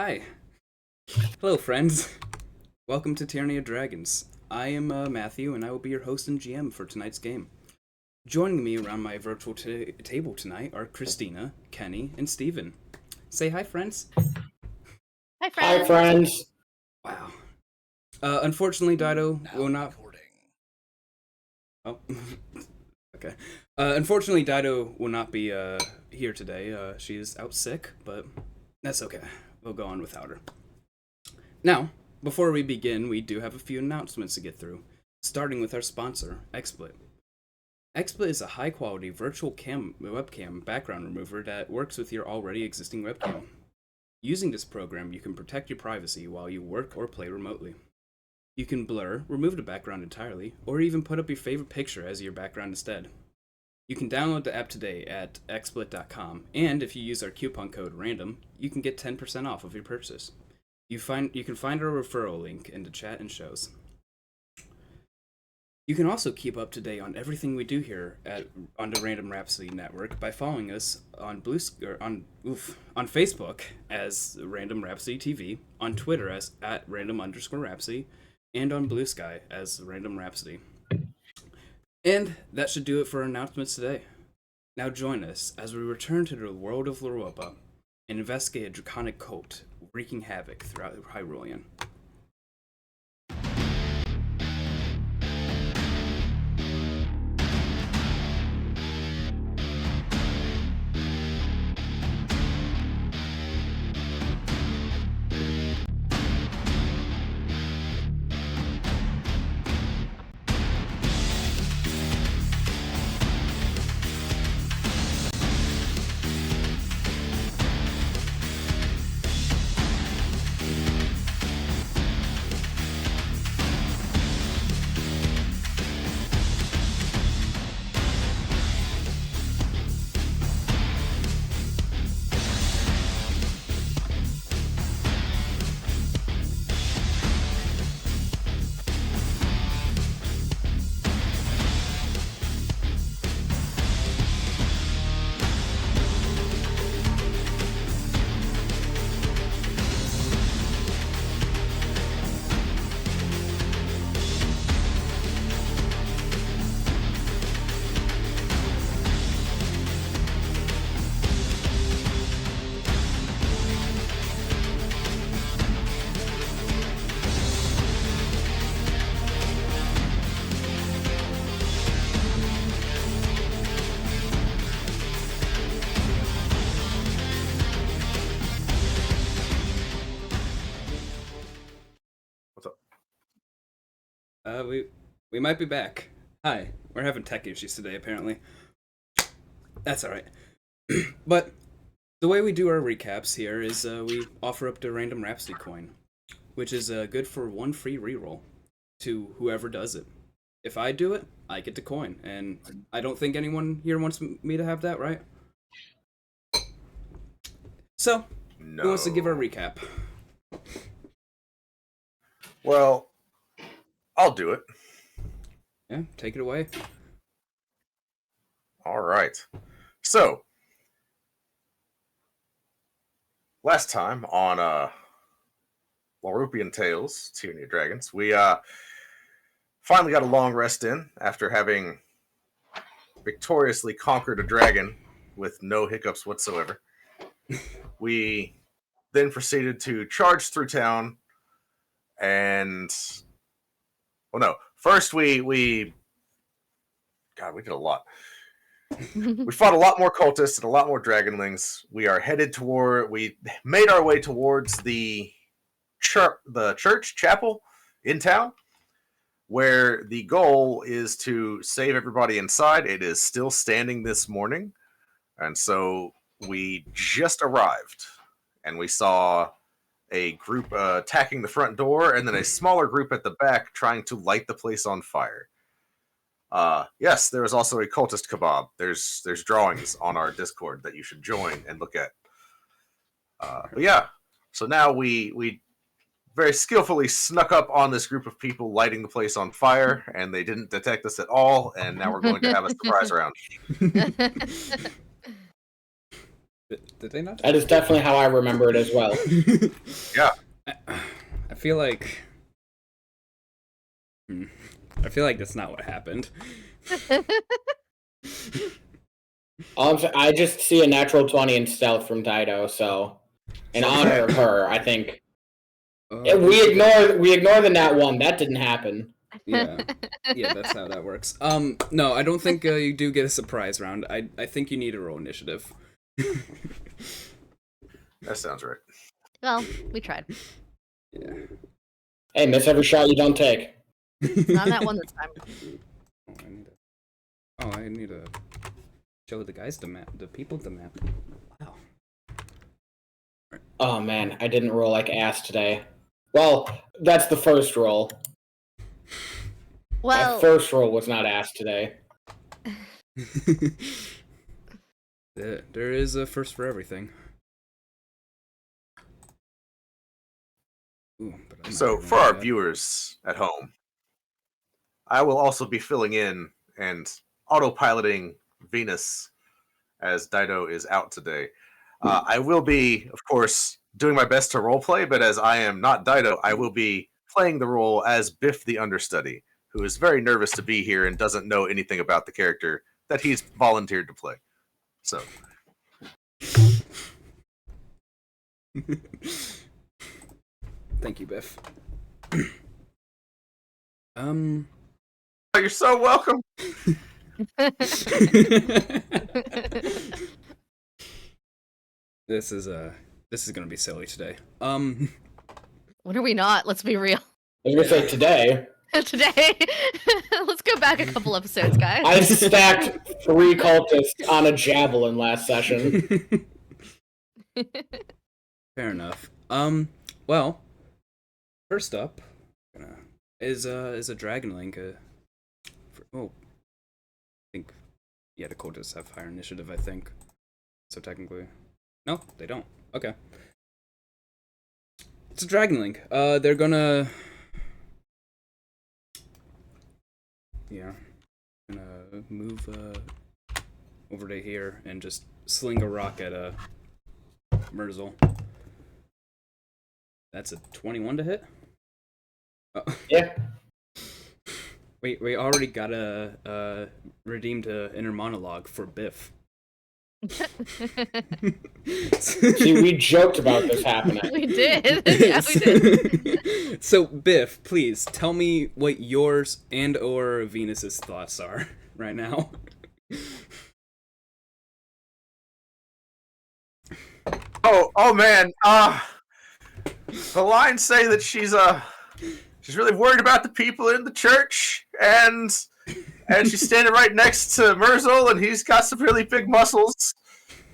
Hi. Hello, friends. Welcome to Tyranny of Dragons. I am Matthew, and I will be your host and GM for tonight's game. Joining me around my virtual table tonight are Christina, Kenny, and Steven. Say hi, friends. Hi, Hi, friends. friends. Wow. Unfortunately, Dyto will not. Oh, okay. Unfortunately, Dyto will not be here today. She is out sick, but that's okay. We'll go on without her. Now, before we begin, we do have a few announcements to get through, starting with our sponsor, XSplit. XSplit is a high-quality virtual webcam background remover that works with your already existing webcam. Using this program, you can protect your privacy while you work or play remotely. You can blur, remove the background entirely, or even put up your favorite picture as your background instead. You can download the app today at xsplit.com, and if you use our coupon code RANDOM, you can get 10% off of your purchase. You can find our referral link in the chat and shows. You can also keep up to date on everything we do here on the Random Rhapsody Network by following us on Facebook as Random Rhapsody TV, on Twitter as @random_rhapsody, and on Blue Sky as Random Rhapsody. And that should do it for our announcements today. Now join us as we return to the world of Loroupa and investigate a draconic cult wreaking havoc throughout Hyrulean. We might be back. Hi, we're having tech issues today, apparently. That's alright. But the way we do our recaps here is we offer up the Random Rhapsody coin, which is good for one free reroll to whoever does it. If I do it, I get the coin, and I don't think anyone here wants me to have that, right? So, No. who wants to give our recap? Well, I'll do it. Yeah, take it away. All right. So, last time on Loroupian Tales, Tyranny of Dragons, we finally got a long rest in after having victoriously conquered a dragon with no hiccups whatsoever. We then proceeded to charge through town and... Well, no. First, we did a lot. We fought a lot more cultists and a lot more dragonlings. We made our way towards the church chapel in town, where the goal is to save everybody inside. It is still standing this morning, and so we just arrived, and we saw a group attacking the front door, and then a smaller group at the back trying to light the place on fire. Yes, there is also a cultist kebab. There's drawings on our Discord that you should join and look at. But yeah, so now we very skillfully snuck up on this group of people lighting the place on fire, and they didn't detect us at all, and now we're going to have a surprise round. Did they not? That is definitely how I remember it as well. Yeah. I feel like... I feel like that's not what happened. I just see a natural 20 in stealth from Dyto, so in honor of her, I think we ignore the nat 1. That didn't happen. Yeah, that's how that works. No, I don't think you do get a surprise round. I think you need to roll initiative. That sounds right. Well, we tried. Yeah. Hey, miss every shot you don't take. Not that one this time. I need to show the guys the map, the people the map. Wow. Oh man, I didn't roll like ass today. Well, that's the first roll. Well, That first roll was not ass today. There is a first for everything. Ooh, but So, for our viewers at home, I will also be filling in and autopiloting Venus as Dyto is out today. I will be, of course, doing my best to roleplay, but as I am not Dyto, I will be playing the role as Biff the Understudy, who is very nervous to be here and doesn't know anything about the character that he's volunteered to play. So. Thank you, Biff. You're so welcome. This is gonna be silly today. when are we not? Let's be real. I was gonna say today. Today, let's go back a couple episodes, guys. I stacked 3 cultists on a javelin last session. Fair enough. Well, first up is a dragon link. I think the cultists have higher initiative. I think so. Technically, no, they don't. Okay, it's a dragon link. They're gonna move over to here and just sling a rock at Murzol. That's a 21 to hit. Oh. Yeah. We already got a redeemed inner monologue for Biff. See, we joked about this happening. We did. Yeah, we did. So, Biff, please tell me what yours and or Venus's thoughts are right now. Oh man. The lines say that she's really worried about the people in the church, and she's standing right next to Murzol, and he's got some really big muscles,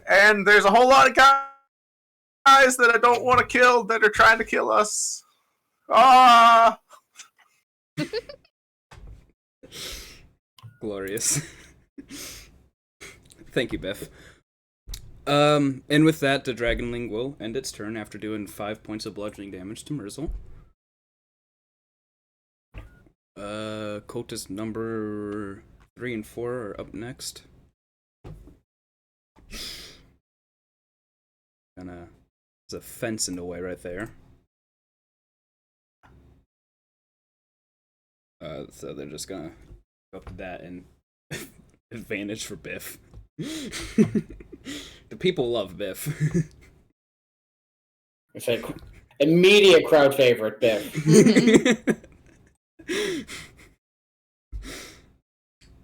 and there's a whole lot of guys that I don't want to kill that are trying to kill us. Glorious. Thank you, Biff. And with that, the Dragonling will end its turn after doing 5 points of bludgeoning damage to Murzol. Cultist number 3 and 4 are up next. There's a fence in the way right there. So they're just gonna go up to that and advantage for Biff. The people love Biff. It's like immediate crowd favorite, Biff.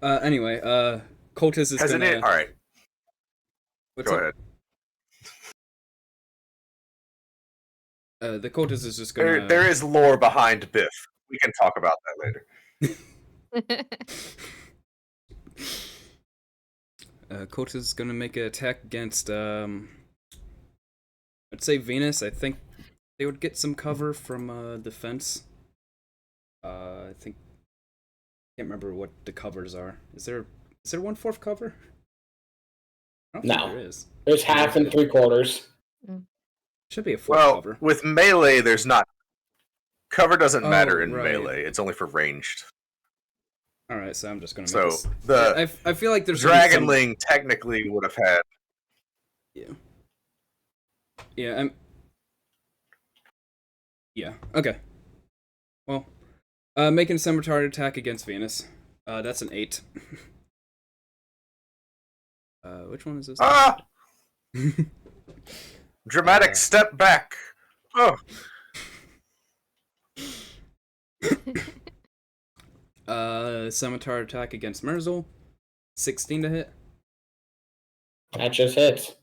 Anyway, Cultist is Hasn't gonna... it? All right. What's Go up? ahead. The Cultist is just gonna... There is lore behind Biff. We can talk about that later. Cultist is gonna make an attack against, I'd say Venus. I think they would get some cover from the fence. I think... Can't remember what the covers are. Is there 1/4 cover? I don't think No. there is. There's half and 3/4. Should be a 4 cover. With melee, there's not. Cover doesn't matter in right. melee. It's only for ranged. All right, so I'm just gonna. So I feel like there's Dragonling technically would have had. Yeah. Yeah, yeah, okay. Well, making a scimitar attack against Venus. That's an 8. Which one is this? Ah! Dramatic step back. Oh. Scimitar attack against Murzol. 16 to hit. That just hits.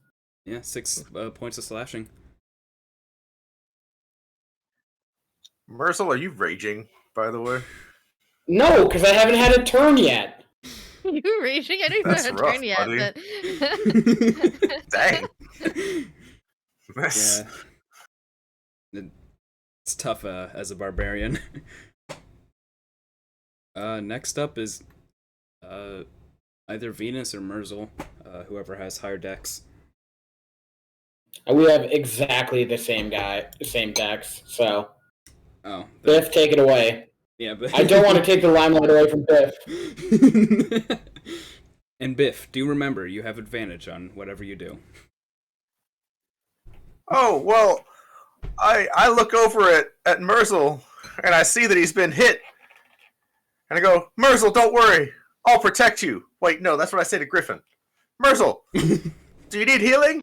Yeah, 6 points of slashing. Murzol, are you raging, by the way? No, because I haven't had a turn yet. You raging? I don't even That's have a rough, turn yet. buddy. But... Dang. Yeah. It's tough as a barbarian. Next up is either Venus or Murzol, whoever has higher dex. We have exactly the same decks, so... Oh. Biff, take it away. Yeah, but... I don't want to take the limelight away from Biff. And Biff, do remember, you have advantage on whatever you do. Oh, well, I look over at Murzol, and I see that he's been hit. And I go, Murzol, don't worry. I'll protect you. Wait, no, that's what I say to Griffin. Murzol, do you need healing?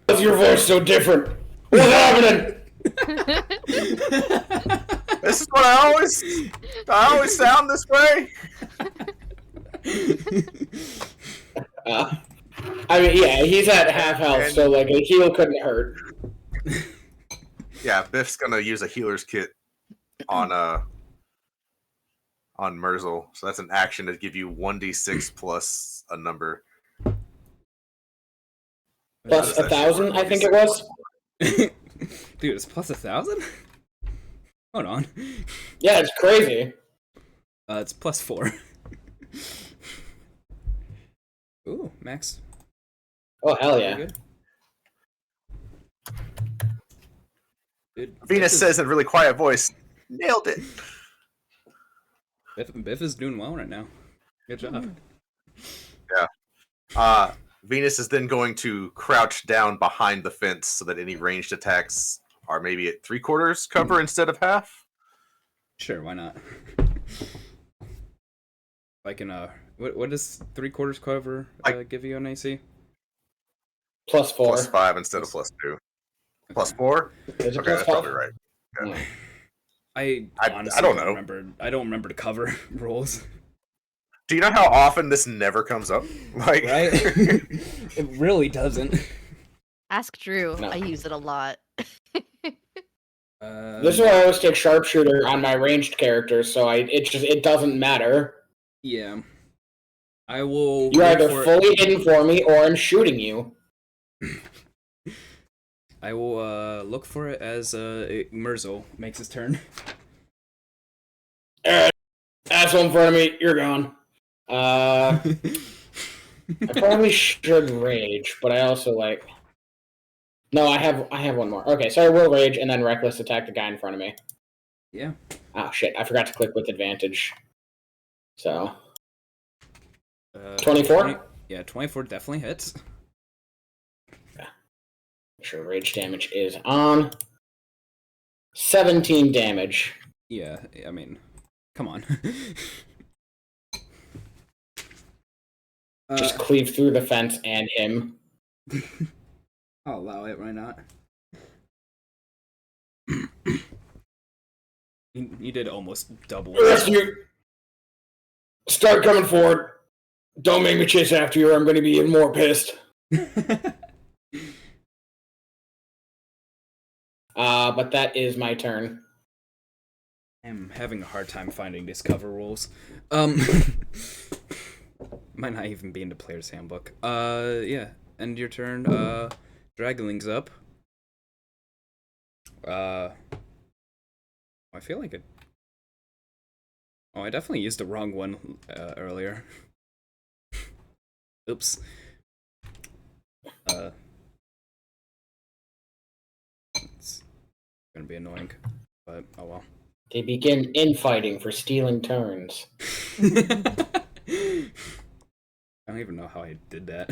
Why's your voice so different? What's happening? This is what I always sound this way. I mean, yeah, he's at half health, so like a heal couldn't hurt. Yeah, Biff's gonna use a healer's kit on Murzol, so that's an action to give you 1d6 plus a number. Plus 1,000, I think it was. Dude, it's plus 1,000? Hold on. Yeah, it's crazy. It's plus 4. Ooh, max. Oh, hell yeah. Good. Dude, Venus says in a really quiet voice, nailed it. Biff is doing well right now. Good job. Yeah. Venus is then going to crouch down behind the fence so that any ranged attacks are maybe at 3/4 cover instead of half. Sure, why not? Like in what does 3/4 cover give you on AC? Plus 4. Plus 5 instead of plus 2. Okay. Plus 4? Is it Okay, that's plus probably 5? right. Yeah. I honestly I don't know. I don't remember the cover rolls. Do you know how often this never comes up? Like, Right? It really doesn't. Ask Drew. No. I use it a lot. This is why I always take sharpshooter on my ranged characters, so it doesn't matter. Yeah. I will. You're look either for fully hidden for me or I'm shooting you. I will look for it as Murzol makes his turn. Asshole in front of me, you're gone. I probably should rage, but I also like. No, I have one more. Okay, so I will rage and then reckless attack the guy in front of me. Yeah. Oh shit! I forgot to click with advantage. So 24. Yeah, 24 definitely hits. Sure, rage damage is on. 17 damage. Yeah, I mean, come on. Just cleave through the fence and him. I'll allow it, why not? You did almost double. Rest of you, start coming forward. Don't make me chase after you or I'm going to be even more pissed. But that is my turn. I'm having a hard time finding these cover rules. Might not even be in the player's handbook. Yeah. End your turn. Dragonling's up. I feel like it. Oh, I definitely used the wrong one earlier. Oops. It's gonna be annoying, but oh well. They begin infighting for stealing turns. I don't even know how I did that.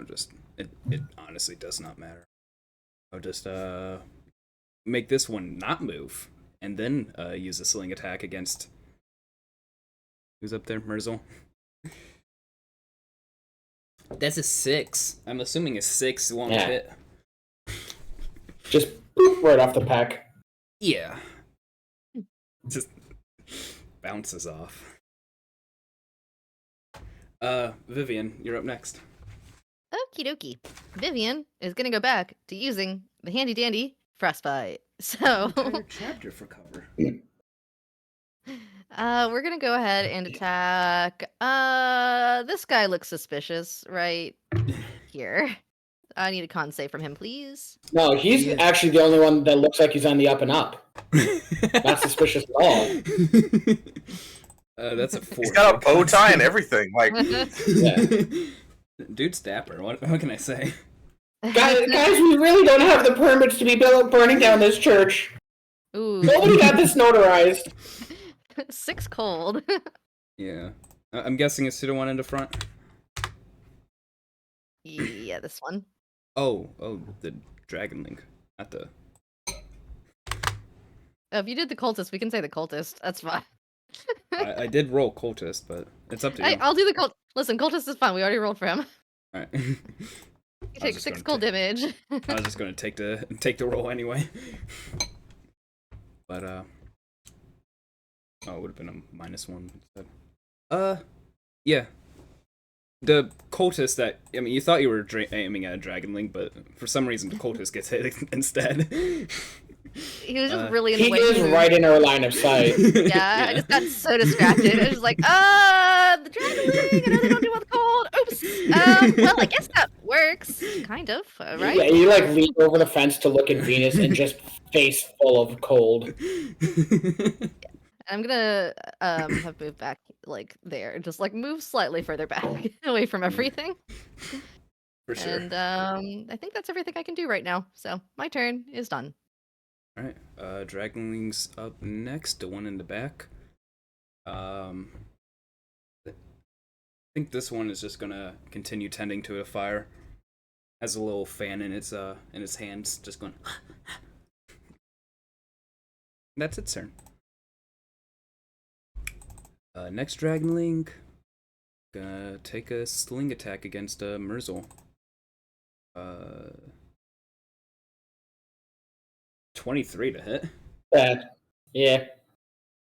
just it honestly does not matter. I'll just make this one not move, and then use a sling attack against who's up there, Murzol. That's a 6. I'm assuming a 6 won't hit. Just boop, right off the pack. Yeah. Just bounces off. Vivian, you're up next. Okie dokie. Vivian is gonna go back to using the handy dandy frostbite. So Entire chapter for cover. we're gonna go ahead and attack. This guy looks suspicious right here. I need a con save from him, please. No, he's actually the only one that looks like he's on the up and up. Not suspicious at all. That's a 4. He's got a bow tie and everything. Like, Dude's dapper. What can I say? guys, we really don't have the permits to be burning down this church. Ooh. Nobody got this notarized. 6 cold. Yeah. I'm guessing it's to the one in the front. Yeah, this one. Oh, the dragon link, not the. If you did the cultist, we can say the cultist. That's fine. I did roll cultist, but it's up to you. I'll do the cult. Listen, cultist is fine. We already rolled for him. All right. You take 6 cold damage. I was just gonna take the roll anyway. But oh, it would have been a -1 instead. Yeah. The cultist that you thought you were aiming at a dragonling, but for some reason the cultist gets hit instead. He was just really in the way. He is right in our line of sight. Yeah, I just got so distracted. I was just like, the dragonling. I know they don't do all the cold. Oops. Well, I guess that works, kind of, right? Yeah, you like lean over the fence to look at Venus and just face full of cold. I'm gonna have moved back like there, just like move slightly further back away from everything. For sure. And I think that's everything I can do right now. So my turn is done. All right. Dragonling's up next. The one in the back. I think this one is just gonna continue tending to a fire. Has a little fan in its hands, just going. That's its turn. Next Dragonling, gonna take a sling attack against Murzol. 23 to hit. Yeah.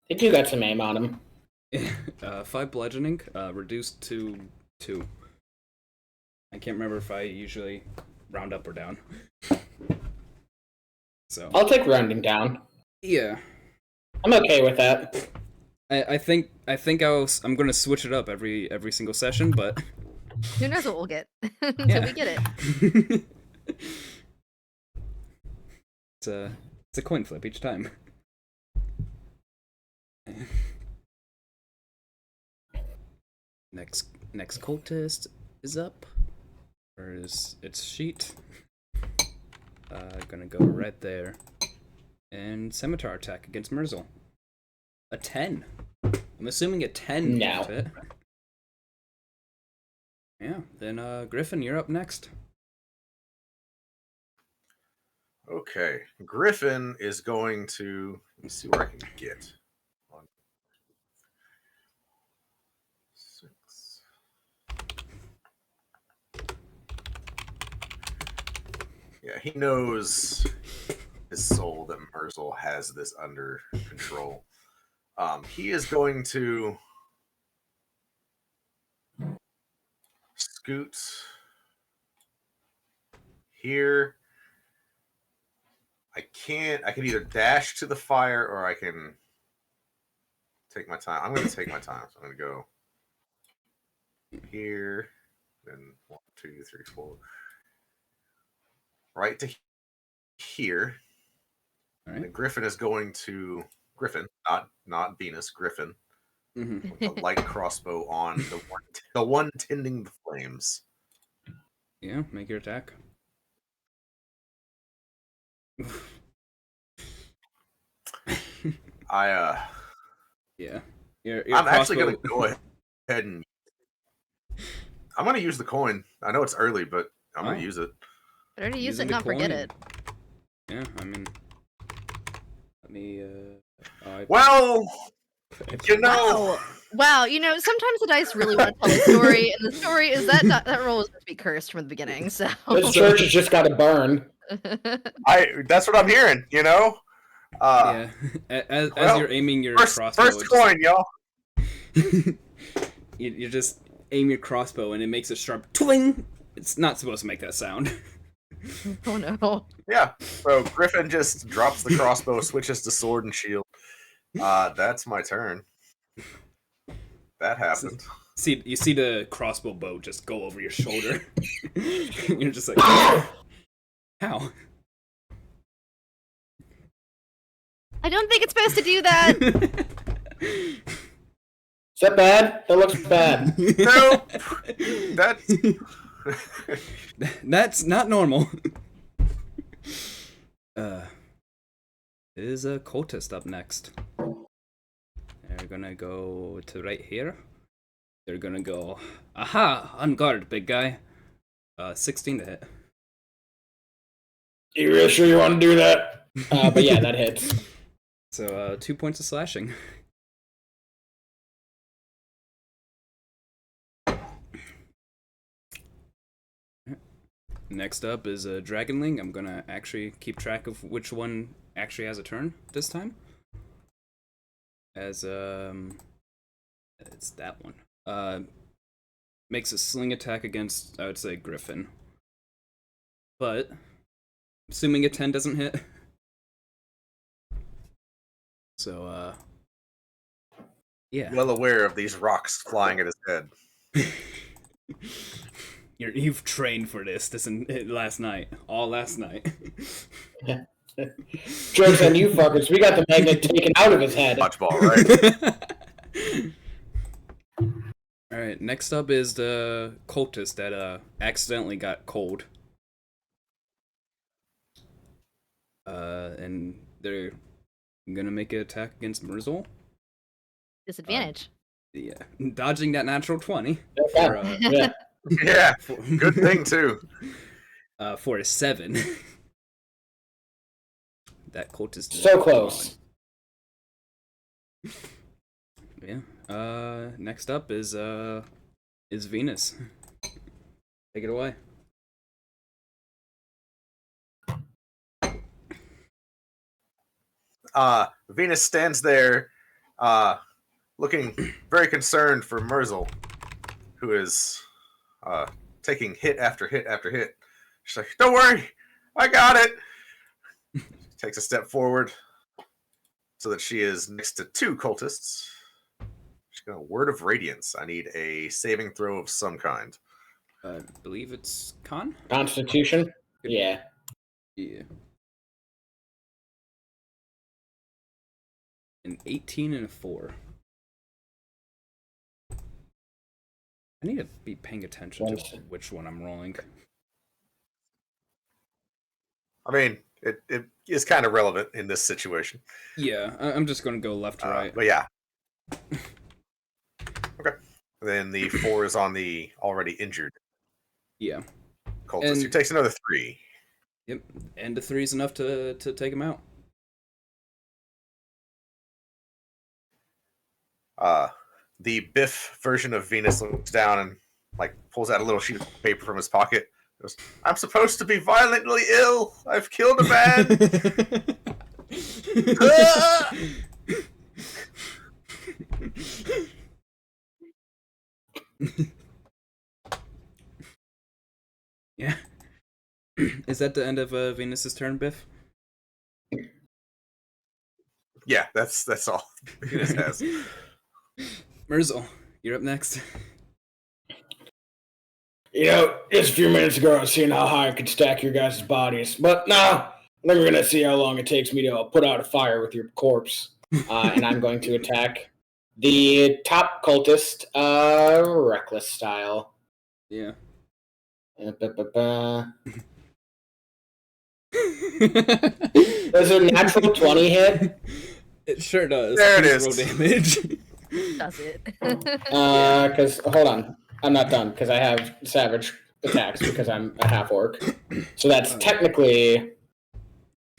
They do got some aim on him. 5 bludgeoning, reduced to 2. I can't remember if I usually round up or down. So I'll take rounding down. Yeah. I'm okay with that. I think I'm gonna switch it up every single session, but Who knows what we'll get until we get it. It's a coin flip each time. Next cultist is up. Where is its sheet? Gonna go right there. And scimitar attack against Murzol. A 10. I'm assuming a 10 No. won't hit. Yeah, then Griffin, you're up next. okay, Griffin is going to. Let me see where I can get. 6. Yeah, he knows his soul that Murzol has this under control. He is going to scoot here. I can either dash to the fire or I can take my time. I'm going to take my time. So I'm going to go here, then 1, 2, 3, 4, right to here. All right. And Griffin is going to not Venus, Griffin, Mm-hmm. with a light crossbow on the one tending the flames. Yeah, make your attack. Yeah. Your I'm actually crossbow- going to go ahead and I'm gonna use the coin. I know it's early, but I'm gonna Oh. use it. Better to use Using it, the not forget coin. it. Yeah, I mean, let me. Well, you know, Wow, you know, sometimes the dice really want to tell a story, and the story is that that roll was going to be cursed from the beginning, so... This church has just got to burn. that's what I'm hearing. You know. yeah, as well, you're aiming your First crossbow, coin, y'all. you just aim your crossbow and it makes a sharp twing. It's not supposed to make that sound. Oh no. Yeah. So Griffin just drops the crossbow, switches to sword and shield. That's my turn. That happened. You see the crossbow bow just go over your shoulder. You're just like, how? I don't think it's supposed to do that. Is that bad? That looks bad. Nope. That's not normal. Is a cultist up next. They're gonna go to right here. They're gonna go, aha, on guard, big guy. 16 to hit. You really sure you want to do that? But yeah, that hits. So 2 points of slashing. Next up is a Dragonling. I'm gonna actually keep track of which one actually has a turn this time. As it's that one. Makes a sling attack against, I would say, Griffin. But assuming a 10 doesn't hit. So yeah. Well aware of these rocks flying at his head. You've trained for this last night. All last night. Joke's on you fuckers. We got the magnet taken out of his head. Dodgeball, right? Alright, next up is the cultist that accidentally got cold. And they're gonna make an attack against Murzol. Disadvantage. Yeah, dodging that natural 20. Yeah. Yeah. Yeah. Good thing too. For a 7. That cultist is So close. Yeah. Next up is Venus. Take it away. Venus stands there, looking very concerned for Murzol, who is taking hit after hit after hit. She's like, "Don't worry, I got it." Takes a step forward so that she is next to 2 cultists. She's got a word of radiance. I need a saving throw of some kind. I believe it's Con? Constitution? Yeah. Yeah. An 18 and a 4. I need to be paying attention to which one I'm rolling. I mean, it is kind of relevant in this situation. Yeah, I'm just going to go left to right. But yeah. Okay. Then the 4 is on the already injured Yeah. cultist, who takes another 3. Yep, and the 3 is enough to take him out. The Biff version of Venus looks down and pulls out a little sheet of paper from his pocket. Goes, "I'm supposed to be violently ill. I've killed a man." Yeah. Is that the end of Venus's turn, Biff? Yeah, that's all Venus has. Mm-hmm. Murzol, you're up next. You know, just a few minutes ago I was seeing how high I could stack your guys' bodies. But now, we're going to see how long it takes me to put out a fire with your corpse. And I'm going to attack the top cultist, reckless style. Yeah. Does a natural 20 hit? It sure does. There it Please is. roll damage. Does it? Because, hold on. I'm not done because I have savage attacks because I'm a half orc. So that's technically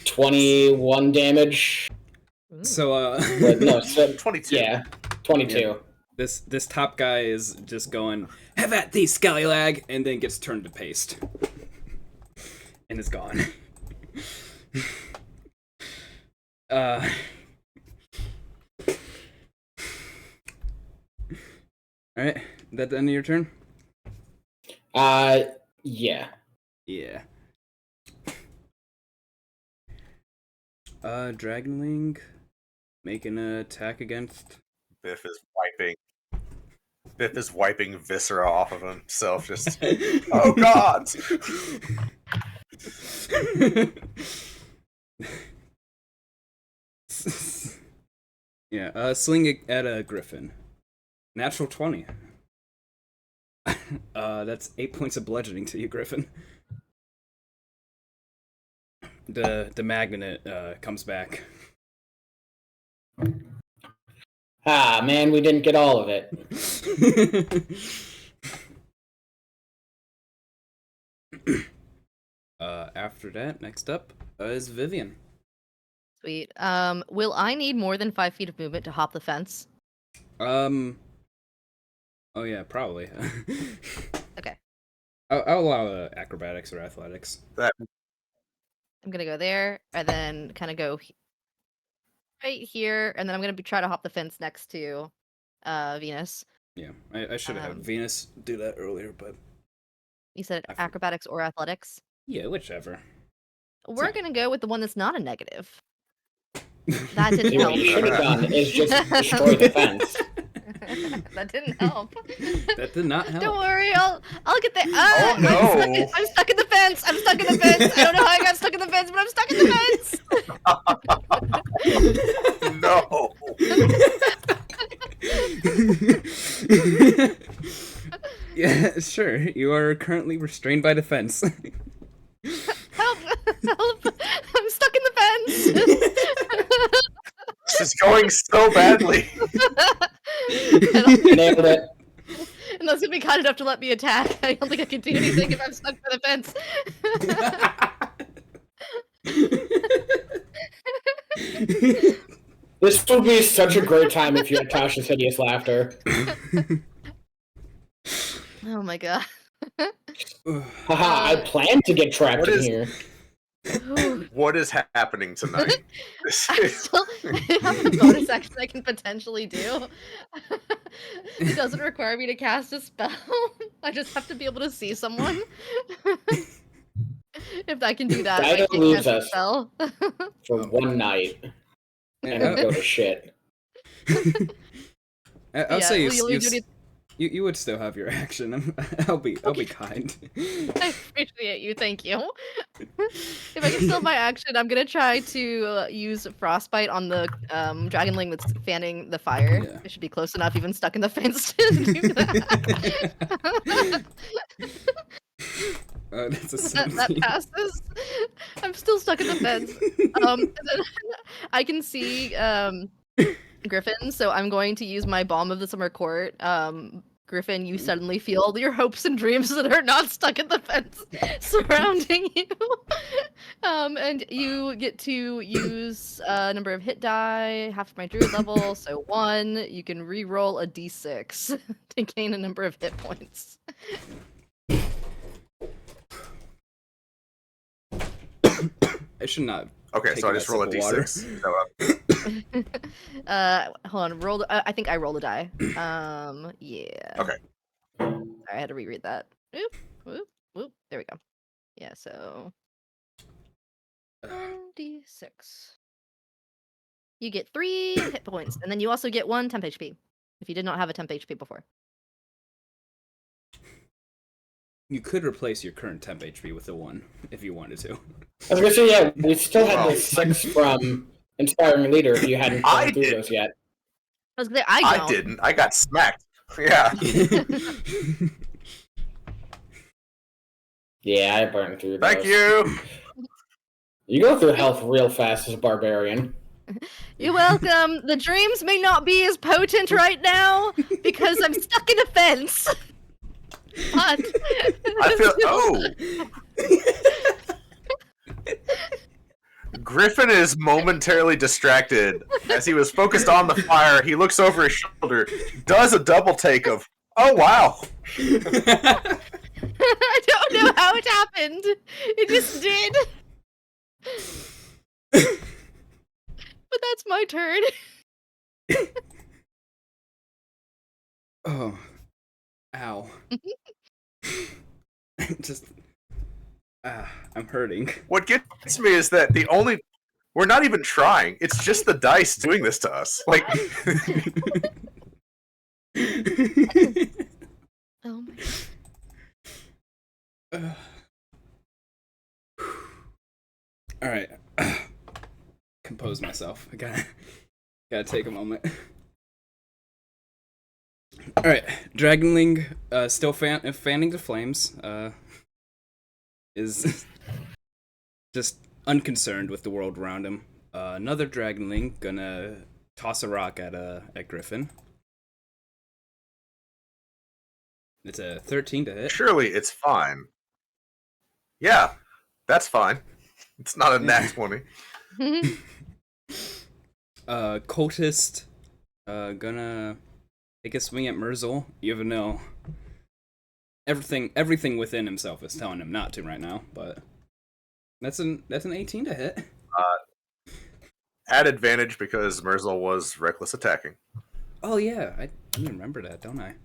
21 damage. So But no, so, 22. Yeah, 22. Yeah. This top guy is just going, "Have at thee, scallylag," and then gets turned to paste. And is gone. Alright, that the end of your turn? Yeah. Yeah. Dragonling, make an attack against... Biff is wiping viscera off of himself. Just, oh god! Yeah, sling it at a Griffin. Natural 20. That's 8 points of bludgeoning to you, Griffin. The magnet comes back. Ah, man, we didn't get all of it. After that, next up is Vivian. Sweet. Will I need more than 5 feet of movement to hop the fence? Oh yeah, probably. Okay. I'll allow acrobatics or athletics. I'm gonna go there, and then kind of go right here, and then I'm gonna try to hop the fence next to Venus. Yeah, I should have had Venus do that earlier, but You said acrobatics or athletics? yeah, whichever. We're gonna go with the one that's not a negative. That didn't See, what help. you should have done is just destroy the fence. That didn't help. That did not help. Don't worry, I'll get there. Oh, no. I'm stuck in the fence. I'm stuck in the fence. I don't know how I got stuck in the fence, but I'm stuck in the fence. No. Yeah, sure. You are currently restrained by the fence. Help! Help! I'm stuck in the fence. This is going so badly. Nailed it. And that's gonna be kind enough to let me attack. I don't think I can do anything if I'm stuck by the fence. This would be such a great time if you had Tasha's hideous laughter. Oh my god. Haha, I planned to get trapped What in is- here. What is happening tonight? This is- I have a bonus action I can potentially do. It doesn't require me to cast a spell. I just have to be able to see someone. If I can do that, I Dyto can leaves cast a us. spell. For one night. And then go to shit. I'll say well, you would still have your action. I'll be kind. I appreciate you, thank you. If I can still have my action, I'm gonna try to use frostbite on the dragonling that's fanning the fire. Yeah. It should be close enough, even stuck in the fence, to do that. That's a that 17. passes. I'm still stuck in the fence. And then I can see Griffin, so I'm going to use my Balm of the Summer Court. Griffin, you suddenly feel your hopes and dreams that are not stuck in the fence surrounding you. And you get to use a number of hit die, half my druid level, so 1. You can re-roll a d6 to gain a number of hit points. I should not. Okay, Take so I that just roll a sip of water. d6. Hold on, roll. I think I rolled a die. Yeah. Okay. Sorry, I had to reread that. Oop, whoop, whoop. There we go. Yeah, so 1d6. You get 3 hit points, and then you also get 1 temp HP if you did not have a temp HP before. You could replace your current temp HP with a 1 if you wanted to. I was gonna say, yeah, we still had the 6 from Inspiring Leader if you hadn't I gone through did. those yet. I was gonna say, I I don't. didn't. I got smacked. Yeah. Yeah, I burned through those. Thank you. You go through health real fast as a barbarian. You're welcome. The dreams may not be as potent right now because I'm stuck in a fence. But I feel. Oh, Griffin is momentarily distracted as he was focused on the fire. He looks over his shoulder, does a double take of, "Oh wow!" I don't know how it happened. It just did. But that's my turn. Oh, ow! Just, I'm hurting. What gets me is that we're not even trying. It's just the dice doing this to us. Like, Oh my. All right, compose myself. I gotta take a moment. All right, Dragonling, still fanning the flames. Is just unconcerned with the world around him. Another Dragonling gonna toss a rock at Griffin. It's a 13 to hit. surely it's fine. Yeah, that's fine. It's not a nat 20. Cultist, gonna take a swing at Murzol. You ever know. Everything within himself is telling him not to right now, but that's an 18 to hit. At advantage because Murzol was reckless attacking. Oh yeah, I remember that, don't I?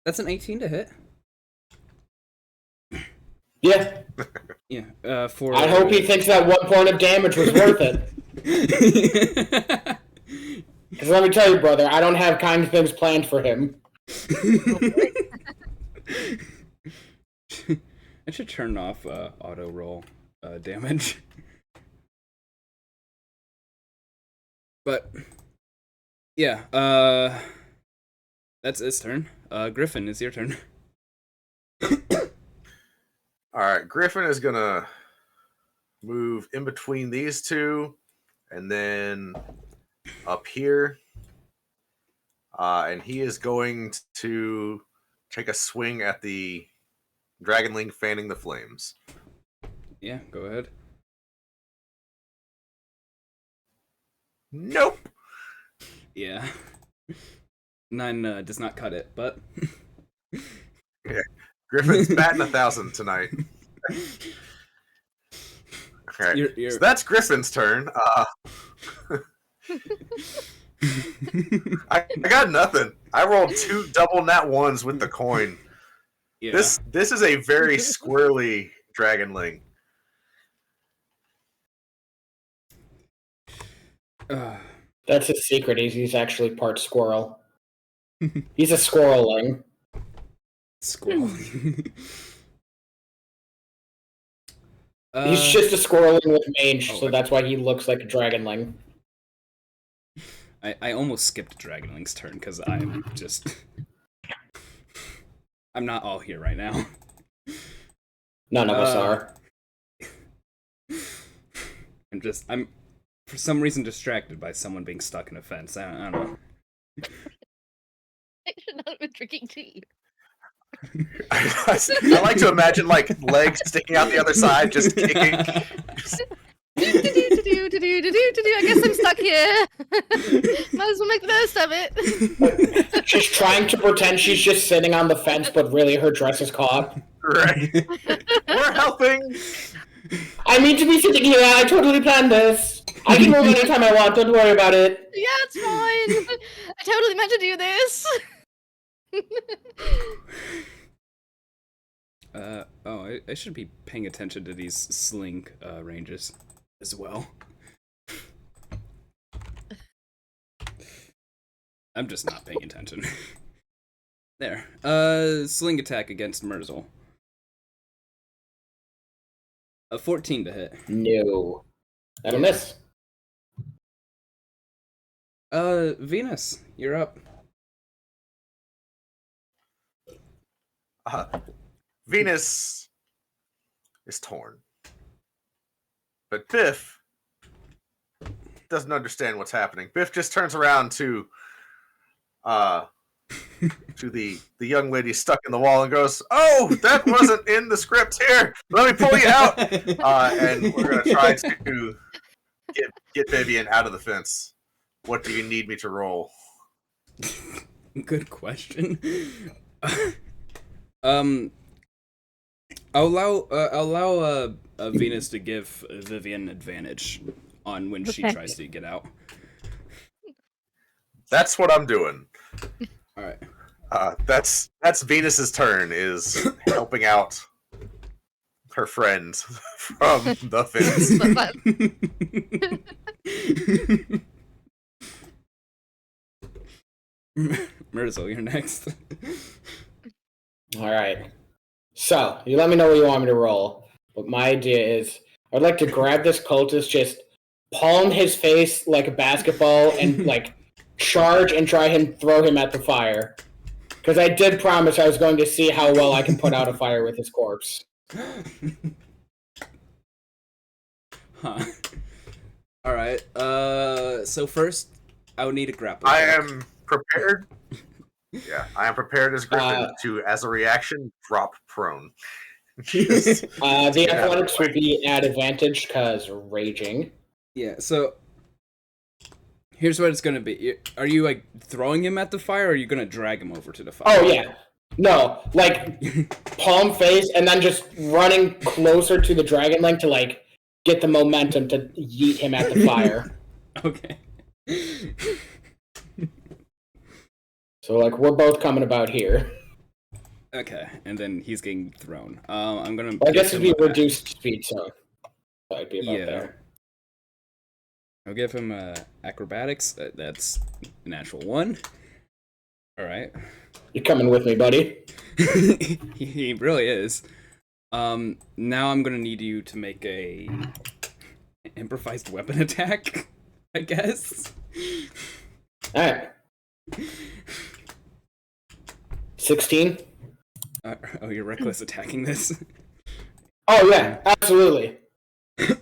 That's an 18 to hit. Yeah. Yeah. For I hope he thinks that 1 point of damage was worth it. Because let me tell you, brother, I don't have kind things planned for him. I should turn off auto roll damage. But yeah, that's his turn. Griffin, it's your turn. All right, Griffin is gonna move in between these two, and then up here, and he is going to take a swing at the Dragonling fanning the flames. Yeah, go ahead. Nope. Yeah. 9 does not cut it, but Yeah. Griffin's batting 1,000 tonight. All right, You're- so that's Griffin's turn. I got nothing. I rolled 2 double nat 1s with the coin. yeah. This is a very squirrely Dragonling. That's his secret. He's actually part squirrel. He's a squirreling. Squirrel. He's just a squirreling with mange, so okay. that's why he looks like a dragonling. I almost skipped Dragonling's turn because I'm just I'm not all here right now. None of us are. I'm for some reason distracted by someone being stuck in a fence. I don't know. I should not have been drinking tea. I like to imagine like legs sticking out the other side, just kicking. I guess I'm stuck here. Might as well make the most of it. She's trying to pretend she's just sitting on the fence, but really her dress is caught. Right. We're helping. I mean to be sitting here. I totally planned this. I can move anytime I want. Don't worry about it. Yeah, it's fine. I totally meant to do this. I should be paying attention to these sling ranges as well. I'm just not paying attention. There. Sling attack against Murzol. A 14 to hit. No. That'll miss. Venus, you're up. Venus is torn. But Biff doesn't understand what's happening. Biff just turns around to to the young lady stuck in the wall and goes, "Oh, that wasn't in the script. Here, let me pull you out." And we're gonna try to get Vivian out of the fence. What do you need me to roll? Good question. I'll allow Venus to give Vivian advantage on when she tries to get out. That's what I'm doing. All right. That's Venus's turn, is helping out her friend from the fence. Murzol, you're next. All right. So, you let me know what you want me to roll. But my idea is, I'd like to grab this cultist, just palm his face like a basketball, and like charge and try and throw him at the fire. Because I did promise I was going to see how well I can put out a fire with his corpse. Huh. All right. So first, I would need a grapple. I am prepared. Yeah, I am prepared as Griffin to, as a reaction, drop prone. The athletics would be at advantage because raging. Yeah. So here's what it's gonna be. Are you like throwing him at the fire, or are you gonna drag him over to the fire? Oh yeah. No, like palm face, and then just running closer to the dragon link to like get the momentum to yeet him at the fire. Okay. So like we're both coming about here. Okay, and then he's getting thrown. I'm gonna. Well, I guess it'd be reduced speed, so I'd be about there. I'll give him acrobatics. That's a natural 1. All right. You're coming with me, buddy. He really is. Now I'm gonna need you to make a improvised weapon attack, I guess. All right. 16. Oh, you're reckless attacking this. Oh yeah, absolutely. I'm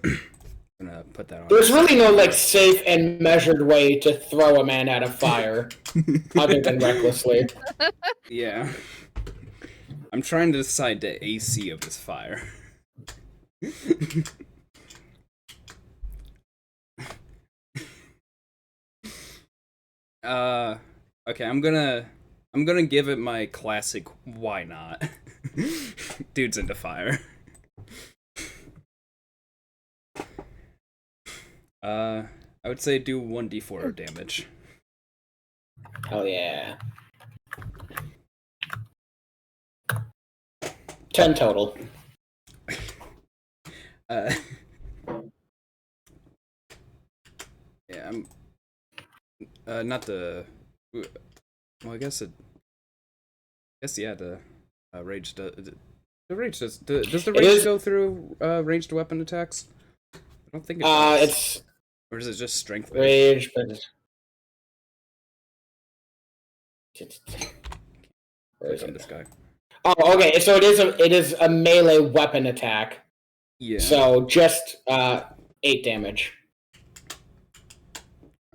gonna put that on. There's really no like safe and measured way to throw a man out of fire, other than recklessly. Yeah. I'm trying to decide the AC of this fire. Okay, I'm gonna give it my classic why not. Dude's into fire. I would say do 1d4 damage. Hell yeah. 10 total. Yeah, I'm not the well, I guess yeah, the rage does the rage does the rage go through ranged weapon attacks? I don't think it does. It's or is it just strength rage, but where is on it? this guy? Oh, okay. So it is a melee weapon attack. Yeah. So just 8 damage.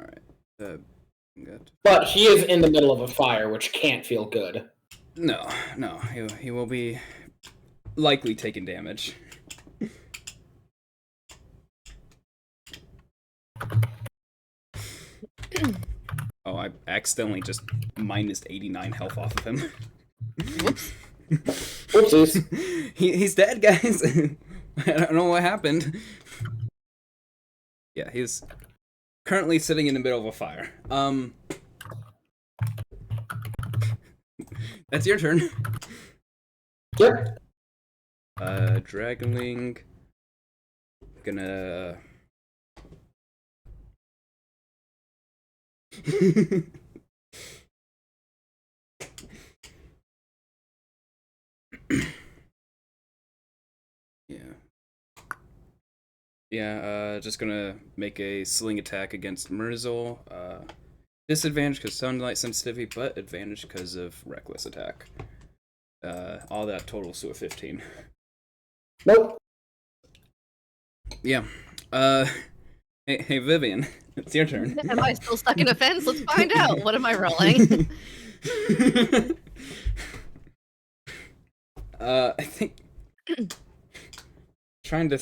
All right. Good. But he is in the middle of a fire, which can't feel good. No, he will be likely taking damage. Oh, I accidentally just minus 89 health off of him. Whoops. Whoopsies. He's dead, guys. I don't know what happened. Yeah, he's currently sitting in the middle of a fire. That's your turn. Yep. Dragonling. Gonna. Yeah, just gonna make a sling attack against Murzol. Disadvantage because sunlight sensitivity, but advantage because of reckless attack. All that totals to a 15. Nope. Yeah. Hey, Vivian, it's your turn. Am I still stuck in a fence? Let's find out. What am I rolling? I think I'm trying to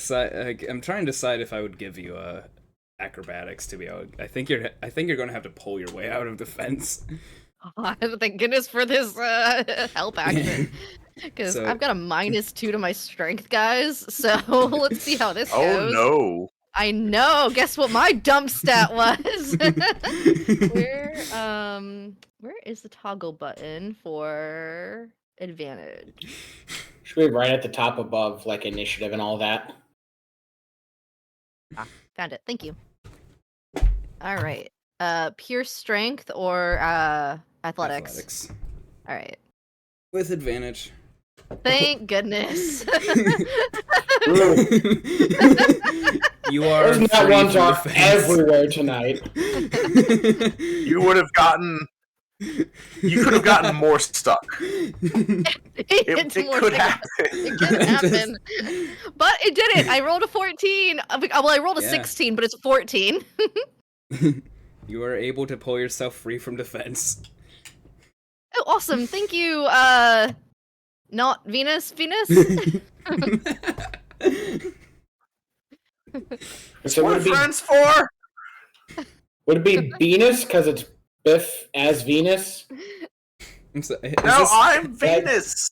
decide if I would give you acrobatics to be able. I think you're going to have to pull your way out of the fence. Thank goodness for this help action. Because So- I've got a -2 to my strength, guys. So let's see how this Oh goes. no! I know. Guess what my dump stat was? Where is the toggle button for advantage? Should be right at the top above, like initiative and all that. Found it. Thank you. All right. Pure strength or athletics? All right. With advantage. Thank goodness. You are Those nat free ones from are the fence. everywhere tonight. You would have gotten. You could have gotten more stuck. It could happen. It could happen. But it didn't. I rolled a 14. Well, I rolled a Yeah. 16, but it's 14. You are able to pull yourself free from defense. Oh, awesome. Thank you, not Venus. So What are friends for? would it be Venus because it's Biff as Venus? Is No, this- I'm Venus.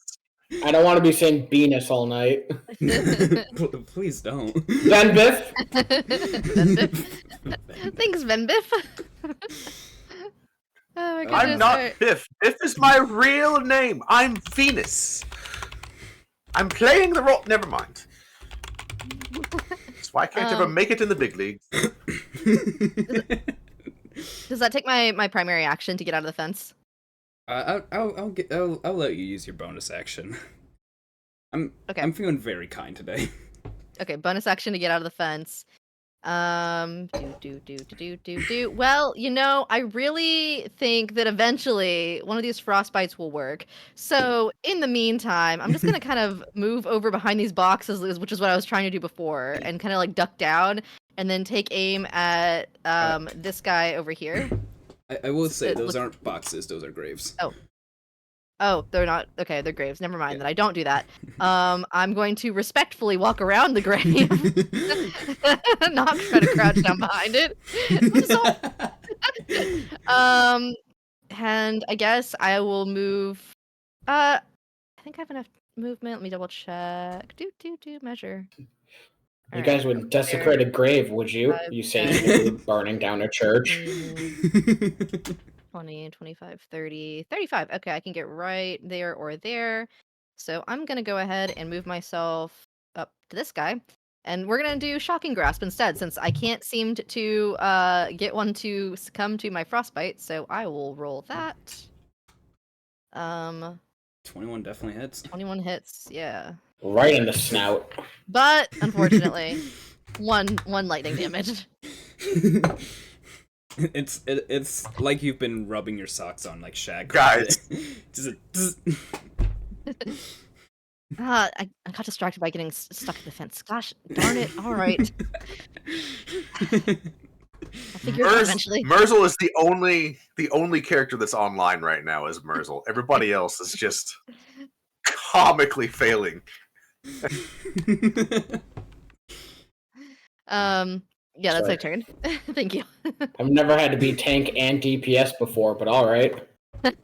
I don't want to be saying Venus all night. Please don't. Then Biff? Thanks, Venbiff. Oh my goodness. I'm not alright. Biff. Biff is my real name. I'm Venus. I'm playing the role. Never mind. That's why I can't ever make it in the big leagues. Does that take my primary action to get out of the fence? I'll let you use your bonus action. Okay. I'm feeling very kind today. Okay, bonus action to get out of the fence. Well, you know, I really think that eventually one of these frostbites will work. So in the meantime, I'm just gonna kind of move over behind these boxes, which is what I was trying to do before, and kind of like duck down and then take aim at this guy over here. I will say It those look- aren't boxes; those are graves. Oh, they're not. Okay, they're graves. Never mind. Yeah. Then I don't do that. I'm going to respectfully walk around the grave, not try to crouch down behind it. And I guess I will move. I think I have enough movement. Let me double check. Measure. You guys would desecrate a grave, would you? Five, You say 10. you're burning down a church. 20, 25, 30, 35. Okay, I can get right there or there. So I'm going to go ahead and move myself up to this guy. And we're going to do Shocking Grasp instead, since I can't seem to get one to succumb to my frostbite. So I will roll that. 21 definitely hits. 21 hits, yeah. Right in the snout. But, unfortunately, one lightning damage. It's like you've been rubbing your socks on like shag. Guys. I got distracted by getting stuck in the fence. Gosh, darn it. All right. I'll figure it out eventually. Murzol is the only character that's online right now is Murzol. Everybody else is just comically failing. Yeah, that's my Sorry. turn. Thank you. I've never had to be tank and DPS before, but alright. Let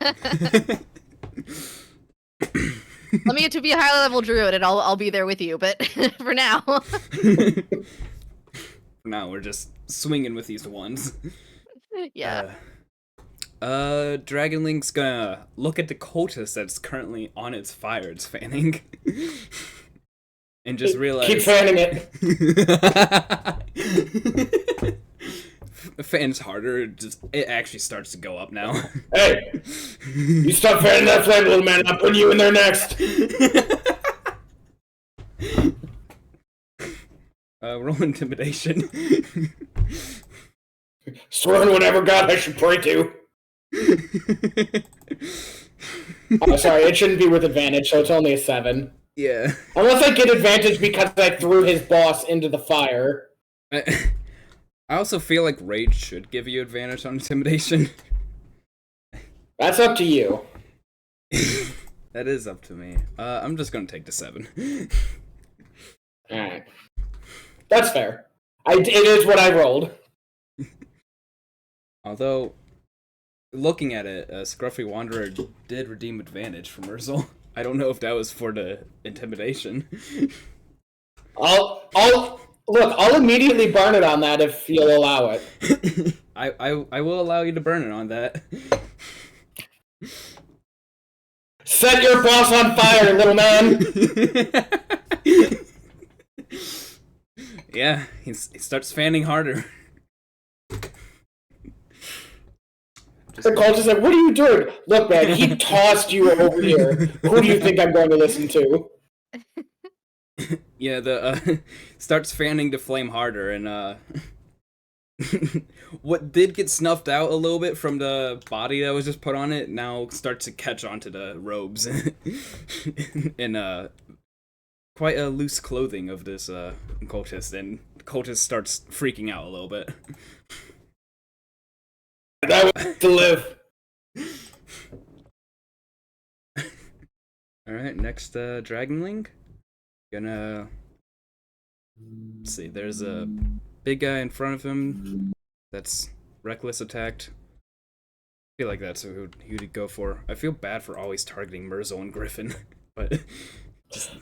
me get to be a high level druid and I'll be there with you, but for now. Now we're just swinging with these ones. Yeah. Dragonlink's gonna look at the cultist that's currently on its fire it's fanning. And just realize... Keep fanning it. Fans harder, it actually starts to go up now. Hey! You stop fanning that flame, little man, I'm putting you in there next! Roll intimidation. Swear on whatever god I should pray to. Oh, sorry, it shouldn't be with advantage, so it's only a 7. Yeah. Unless I get advantage because I threw his boss into the fire. I also feel like rage should give you advantage on intimidation. That's up to you. That is up to me. I'm just gonna take the 7. Alright. That's fair. It is what I rolled. Although, looking at it, Scruffy Wanderer did redeem advantage from Murzol. I don't know if that was for the intimidation. I'll immediately burn it on that if you'll allow it. I will allow you to burn it on that. Set your boss on fire, little man! Yeah, he starts fanning harder. The cultist said, "What are you doing? Look, man, he tossed you over here. Who do you think I'm going to listen to?" Yeah, the starts fanning the flame harder, and what did get snuffed out a little bit from the body that was just put on it now starts to catch onto the robes and quite a loose clothing of this cultist, and the cultist starts freaking out a little bit. That was to live. Alright, next Dragonling. Gonna let's see, there's a big guy in front of him that's reckless attacked. I feel like that's who he'd go for. I feel bad for always targeting Murzol and Griffin, but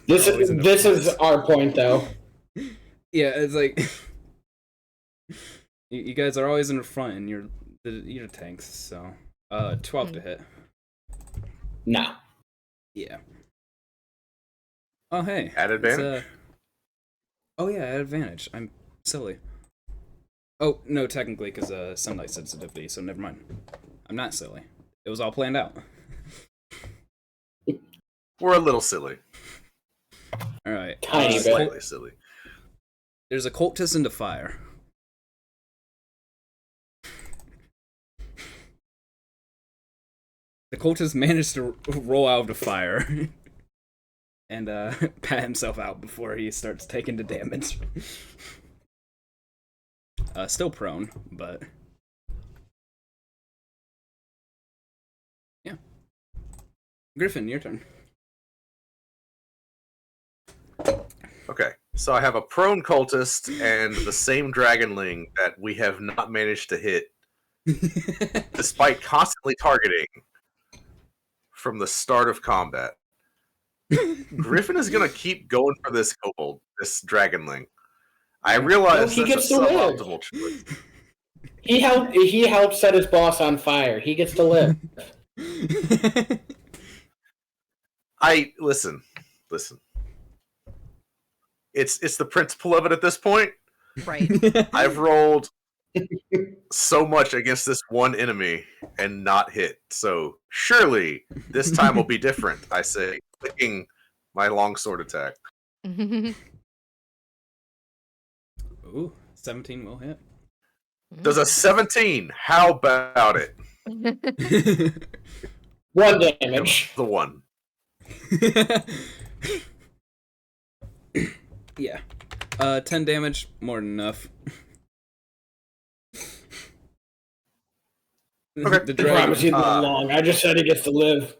This is our point, though. Yeah, it's like you guys are always in the front, and you're tanks. So 12 to hit. No. Yeah. Oh hey. At advantage? Oh yeah, at advantage. I'm silly. Oh no, technically, because sunlight sensitivity. So never mind. I'm not silly. It was all planned out. We're a little silly. All right. Tiny bit. Slightly silly. There's a cultist in the fire. The cultist managed to roll out of the fire and pat himself out before he starts taking the damage. Still prone, but yeah. Griffin, your turn. Okay, so I have a prone cultist and the same dragonling that we have not managed to hit, despite constantly targeting from the start of combat. Griffin is going to keep going for this kobold, this dragonling. I realize he that's gets a to live. suboptimal choice. He helped set his boss on fire. He gets to live. Listen. It's the principle of it at this point. Right. I've rolled so much against this one enemy and not hit. So surely this time will be different, I say, clicking my longsword attack. Ooh, 17 will hit. Does a 17? How about it? 1 damage. The one. Yeah. 10 damage, more than enough. Okay. The I promise you dragon, not long. I just said he gets to live.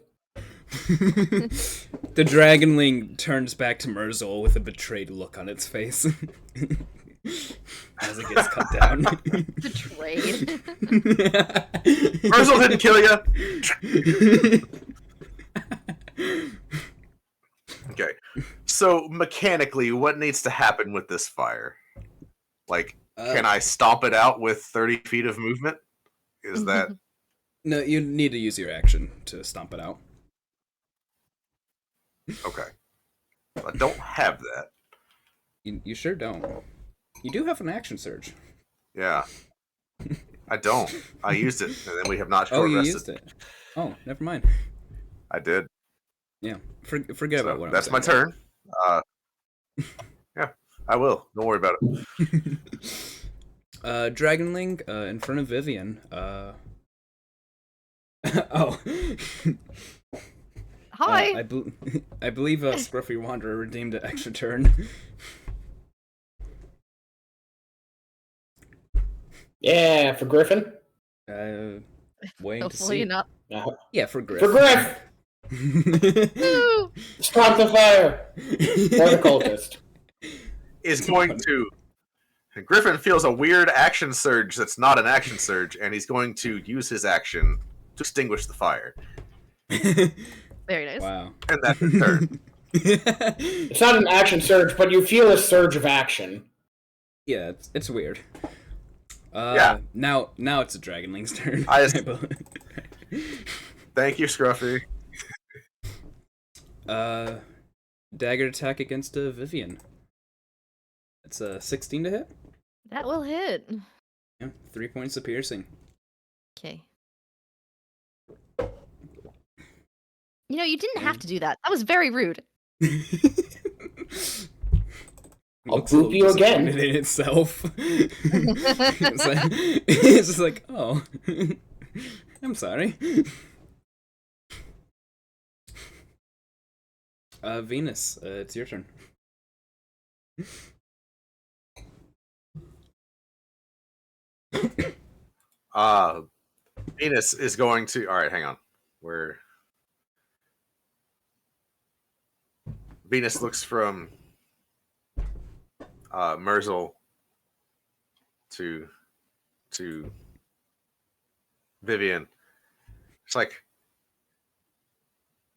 the dragonling turns back to Murzol with a betrayed look on its face as it gets cut down. Betrayed. Murzol didn't kill you. Okay. So mechanically, what needs to happen with this fire? Like, can I stomp it out with 30 feet of movement? Is that... No, you need to use your action to stomp it out. Okay. I don't have that. You sure don't. You do have an action surge. Yeah. I don't. I used it, and then we have not Oh, you rested. used it. Oh, never mind. I did. Yeah, forget about what that's I'm my saying. turn. Yeah, I will. Don't worry about it. Dragonling in front of Vivian. Oh. Hi. I believe Scruffy Wanderer redeemed an extra turn. Yeah, for Griffin. Waiting to Hopefully see. not Yeah, for Griff. For Griff! Woo! Stop the fire! Or the cultist. Is going to. Griffin feels a weird action surge that's not an action surge, and he's going to use his action to extinguish the fire. Very nice. Wow. And that's his turn. It's not an action surge, but you feel a surge of action. Yeah, it's weird. Yeah. Now it's a Dragonling's turn. Thank you, Scruffy. Dagger attack against Vivian. It's a 16 to hit. That will hit. Yeah, 3 points of piercing. Okay. You know, you didn't have to do that. That was very rude. I'll boop you again. In itself. It's just like, oh, I'm sorry. Venus, it's your turn. Venus is going to. All right, hang on. Venus looks from Murzol to Vivian. It's like,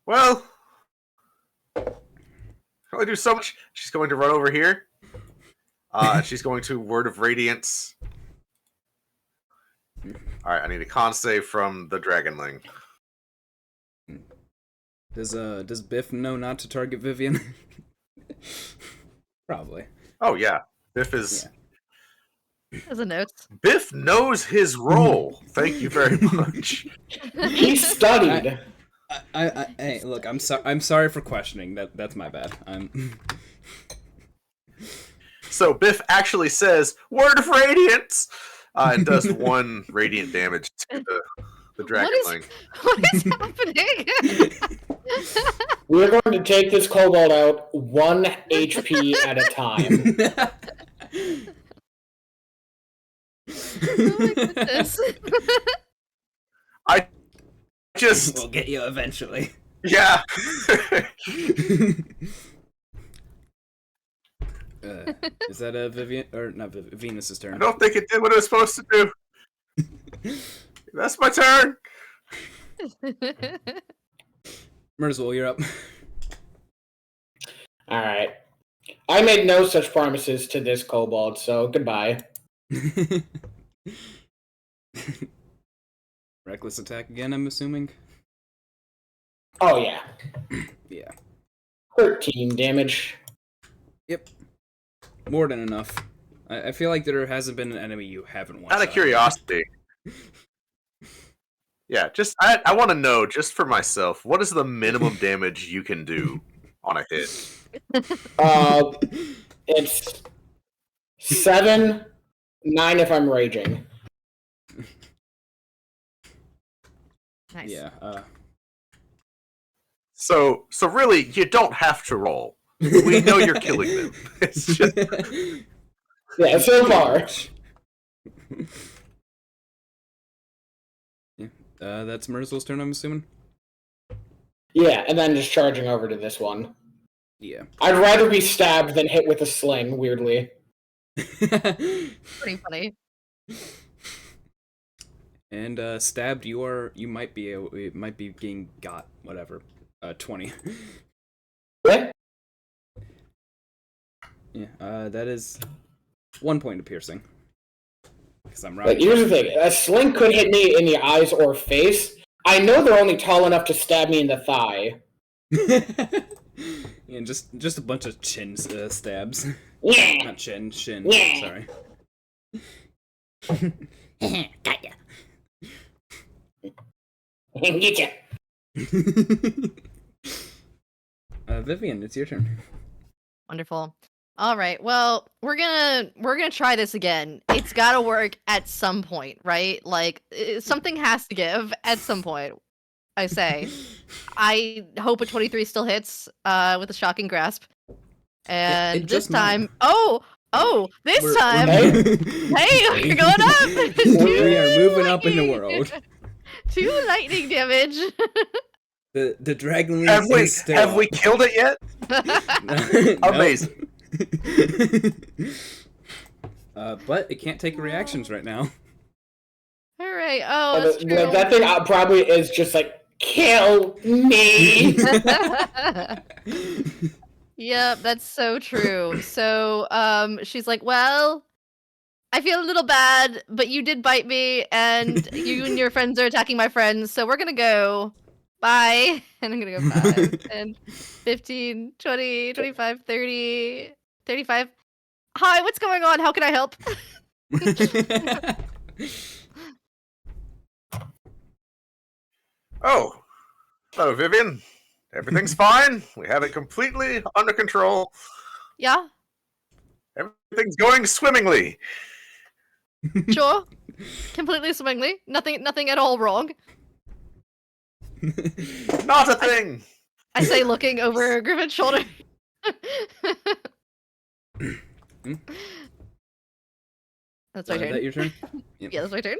well, can only do so much. She's going to run over here. She's going to Word of Radiance. All right, I need a con save from the Dragonling. Does Biff know not to target Vivian? Probably. Oh yeah, Biff is. Yeah. As a note. Biff knows his role. Thank you very much. He studied. Hey, look, I'm sorry for questioning. That's my bad. So Biff actually says "Word of Radiance" and does 1 radiant damage to the Dragonling. What is happening? We're going to take this kobold out 1 HP at a time. Oh my goodness. I just We'll get you eventually. yeah. Is that a Vivian or not? Venus's turn. I don't think it did what it was supposed to do. That's my turn. Murzol, you're up. Alright. I made no such promises to this kobold, so goodbye. Reckless attack again, I'm assuming. Oh yeah. Yeah. 13 damage. Yep. More than enough. I feel like there hasn't been an enemy you haven't won. Out of curiosity. Yeah, just I want to know, just for myself, what is the minimum damage you can do on a hit? It's 7, 9 if I'm raging. Nice. Yeah. So really, you don't have to roll. We know you're killing them. It's just Yeah, so far. Yeah. That's Murzol's turn, I'm assuming. Yeah, and then just charging over to this one. Yeah. I'd rather be stabbed than hit with a sling, weirdly. Pretty funny. And stabbed, you might be getting got whatever. 20. What? Yeah. That is 1 point of piercing. Because I'm But right. here's the thing: a sling could hit me in the eyes or face. I know they're only tall enough to stab me in the thigh. Yeah, just a bunch of chin stabs. Yeah. Not shin. Yeah. Sorry. Got ya. Get ya. Vivian, it's your turn. Wonderful. All right. Well, we're gonna try this again. It's gotta work at some point, right? Like something has to give at some point. I say. I hope a 23 still hits with a shocking grasp. And It this just might. time, this time, Hey. hey, you're going up. We are moving up in the world. 2 lightning damage. The dragonling Have we killed it yet? Amazing. But it can't take reactions right now. All right. Oh, that's true. That thing probably is just like, kill me. Yep, that's so true. So, she's like, well, I feel a little bad, but you did bite me, and you and your friends are attacking my friends, so we're gonna go. Bye. And I'm gonna go 5, 10, 15, 20, 25, 30, 35. Hi, what's going on? How can I help? Oh, hello, Vivian. Everything's fine. We have it completely under control. Yeah, Everything's going swimmingly. sure. Completely swimmingly. Nothing at all wrong. Not a thing. I say, looking over Griffin's shoulder. That's my Is turn. that your turn? Yep. Yeah, that's my turn.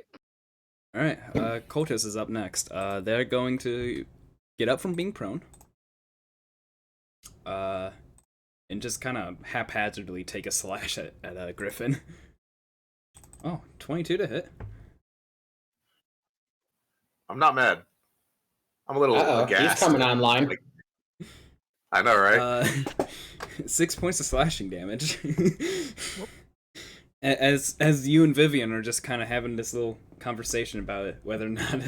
Alright, Cultus is up next. They're going to get up from being prone. And just kind of haphazardly take a slash at Griffin. Oh, 22 to hit. I'm not mad. I'm a little aghast. He's coming online. I know, right? 6 points of slashing damage. As you and Vivian are just kind of having this little conversation about it, whether or not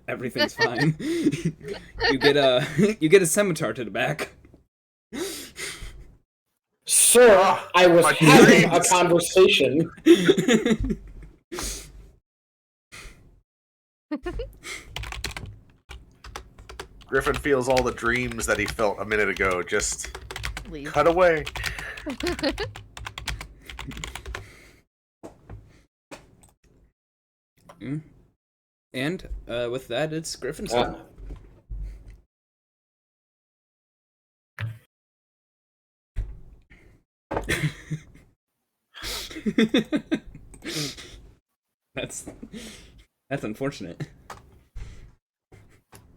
everything's fine. you get a scimitar to the back. Sir, I was My having a dreams. conversation. Griffin feels all the dreams that he felt a minute ago just Leave. cut away. And with that, it's Griffin's turn. That's unfortunate.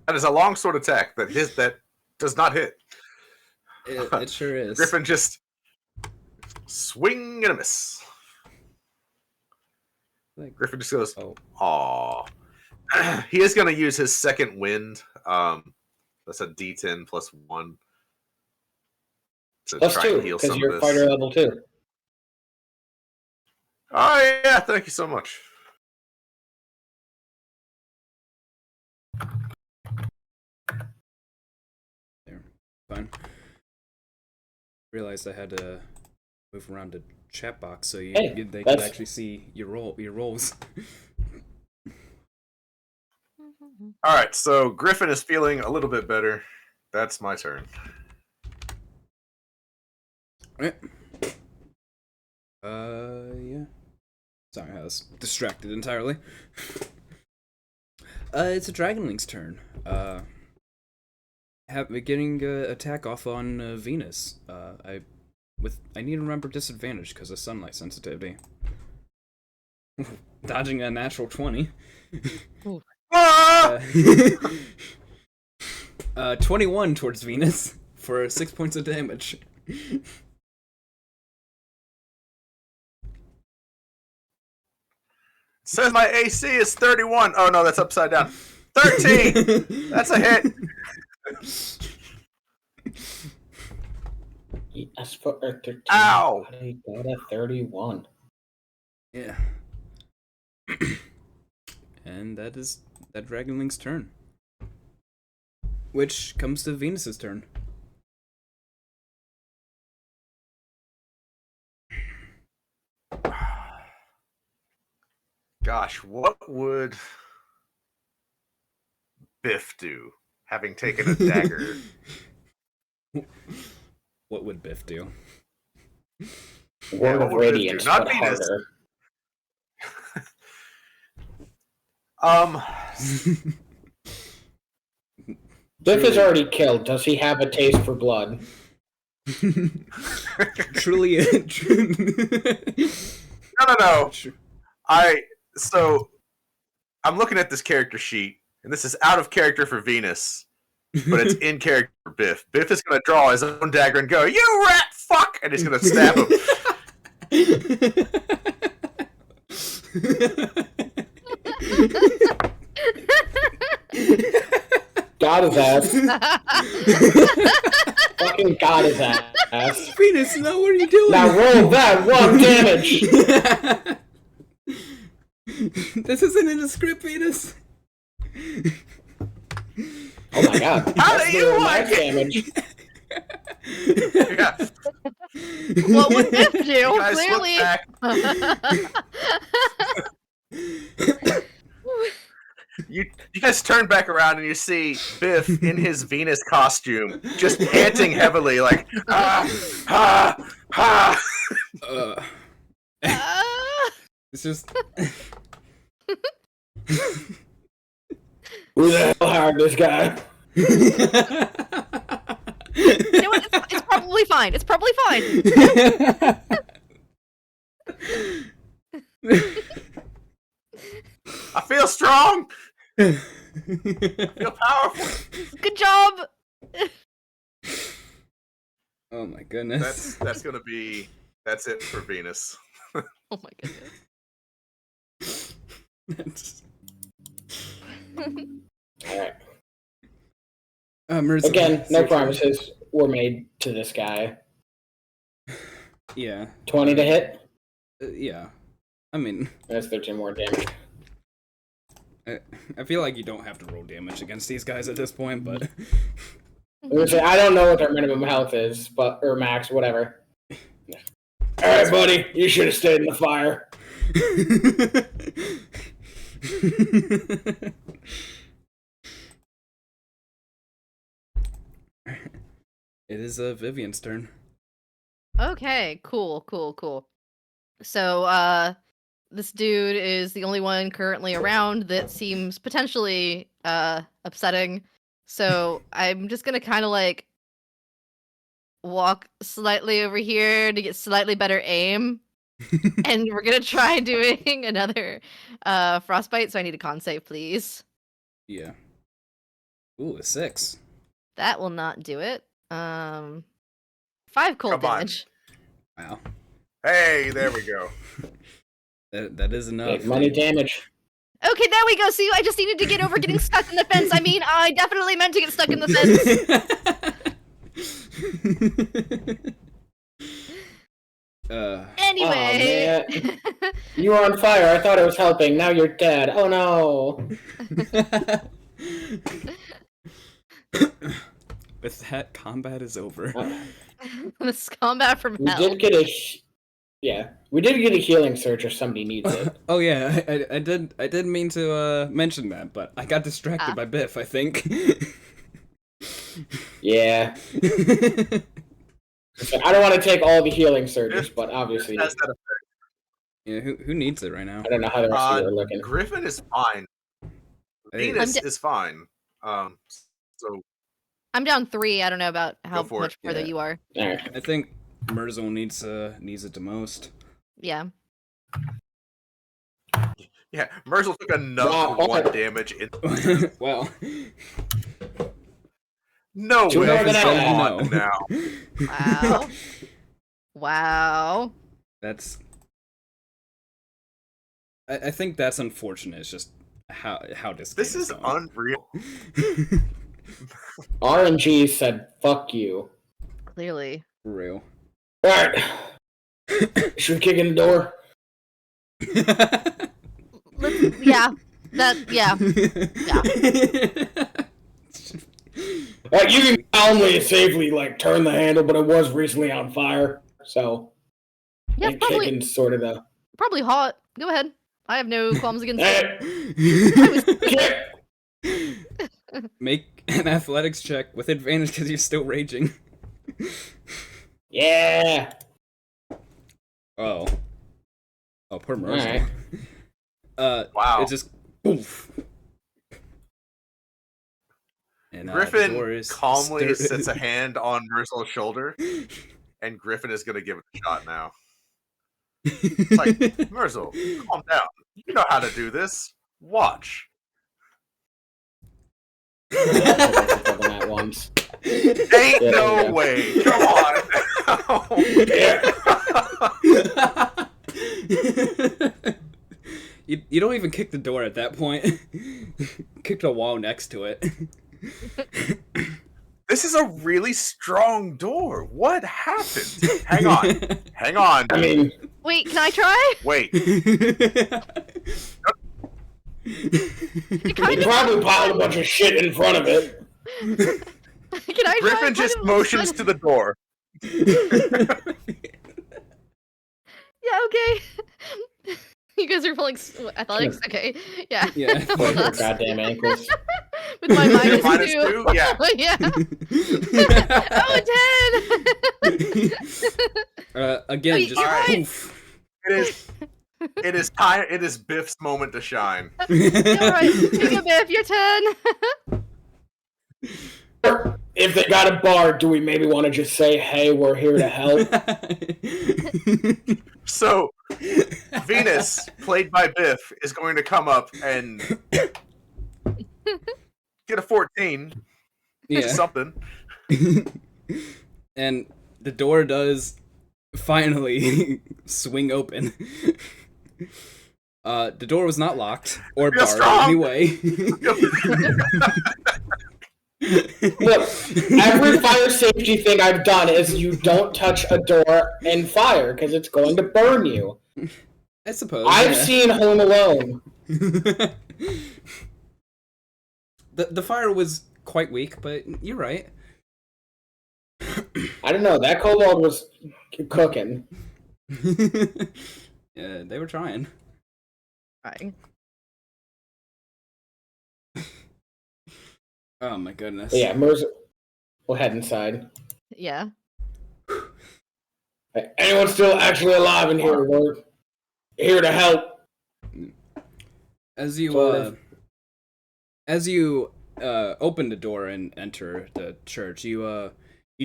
That is a long sword attack that does not hit. It sure is. Griffin just swing and a miss. Griffin just goes, Oh. "Aw." He is going to use his second wind. That's a D10 plus 1 to Plus try 2, and heal because some you're of this. fighter level 2. Oh yeah, thank you so much. There. Fine. Realized I had to move around the chat box so they could actually see your rolls. All right, so Griffin is feeling a little bit better. That's my turn. Alright. Yeah. Sorry, I was distracted entirely. It's a Dragonling's turn. Getting attack off on Venus. I need to remember disadvantage because of sunlight sensitivity. Dodging a natural 20. 21 towards Venus for 6 points of damage. Says my AC is 31. Oh no, that's upside down. 13. That's a hit. Yes, for 13. Ow! I got a 31. Yeah. And that is that Dragonling's turn. Which comes to Venus's turn. Gosh, what would Biff do, having taken a dagger? What would Biff do? Word of what would Biff Radiance, do? Not but Venus. harder. Biff is already killed. Does he have a taste for blood? Truly. No. So I'm looking at this character sheet, and this is out of character for Venus, but it's in character for Biff. Biff is going to draw his own dagger and go, "You rat fuck!" and he's going to stab him. Got his ass. Fucking got his ass. Venus, no, what are you doing? Now roll that 1 damage. This isn't in the script, Venus. Oh my god. How That's do you the like max it? damage. Yeah. What would Biff do? You guys Clearly. look back. You guys turn back around and you see Biff in his Venus costume, just panting heavily, like It's just. Who the hell hired this guy? You know what? It's probably fine. It's probably fine. I feel strong. I feel powerful. Good job. Oh my goodness. That's it for Venus. Oh my goodness. Alright. Murzol, Again, no your turn. promises were made to this guy. Yeah. 20 to hit. Yeah. I mean, That's 13 more damage. I feel like you don't have to roll damage against these guys at this point, but I'm gonna say, I don't know what their minimum health is, but or max, whatever. Alright, buddy, you should have stayed in the fire. It is Vivian's turn. Okay, cool. So, this dude is the only one currently around that seems potentially upsetting. So I'm just gonna kind of like walk slightly over here to get slightly better aim, and we're gonna try doing another frostbite. So I need a con save, please. Yeah. Ooh, a 6. That will not do it. 5 cold Come on. damage. Wow. Hey, there we go. That is enough. Big money damage. Okay, there we go. See, I just needed to get over getting stuck in the fence. I mean, I definitely meant to get stuck in the fence. Anyway. Oh, man. You were on fire. I thought it was helping. Now you're dead. Oh no. With that, combat is over. This combat from We hell. did get a we did get a healing surge if somebody needs it. Oh yeah, I did mean to mention that, but I got distracted by Biff, I think. Yeah. So I don't want to take all the healing surges, but obviously Has that effect. Yeah, who needs it right now? I don't know how the rest of you are looking. Griffin is fine. Hey. Venus is fine. So I'm down 3. I don't know about how Go for much it. further Yeah. you are. Alright. I think Murzol needs it the most. Yeah. yeah, Murzol took enough Wow. 1 damage in Well, no Two way. more than I Come had. on now. Wow. Wow. that's. I think that's unfortunate. It's just how this. This game is going. unreal. RNG said fuck you. Clearly. For real. Alright. Should we kick in the door? Yeah. Yeah. You can calmly and safely turn the handle, but it was recently on fire, so Yeah, and probably kicking's sort of the probably hot. Go ahead. I have no qualms against it. kick. Make an athletics check with advantage because you're still raging. Yeah. Oh, poor Murzol. Alright. Wow. It just poof. And, the door Griffin is calmly sets a hand on Murzol's shoulder, and Griffin is going to give it a shot now. It's like, Murzol, calm down. You know how to do this. Watch. That once. Ain't no way. Come on. You don't even kick the door at that point. Kick the wall next to it. This is a really strong door. What happened? Hang on. Hang on. I mean, Wait, can I try? Wait. It they kind of probably piled a bunch of shit in front of it. Can I try? Griffin just motions to the door. Yeah, okay. You guys are pulling athletics? Okay. Yeah. Yeah. With your goddamn ankles. With my minus Minus 2. 2? Yeah. Yeah. Oh, a 10! Again, Wait, just you're right. poof. It is time. It is Biff's moment to shine. Alright, take a Biff, your turn. If they got a bar, do we maybe want to just say, hey, we're here to help? So, Venus, played by Biff, is going to come up and get a 14. Yeah. Something. And the door does finally swing open. The door was not locked or Feel barred strong. in any way. Look, every fire safety thing I've done is you don't touch a door and fire, because it's going to burn you. I suppose. I've yeah. seen Home Alone. The fire was quite weak, but you're right. I don't know, that kobold was cooking. Yeah, they were trying. Fine. Oh my goodness. But yeah, Murzol, we'll head inside. Yeah. Hey, anyone still actually alive in here? We're here to help. As you Sort of. open the door and enter the church, you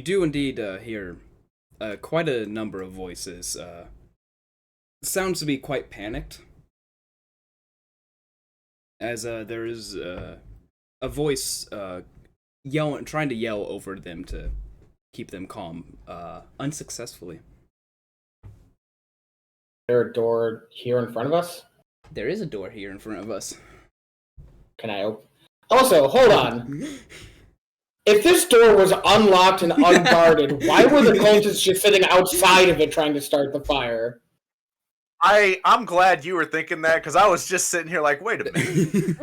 do indeed hear quite a number of voices. Sounds to be quite panicked, as there is a voice trying to yell over them to keep them calm, unsuccessfully. Is there a door here in front of us? There is a door here in front of us. Can I open? Also, hold on. If this door was unlocked and unguarded, why were the cultists just sitting outside of it trying to start the fire? I'm glad you were thinking that, because I was just sitting here like, wait a minute.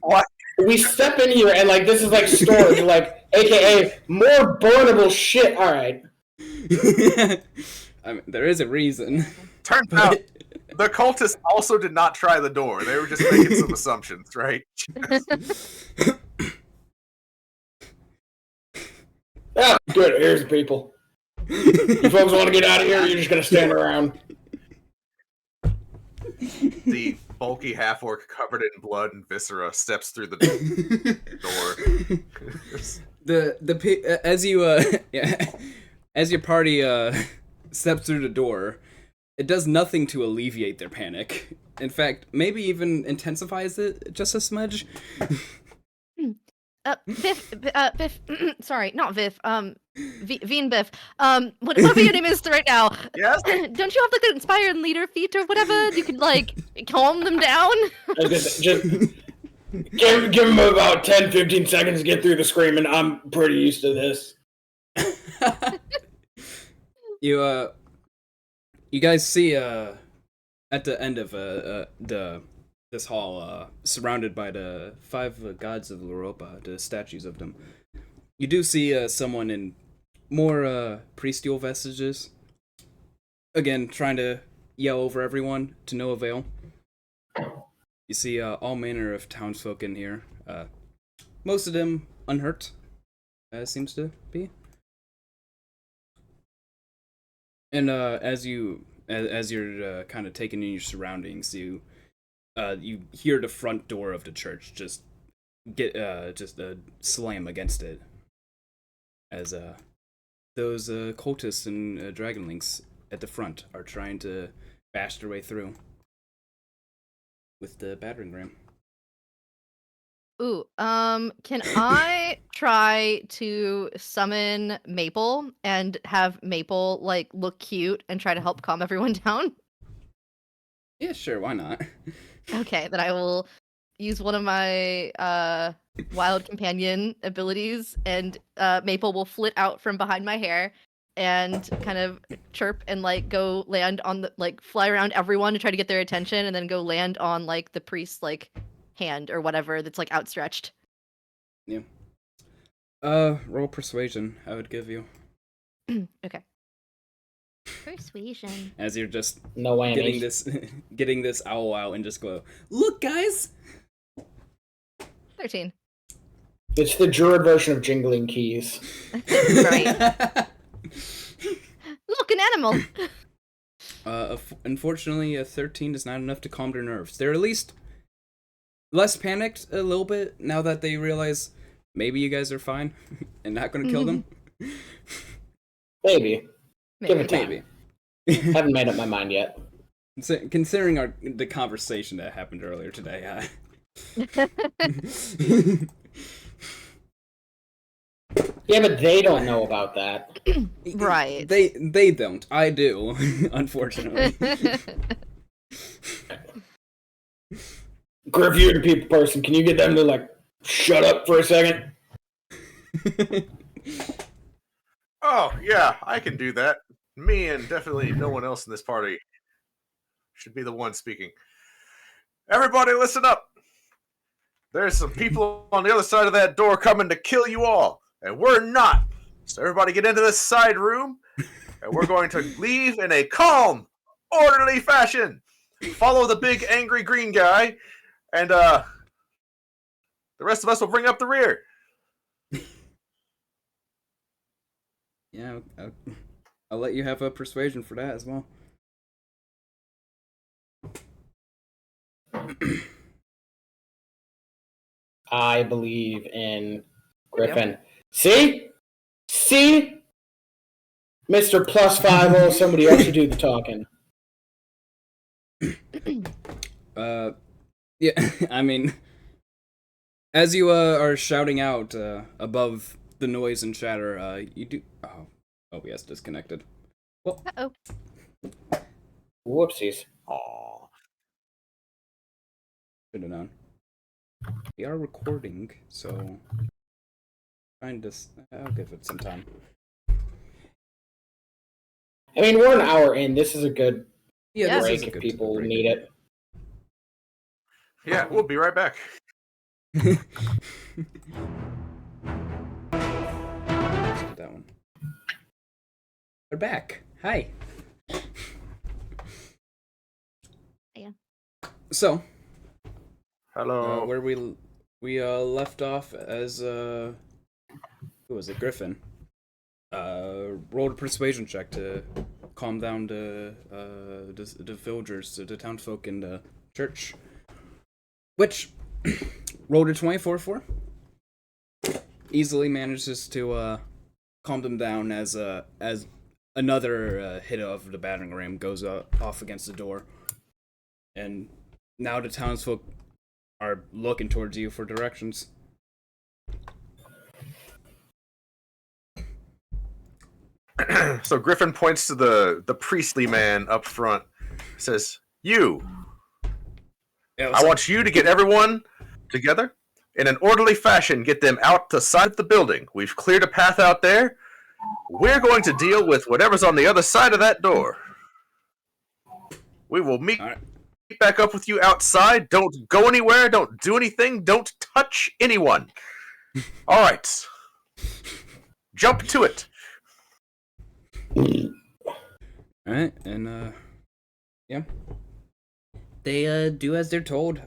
What? We step in here and this is like storage, AKA more burnable shit. All right. I mean, there is a reason. Turns out the cultists also did not try the door. They were just making some assumptions, right? Ah, good. Here's the people. You folks want to get out of here? Or you're just gonna stand around. The bulky half-orc covered in blood and viscera steps through the door. As your party steps through the door, it does nothing to alleviate their panic. In fact, maybe even intensifies it just a smudge. Biff, sorry, not Biff, Veen Biff, whatever your name is right now. Yes? Don't you have the inspired leader feat or whatever? You could, calm them down? Just give them about 10-15 seconds to get through the screaming. I'm pretty used to this. You guys see at the end of this hall, surrounded by the 5 gods of Loroupa, the statues of them, you do see someone in more priestial vestiges, again trying to yell over everyone to no avail. You see all manner of townsfolk in here, most of them unhurt, seems to be. And as you're kind of taking in your surroundings, you hear the front door of the church just slam against it, as those cultists and dragonlings at the front are trying to bash their way through with the battering ram. Ooh, can I try to summon Maple and have Maple like look cute and try to help calm everyone down? Yeah, sure, why not? Okay, then I will use one of my wild companion abilities, and Maple will flit out from behind my hair and kind of chirp and like go land on the like fly around everyone to try to get their attention, and then go land on like the priest's like hand or whatever that's like outstretched. Yeah. Roll persuasion, I would give you. Okay. Persuasion. As you're just No whammies. getting this owl out and just go, look guys! 13. It's the Druid version of jingling keys. Right. Look, an animal! Unfortunately, a 13 is not enough to calm their nerves. They're at least less panicked a little bit now that they realize maybe you guys are fine and not gonna kill them. Maybe. Give it time. Maybe. Haven't made up my mind yet. Considering the conversation that happened earlier today, Yeah, but they don't know about that. Right. They don't. I do, unfortunately. Griff, you're the people person. Can you get them to, like, shut up for a second? Oh, yeah, I can do that. Me and definitely no one else in this party should be the one speaking. Everybody listen up. There's some people on the other side of that door coming to kill you all, and we're not. So everybody get into this side room, and we're going to leave in a calm, orderly fashion. Follow the big, angry green guy, and the rest of us will bring up the rear. Yeah, I'll let you have a persuasion for that as well. I believe in Griffin. Yep. See? Mr. Plus 50, somebody else should do the talking. Yeah, I mean, as you are shouting out above the noise and chatter, you do. Oh, yes, disconnected. Well, Uh-oh. Whoopsies. Aww. Should have known. We are recording, so I'll give it some time. I mean, we're an hour in. This is a good break break if people need it. Yeah, we'll be right back. Let's do that one. We're back. Hi. Yeah. So, hello. Where we left off as who was it? Griffin. Rolled a persuasion check to calm down the villagers, the townsfolk in the church, which rolled a 24 for. Easily manages to calm them down as another hit of the battering ram goes off against the door, and now the townsfolk are looking towards you for directions. So Griffin points to the priestly man up front, says, "You. I want you to get everyone together in an orderly fashion. Get them out the side of the building. We've cleared a path out there. We're going to deal with whatever's on the other side of that door. We will meet back up with you outside. Don't go anywhere. Don't do anything. Don't touch anyone. All right. Jump to it." Alright, and yeah. They do as they're told.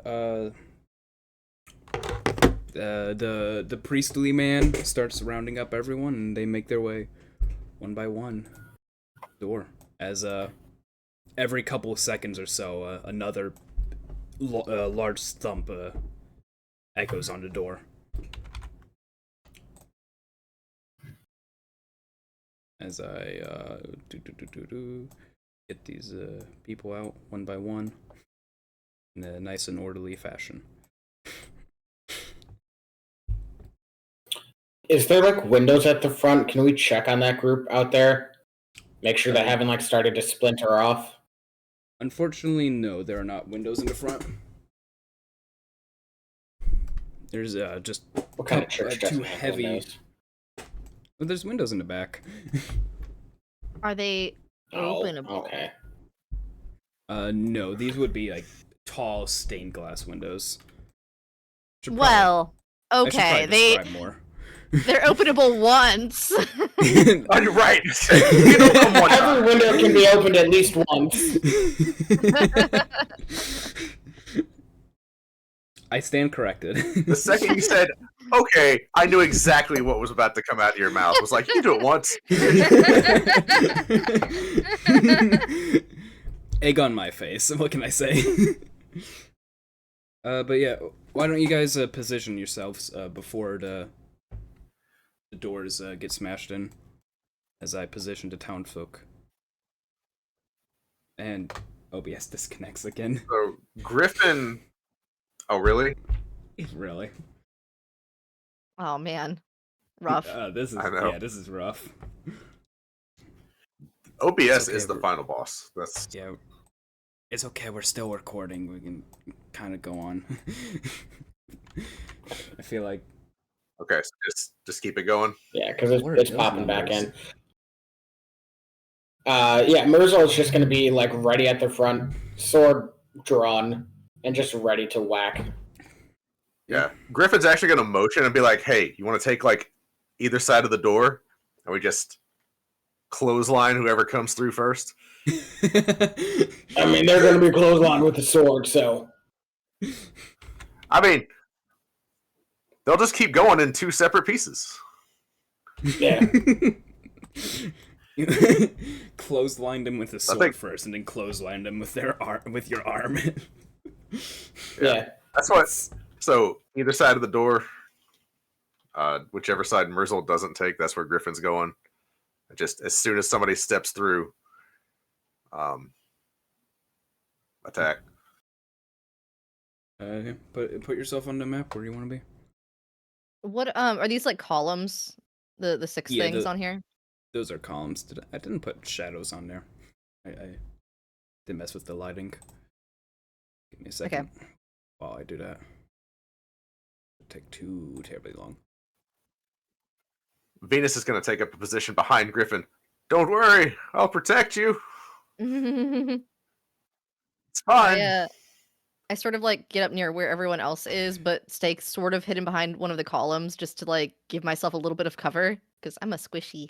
The priestly man starts rounding up everyone, and they make their way one by one door. As every couple of seconds or so, another large thump echoes on the door. As I get these people out one by one in a nice and orderly fashion. Is there like windows at the front? Can we check on that group out there? Make sure they haven't like started to splinter off. Unfortunately, no. There are not windows in the front. There's just What kind of church too doesn't have heavy. windows? Well, there's windows in the back. Are they openable? Okay. No. These would be like tall stained glass windows. Well, I should okay, probably describe more. they're openable once. Oh, you're right. You don't come one time. Every window can be opened at least once. I stand corrected. The second you said, okay, I knew exactly what was about to come out of your mouth. I was like, you do it once. Egg on my face. What can I say? But yeah, why don't you guys position yourselves before the doors get smashed in, as I position the townfolk. And OBS disconnects again. So Griffin. Oh, really? Really? Oh man, rough. This is I know. Yeah, this is rough. OBS okay, is the final boss. That's Yeah, it's okay. We're still recording. We can kind of go on. I feel like. okay. So just keep it going. Yeah, because What are it's those popping back numbers? in. Yeah, Murzol is just going to be like ready at the front, sword drawn, and just ready to whack. Yeah. Griffin's actually going to motion and be like, hey, you want to take like either side of the door? And we just clothesline whoever comes through first. I mean, they're going to be clotheslined with the sword, so. I mean, they'll just keep going in two separate pieces. Yeah. Clotheslined him with a sword first, and then clotheslined him with with your arm. Yeah. That's what. So either side of the door, whichever side Murzol doesn't take, that's where Griffin's going. Just as soon as somebody steps through, attack. Put yourself on the map where you want to be. What are these like columns? The six Yeah, things on here? Those are columns. I didn't put shadows on there. I didn't mess with the lighting. Give me a second. Okay. While I do that. It'll take too terribly long. Venus is going to take up a position behind Griffin. Don't worry, I'll protect you. It's fine. I sort of like get up near where everyone else is, but stay sort of hidden behind one of the columns just to like give myself a little bit of cover because I'm a squishy.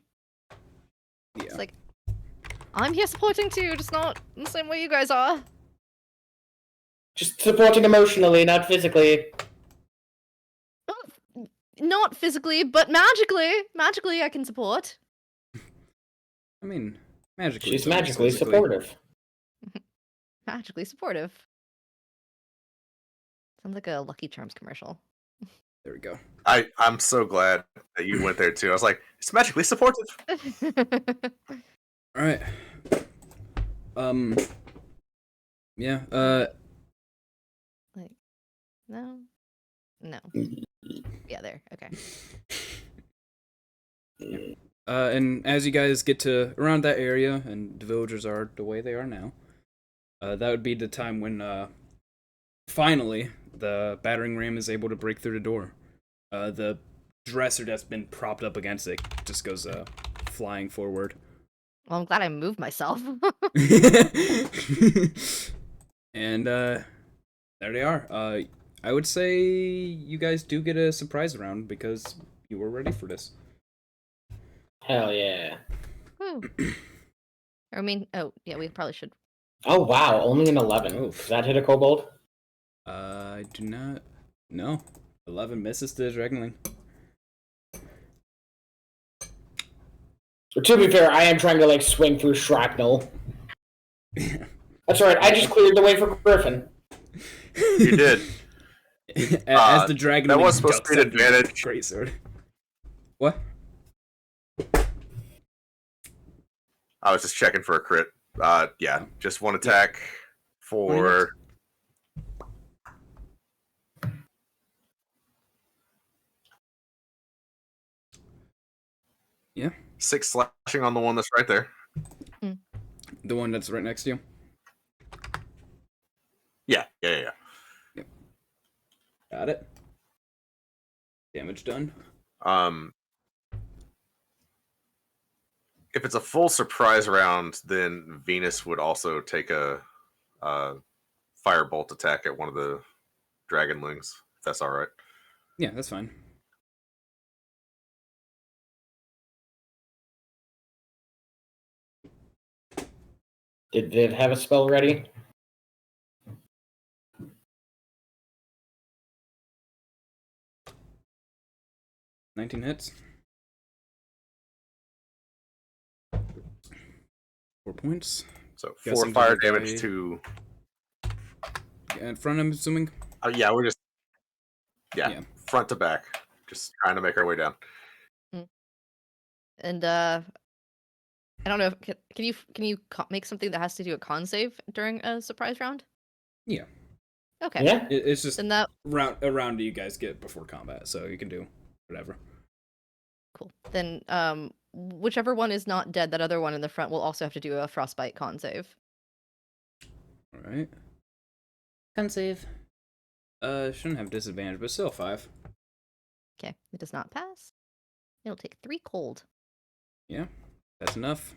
Yeah. It's like I'm here supporting too, just not in the same way you guys are. Just supporting emotionally, not physically. Not physically, but magically. Magically, I can support. I mean, magically. She's so magically physically. supportive. Magically supportive. Sounds like a Lucky Charms commercial. There we go. I'm so glad that you went there too. I was like, it's magically supportive. All right. Yeah. Like, no. Yeah, there. Okay. And as you guys get to around that area, and the villagers are the way they are now, that would be the time when, finally, the battering ram is able to break through the door. The dresser that's been propped up against it just goes, flying forward. Well, I'm glad I moved myself. And, there they are. I would say you guys do get a surprise round because you were ready for this. Hell yeah. Whew. I mean, oh, yeah, we probably should. Oh, wow. Only an 11. Oof. Does that hit a kobold? I do not. No. 11 misses the Dragonling. But to be fair, I am trying to, like, swing through shrapnel. That's right. I just cleared the way for Griffin. You did. As the Dragonling that was supposed ducks to be an under the advantage. Greatsword. What? I was just checking for a crit. Yeah, just one attack for. Yeah. 6 slashing on the one that's right there. The one that's right next to you? Yeah. Got it. Damage done. If it's a full surprise round, then Venus would also take a firebolt attack at one of the dragonlings, if that's all right. Yeah, that's fine. Did it have a spell ready? $19 hits. 4 points. So 4 Guessing fire to the damage guy to. in front, I'm assuming. Yeah, we're just. Yeah. Front to back, just trying to make our way down. And I don't know. Can you make something that has to do a con save during a surprise round? Yeah. Okay. Yeah. It's just Then that a round you guys get before combat, so you can do whatever. cool. Then whichever one is not dead, that other one in the front will also have to do a frostbite con save. All right. Con save. Shouldn't have disadvantage, but still 5. Okay, it does not pass. It'll take 3 cold. Yeah, that's enough.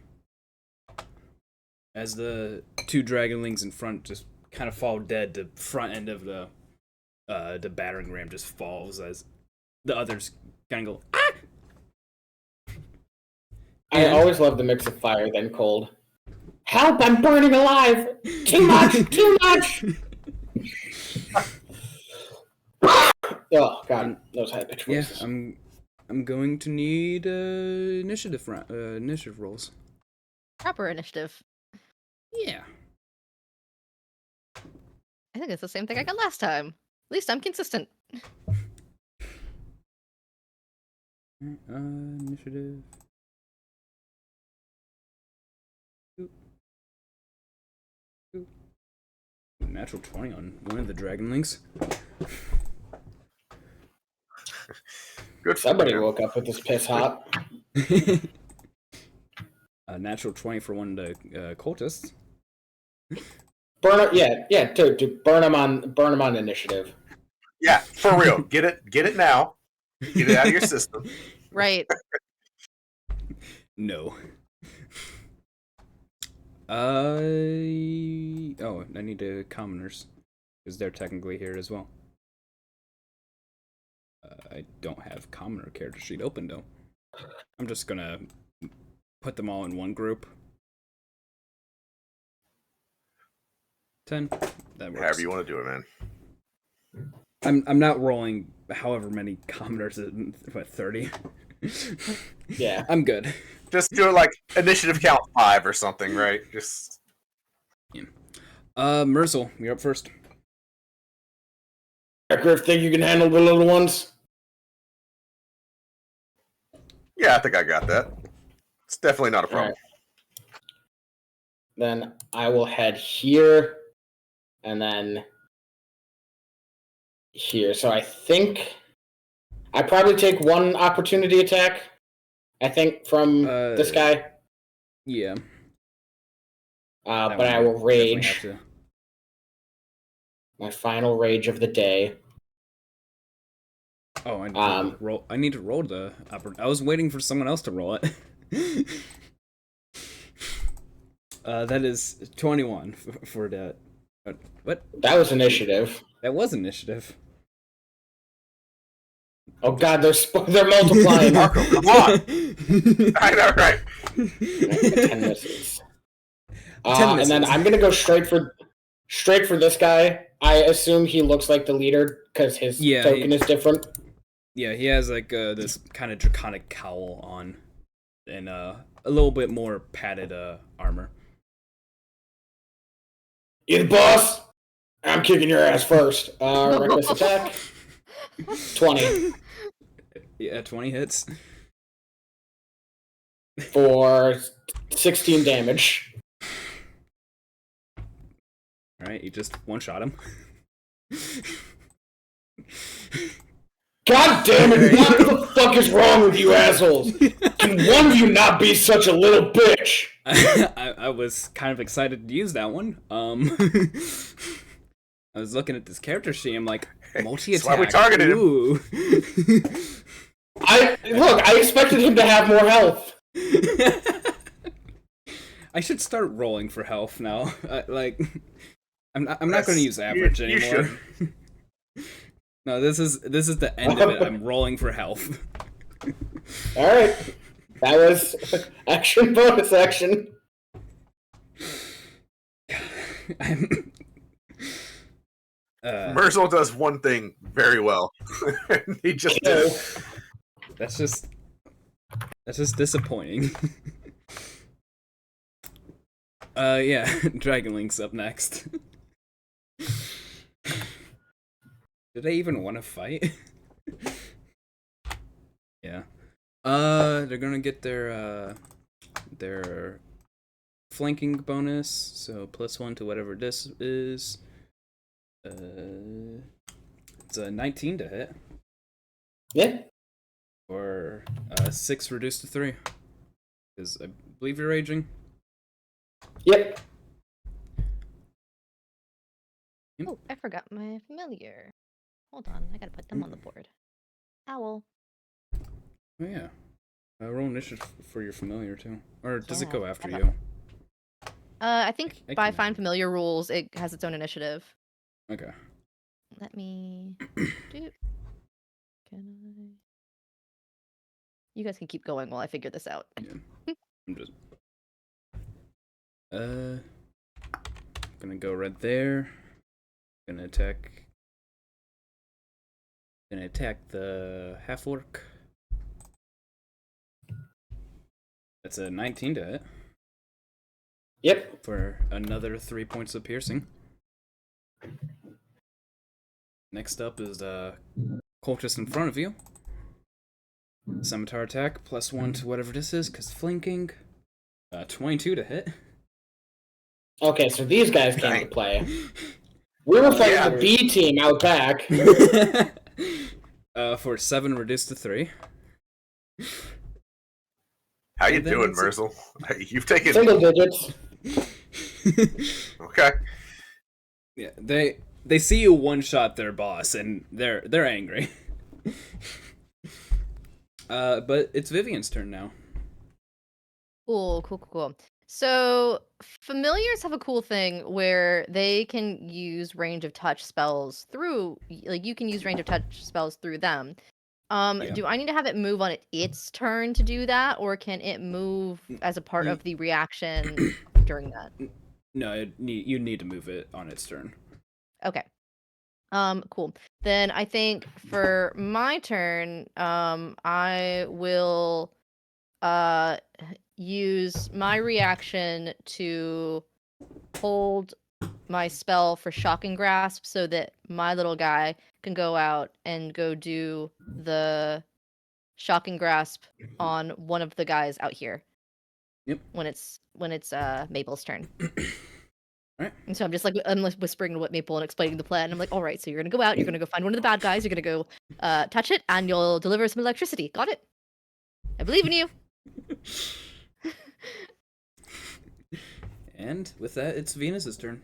As the 2 dragonlings in front just kind of fall dead, the front end of the battering ram just falls as the others kind of go, ah! I always love the mix of fire then cold. Help! I'm burning alive! Too much! Too much! Oh god, those high pitch Yeah, voices. I'm going to need initiative rolls. Proper initiative. Yeah. I think it's the same thing I got last time. At least I'm consistent. Initiative. Natural 20 on one of the dragonlings. Good. Somebody woke up with this piss hot. Natural 20 for one of the cultists. Burn yeah, to burn them on initiative. Yeah, for real. Get it now. Get it out of your system. Right. No. I need to commoners because they're technically here as well. I don't have commoner character sheet open though. I'm just gonna put them all in one group. 10. That works. However you want to do it, man. I'm not rolling however many commoners. What 30? Yeah. I'm good. Just do it like initiative count 5 or something, right? Just. Yeah. Murzol, you're up first. Griff, think you can handle the little ones? Yeah, I think I got that. It's definitely not a problem. Right. Then I will head here, and then here. So I think I probably take one opportunity attack. I think from this guy. Yeah. But I will rage. Have to. My final rage of the day. Oh, I need to roll. I need to roll the I was waiting for someone else to roll it. That is 21 for that. What? That was initiative. That was initiative. Oh god, they're multiplying. Marco, come on! I know, right? 10 misses. And then I'm gonna go straight for this guy. I assume he looks like the leader because his token is different. Yeah, he has like this kind of draconic cowl on, and a little bit more padded armor. You the boss? I'm kicking your ass first. Reckless attack. 20. Yeah, 20 hits. For 16 damage. Alright, you just one-shot him. God damn it! What the fuck is wrong with you assholes? Can one of you not be such a little bitch? I was kind of excited to use that one. I was looking at this character sheet. I'm like, multi-attack. That's why we targeted him. Ooh. I expected him to have more health. I should start rolling for health now. I'm not going to use average anymore. No, this is the end of it. I'm rolling for health. All right, that was action bonus action. Murzol does one thing very well. He just did it. That's just disappointing. Yeah, Dragon Link's up next. Did they even want to fight? Yeah. They're gonna get their flanking bonus, so +1 to whatever this is. It's a 19 to hit. Yeah. Or 6 reduced to 3. Because I believe you're raging. Yep. Oh, I forgot my familiar. Hold on, I gotta put them on the board. Owl. Oh yeah. Roll initiative for your familiar too. Or does it Yeah, go after I you? I think I by can- Find Familiar rules, it has its own initiative. Okay. Let me do. Can I? You guys can keep going while I figure this out. Yeah. I'm just gonna go right there. Gonna attack the half orc. That's a 19 to hit. Yep. For another 3 points of piercing. Next up is cultist in front of you. Scimitar attack, +1 to whatever this is, because flanking. 22 to hit. Okay, so these guys came into play. We were fighting the B team out back. For 7 reduced to 3. How you And then doing, it's- Murzol? You've taken Single digits. okay. Yeah, they see you one-shot their boss, and they're angry. But it's Vivian's turn now. Cool. So familiars have a cool thing where they can use range of touch spells through, like you can use range of touch spells through them. Yeah. Do I need to have it move on its turn to do that, or can it move as a part of the reaction during that? No, you need to move it on its turn. Okay. Cool. Then I think for my turn, I will use my reaction to hold my spell for shocking grasp so that my little guy can go out and go do the shocking grasp on one of the guys out here. Yep. When it's Maple's turn. Right. And so I'm like whispering to what Maple and explaining the plan. I'm like, all right, so you're gonna go out, you're gonna go find one of the bad guys, you're gonna go touch it, and you'll deliver some electricity. Got it? I believe in you. And with that, it's Venus's turn.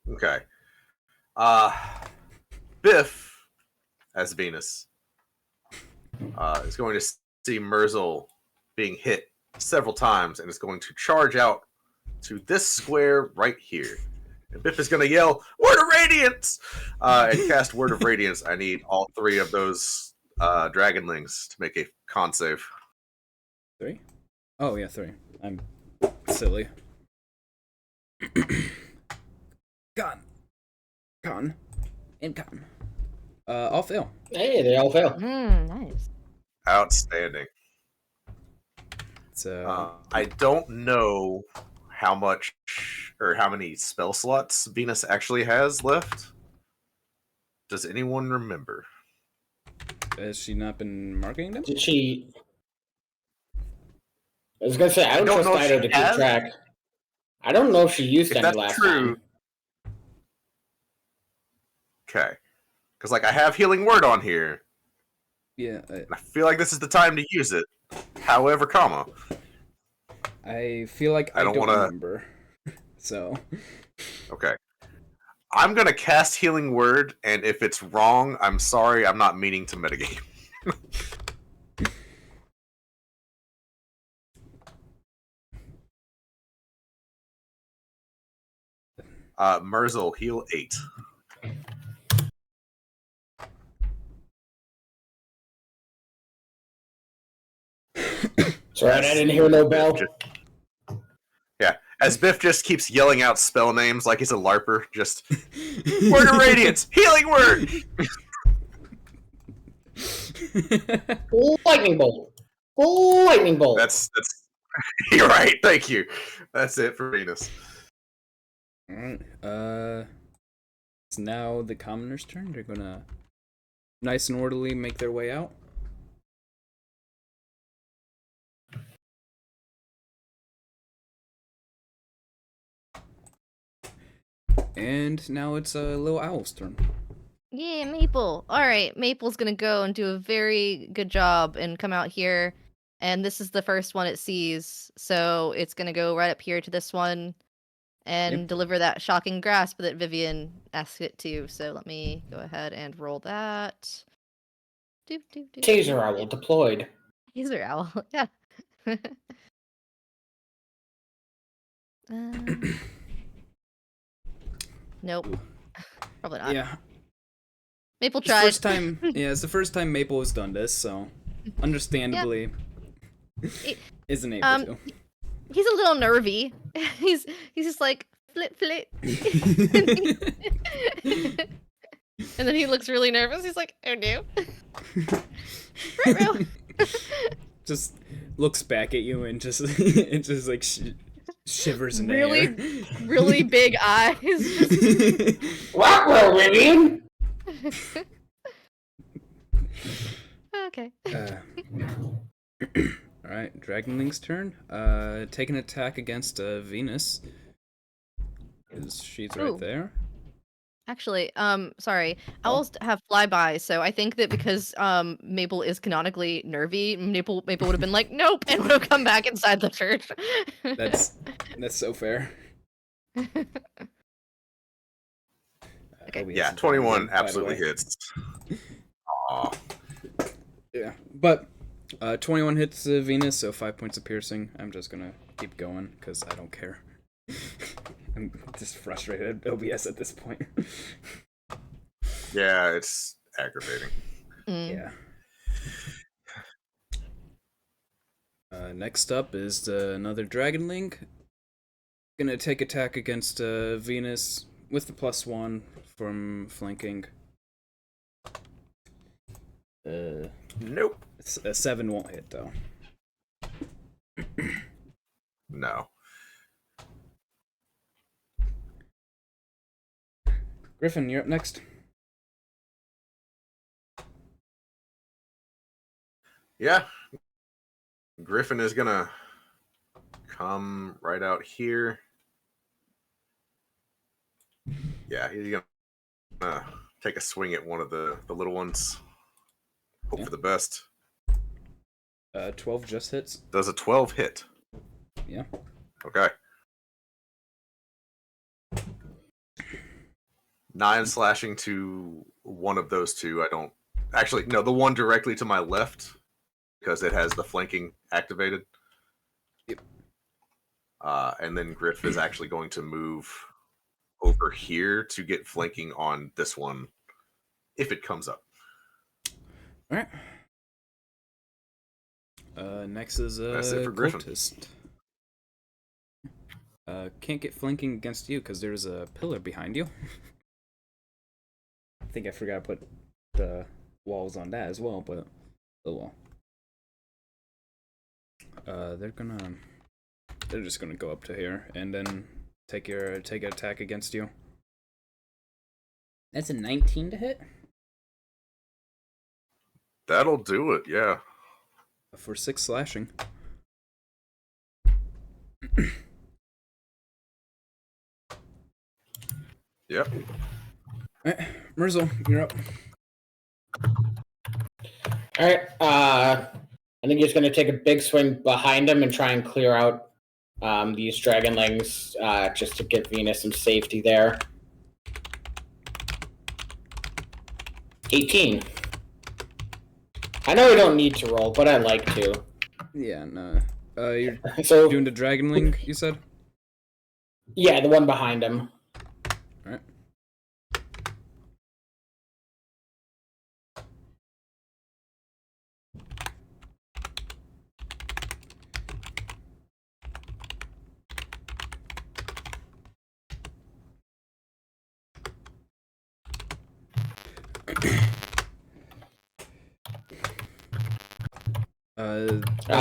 Okay. Biff, as Venus, is going to see Murzol being hit several times and is going to charge out to this square right here. And Biff is going to yell, "Word of Radiance!" And cast Word of Radiance. I need all 3 of those dragonlings to make a con save. 3? Oh yeah, 3. I'm silly. Con. I'll fail. Hey, they all fail. Nice. Outstanding. So I don't know how much or how many spell slots Venus actually has left. Does anyone remember? has she not been marketing them? Did she? I was gonna say I don't don't trust know if Dyto she to keep has. track. I don't know if she used If any that's last true, time. Okay. Because, like, I have Healing Word on here. Yeah. And I feel like this is the time to use it. However, comma. I feel like I don't remember. So. Okay. I'm going to cast Healing Word, and if it's wrong, I'm sorry. I'm not meaning to metagame. Murzol, heal 8. Sorry, I didn't hear no bell. Yeah, as Biff just keeps yelling out spell names like he's a LARPer, just Word of Radiance, Healing Word. Lightning bolt. Lightning bolt. That's you're right. Thank you. That's it for Venus. All right. It's now the commoner's turn. They're gonna nice and orderly make their way out. And now it's Little Owl's turn. Yeah, Maple. All right, Maple's gonna go and do a very good job and come out here. And this is the first one it sees, so it's gonna go right up here to this one and deliver that shocking grasp that Vivian asked it to. So let me go ahead and roll that. Taser owl deployed. Taser owl, yeah. Nope. Probably not. Yeah. Maple It's tried. it's the first time Maple has done this, so understandably isn't able to. He's a little nervy. He's just like flip. And then he looks really nervous. He's like, oh no. Just looks back at you and just like shivers in the air. Really big eyes. Rockwell, Vivian. Okay. Alright, Dragonling's turn. Take an attack against Venus. Because she's right there. Actually, sorry. Owls have flybys, so I think that because Maple is canonically nervy, Maple would have been like, nope, and would have come back inside the church. That's so fair. Okay. Yeah, 21 absolutely hits. Aw. Yeah, but 21 hits Venus, so 5 points of piercing. I'm just gonna keep going because I don't care. I'm just frustrated at OBS at this point. Yeah, it's aggravating. Yeah. Next up is another Dragonling. Gonna take attack against Venus with the +1 from flanking. Nope. A 7 won't hit though. No. Griffin, you're up next. Yeah. Griffin is gonna come right out here. Yeah, he's gonna take a swing at one of the little ones. Hope for the best. 12 just hits. Does a 12 hit? Yeah. Okay. 9 slashing to one of those two. I don't... Actually, no, the one directly to my left, because it has the flanking activated. Yep. And then Griff is actually going to move over here to get flanking on this one, if it comes up. Alright. Next is That's it for Griffin. Cultist. Can't get flanking against you because there's a pillar behind you. I think I forgot to put the walls on that as well, but oh well. They're just gonna go up to here and then take an attack against you. That's a 19 to hit? That'll do it, yeah. For 6 slashing. Yep. Murzol, you're up. All right. I think he's going to take a big swing behind him and try and clear out these dragonlings just to give Venus some safety there. 18. I know we don't need to roll, but I like to. Yeah, no. You're So doing the dragonling, you said? yeah, the one behind him. Alright.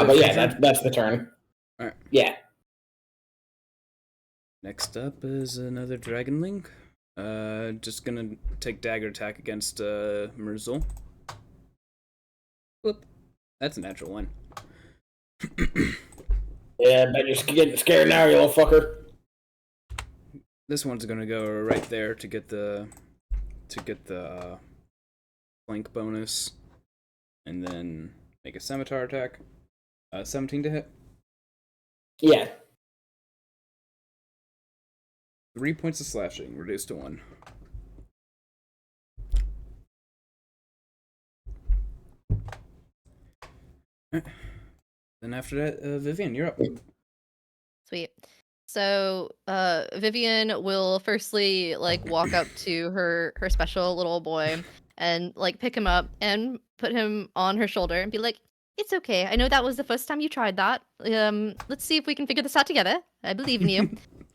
But yeah, that's the turn. Alright. Yeah. Next up is another dragonling. Just gonna take dagger attack against Murzol. Whoop. That's a natural one. Yeah, I bet you're getting scared now, you little fucker. This one's gonna go right there to get the flank bonus, and then make a scimitar attack. 17 to hit. Yeah. 3 points of slashing, reduced to 1. Then after that, Vivian, you're up. Sweet. So Vivian will firstly walk up to her special little boy and pick him up and put him on her shoulder and be like, "It's okay. I know that was the first time you tried that. Let's see if we can figure this out together. I believe in you."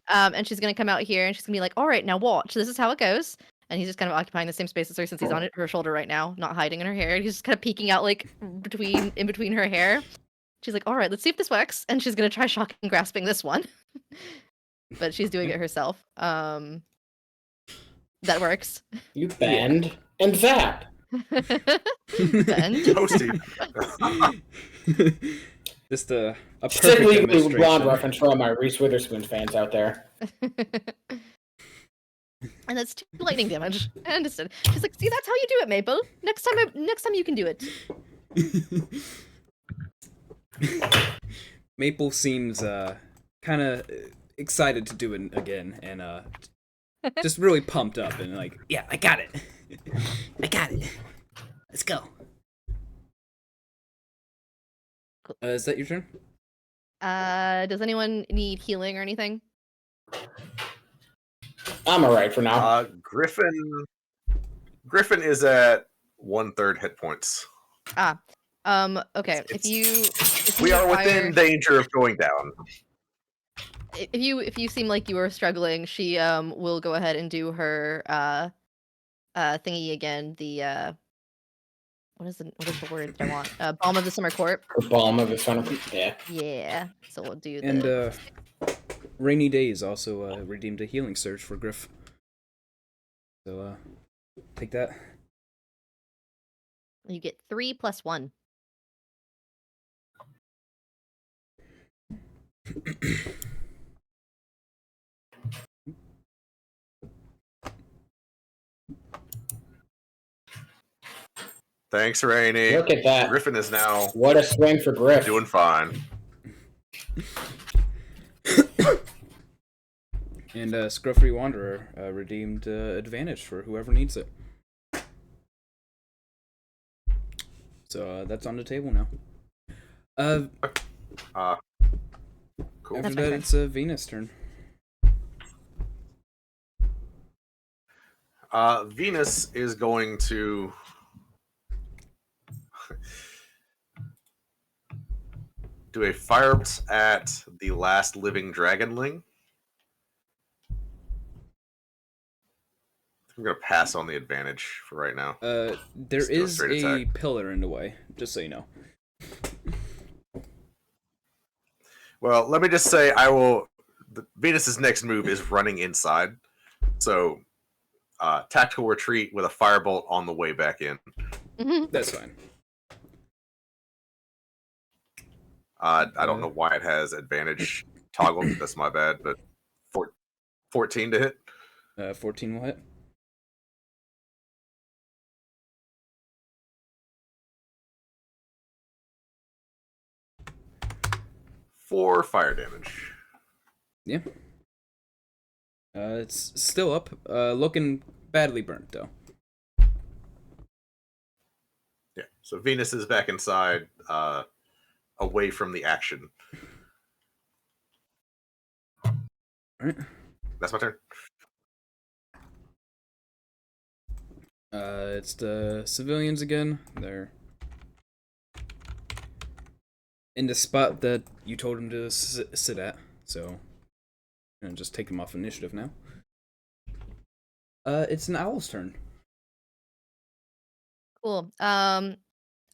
And she's gonna come out here and she's gonna be like, "All right, now watch. This is how it goes." And he's just kind of occupying the same space as her since he's on her shoulder right now, not hiding in her hair. He's just kind of peeking out in between her hair. She's like, "All right, let's see if this works." And she's gonna try shocking grasping this one. But she's doing it herself. That works. You bend and zap. Bend. Toasty. Just a perfect Specifically demonstration. blonde reference for all my Reese Witherspoon fans out there. And that's 2 lightning damage. I understood. She's like, "See, that's how you do it, Maple. Next time you can do it." Maple seems kind of excited to do it again, and just really pumped up and like, "Yeah, I got it. I got it. Let's go." Cool. Is that your turn? Does anyone need healing or anything? I'm alright for now. Griffin is at 1/3 hit points. Okay. If you We are require- within danger of going down. If you seem like you are struggling, she will go ahead and do her thingy again. The what is the word that I want? Balm of the Summer Court. The balm of the sun. Yeah. Yeah. So we'll do the And Rainy Days also redeemed a healing surge for Griff. So take that. You get 3 + 1. Thanks, Rainy. Look at that. Griffin is now What a swing for Griff. doing fine. And Scruffy Wanderer redeemed advantage for whoever needs it. So that's on the table now. Cool. After That's my that, turn. it's Venus' turn. Venus is going to do a fire at the last living dragonling. I'm going to pass on the advantage for right now. There Just do a is straight a attack. pillar in the way, just so you know. Well, let me just say, Venus's next move is running inside. So, tactical retreat with a firebolt on the way back in. That's fine. I don't know why it has advantage toggled. That's my bad, but 14 to hit. 14 will hit. 4 fire damage. Yeah. It's still up. Looking badly burnt though. Yeah. So Venus is back inside, away from the action. All right. That's my turn. It's the civilians again. They're in the spot that you told them to sit at. So, and just take them off initiative now. It's an owl's turn. Cool. I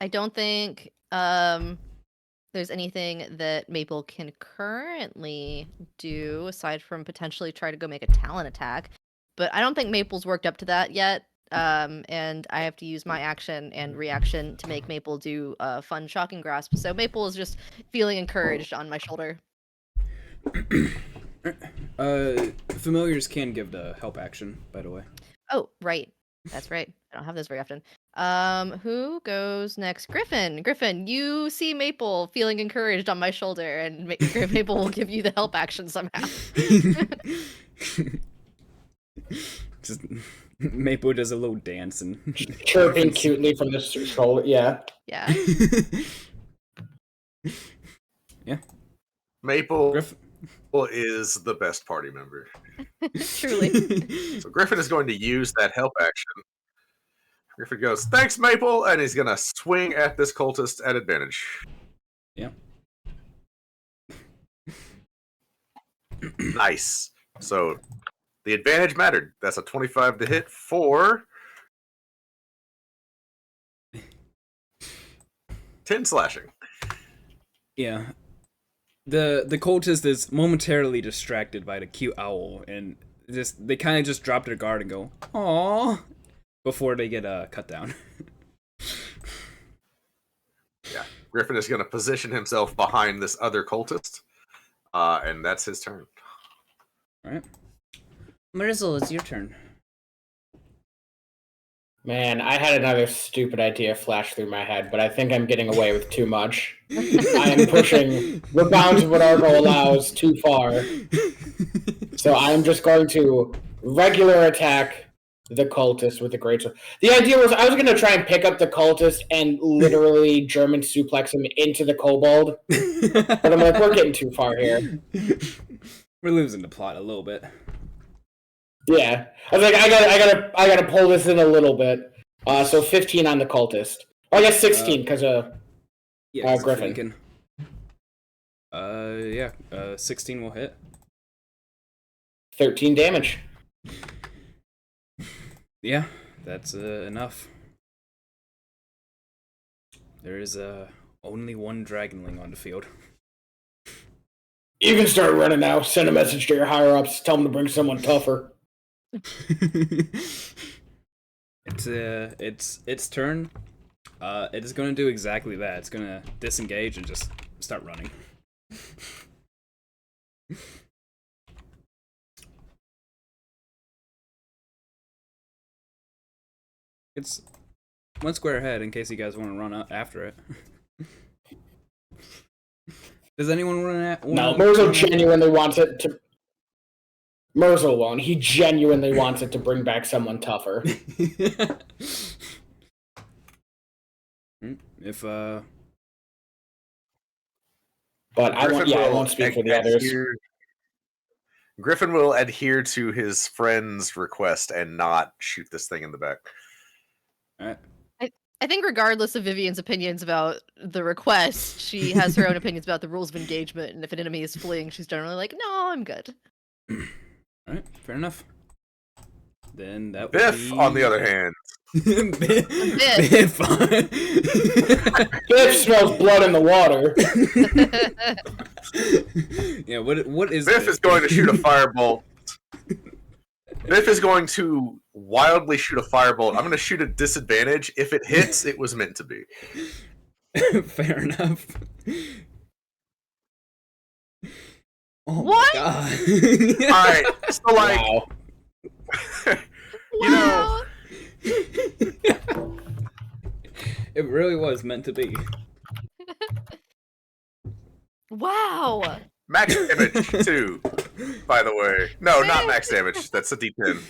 don't think there's anything that Maple can currently do aside from potentially try to go make a talent attack. But I don't think Maple's worked up to that yet. And I have to use my action and reaction to make Maple do a fun shocking grasp. So Maple is just feeling encouraged on my shoulder. Familiars can give the help action, by the way. Oh, right. That's right. I don't have this very often. Who goes next? Griffin. Griffin, you see Maple feeling encouraged on my shoulder, and Maple will give you the help action somehow. Just Maple does a little dance and Chirping cutely from the shoulder. Yeah. Yeah. Yeah. Maple Griffin. is the best party member. Truly. So Griffin is going to use that help action. Griffin goes, "Thanks, Maple," and he's going to swing at this cultist at advantage. Yeah. Nice. So the advantage mattered. That's a 25 to hit for 10 slashing. Yeah. The cultist is momentarily distracted by the cute owl, and they kind of just drop their guard and go, "Aww," before they get cut down. Yeah. Griffin is going to position himself behind this other cultist, and that's his turn. All right. Murzol, it's your turn. Man, I had another stupid idea flash through my head, but I think I'm getting away with too much. I am pushing the bounds of what Argo allows too far. So I'm just going to regular attack the cultist with the greatsword. The idea was I was going to try and pick up the cultist and literally German suplex him into the kobold. But I'm like, we're getting too far here. We're losing the plot a little bit. Yeah, I was like, I gotta pull this in a little bit. So 15 on the cultist. Or I guess 16 because Griffin. Yeah, 16 will hit. 13 damage. Yeah, that's enough. There is only one dragonling on the field. You can start running now. Send a message to your higher ups. Tell them to bring someone tougher. It's its turn. It is going to do exactly that. It's going to disengage and just start running. It's one square ahead in case you guys want to run after it. Does anyone run at? No, Murzol genuinely wants it to. Murzol won't. He genuinely wants it to bring back someone tougher. If But I won't speak for the others. Griffin will adhere to his friend's request and not shoot this thing in the back. All right. I think regardless of Vivian's opinions about the request, she has her own opinions about the rules of engagement, and if an enemy is fleeing, she's generally like, no, I'm good. Alright, fair enough. Then that Biff, would be... on the other hand. Biff. Biff smells blood in the water. Yeah, what is Biff is going to shoot a firebolt. Biff is going to wildly shoot a firebolt. I'm going to shoot at disadvantage. If it hits, it was meant to be. Fair enough. Oh what? My God. Alright, so like... Wow. You know... It really was meant to be. Wow. Max damage 2, by the way. No, not max damage. That's a D10.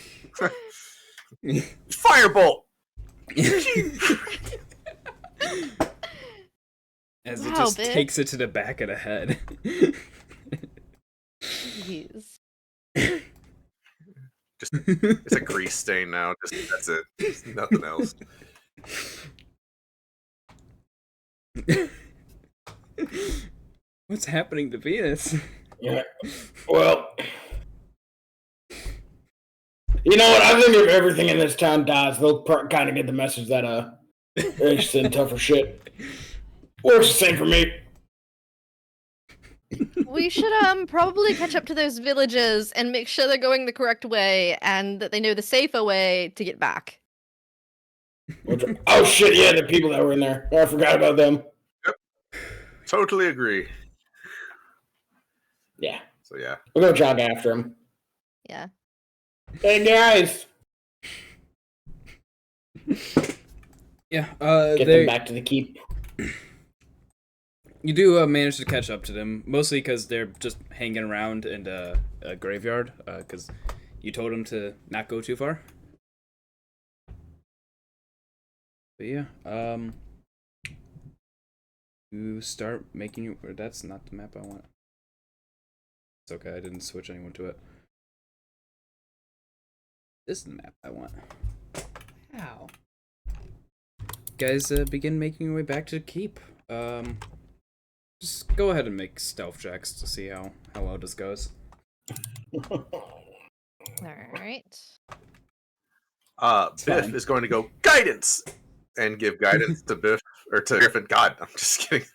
Firebolt! As it Wow, just Biff. takes it to the back of the head. Jeez. Just it's a grease stain now. Just that's it. Just nothing else. What's happening to Venus? Yeah. Well, you know what? I think if everything in this town dies, they'll kind of get the message that they're just in tougher shit. Works the same for me. We should probably catch up to those villages and make sure they're going the correct way and that they know the safer way to get back. Oh shit! Yeah, the people that were in there. I forgot about them. Yep. Totally agree. Yeah. So yeah. We'll go jog after him. Yeah. Hey guys. Yeah, Get them back to the keep. You do manage to catch up to them, mostly because they're just hanging around in a graveyard, because you told them to not go too far. But yeah, you start making your... Or that's not the map I want. It's okay, I didn't switch anyone to it. This is the map I want. How? Guys, begin making your way back to the keep. Just go ahead and make stealth checks to see how well this goes. Alright. Biff fine. is going to go guidance and give guidance to Biff or to Griffin. God, I'm just kidding.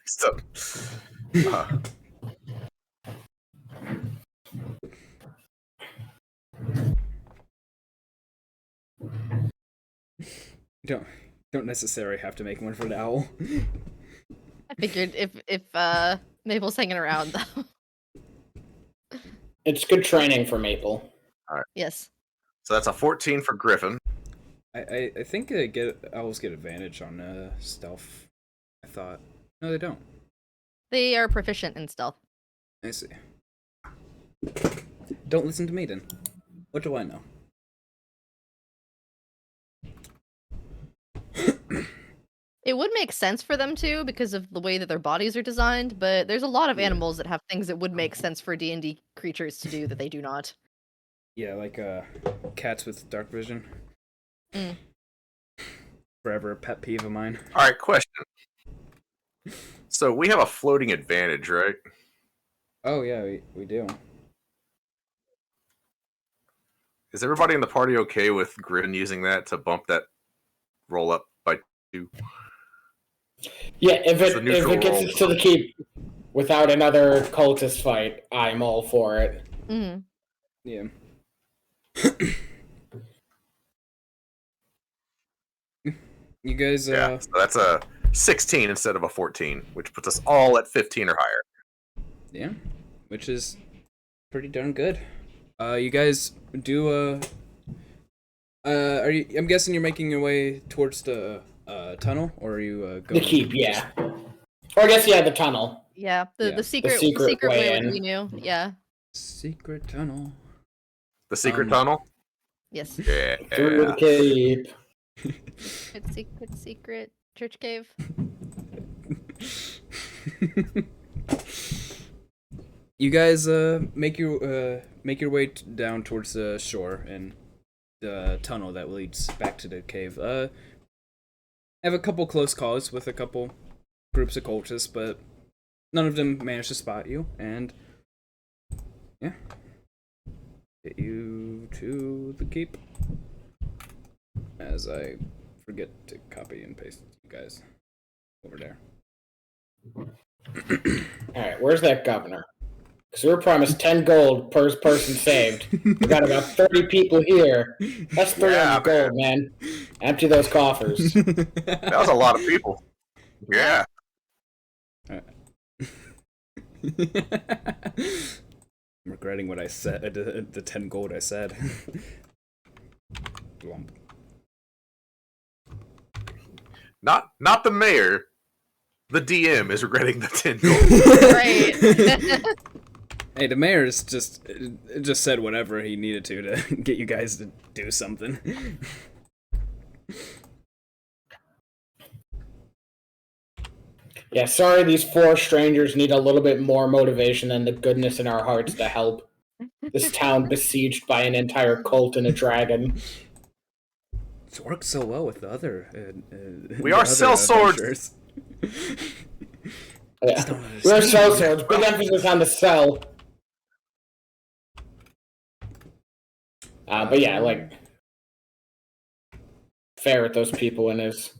Don't necessarily have to make one for the owl. I figured if Maple's hanging around though. It's good training for Maple. Yes. So that's a 14 for Griffin. I think owls get advantage on stealth. I thought. No, they don't. They are proficient in stealth. I see. Don't listen to me then. What do I know? It would make sense for them to because of the way that their bodies are designed, but there's a lot of animals that have things that would make sense for D&D creatures to do that they do not. Yeah, like cats with dark vision. Mm. Forever a pet peeve of mine. All right, question. So we have a floating advantage, right? Oh yeah, we do. Is everybody in the party okay with Griffin using that to bump that roll up by 2? Yeah, if It's a it neutral gets roll. us to the keep without another cultist fight, I'm all for it. Mm-hmm. Yeah. You guys, Yeah, so that's a 16 instead of a 14, which puts us all at 15 or higher. yeah, which is pretty darn good. You guys do are you? I'm guessing you're making your way towards the tunnel, or are you going? The keep, yeah. Or I guess, yeah, the tunnel. Yeah, Yeah. the secret secret way way in. we knew. Yeah. Secret tunnel. The secret Um, tunnel? Yes. Yeah. Through the keep. Secret church cave. You guys make your way down towards the shore and the tunnel that leads back to the cave. Have a couple close calls with a couple groups of cultists, but none of them managed to spot you, and yeah, get you to the keep. As I forget to copy and paste you guys over there. Alright, where's that governor? Because we were promised 10 gold per person saved. We got about 30 people here. That's 300 Yeah, gold, man. Empty those coffers. That was a lot of people. Yeah. I'm regretting what I said. The 10 gold I said. Glump. Not the mayor. The DM is regretting the 10 gold. Right. Hey, the mayor's just said whatever he needed to get you guys to do something. Yeah, sorry, these 4 strangers need a little bit more motivation than the goodness in our hearts to help this town besieged by an entire cult and a dragon. It's worked so well with the other. We are sell swords. Yeah. We're sell swords. Big emphasis on the sell. But yeah, like, fair with those people and as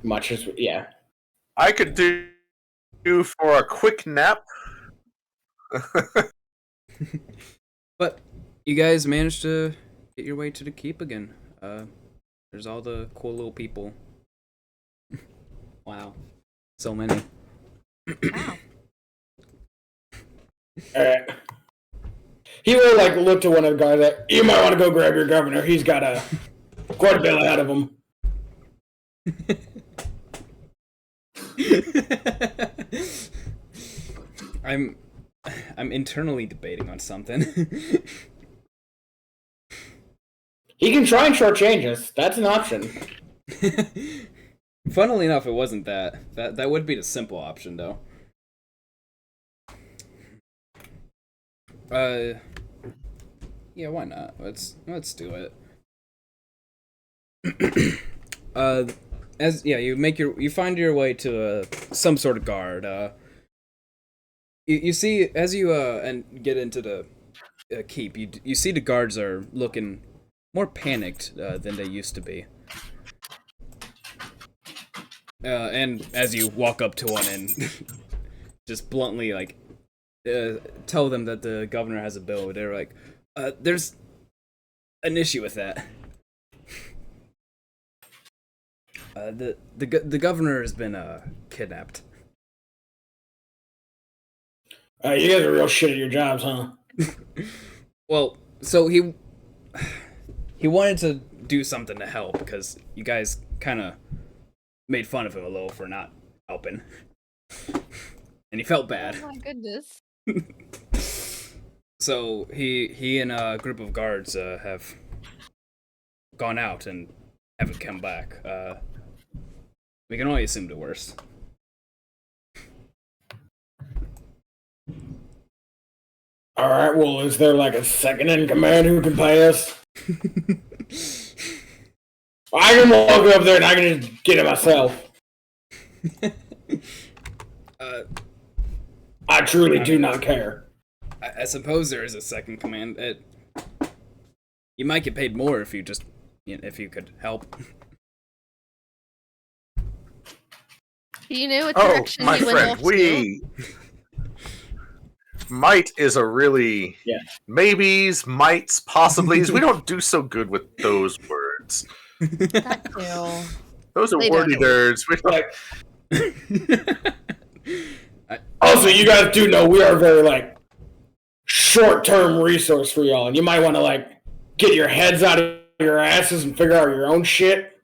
much as, yeah. I could do for a quick nap. But you guys managed to get your way to the keep again. There's all the cool little people. Wow. So many. Wow. Alright. He will, like, look to one of the guys like, you might want to go grab your governor. He's got quite a bit ahead of him. I'm internally debating on something. He can try and shortchange us. That's an option. Funnily enough, it wasn't that. That would be the simple option, though. Yeah, why not? Let's do it. You find your way to some sort of guard. You see as you and get into the keep, you see the guards are looking more panicked than they used to be. And as you walk up to one and just bluntly like tell them that the governor has a bill, they're like, "There's an issue with that. The governor has been kidnapped." You guys are real shit at your jobs, huh? Well, so he wanted to do something to help because you guys kind of made fun of him a little for not helping, and he felt bad. Oh my goodness. So he and a group of guards have gone out and haven't come back. We can only assume the worst. Alright, well, is there like a second in command who can pay us? I can walk up there and I can just get it myself. I truly do not care. I suppose there is a second command. You might get paid more if you just, if you could help. You knew what direction my he went friend, off we... Might is a really... Yeah. Maybes, mights, possiblies. We don't do so good with those words. to. That too. Those are They wordy don't. nerds. We Like, also, you guys do know we are very, like, short-term resource for y'all, and you might want to, like, get your heads out of your asses and figure out your own shit.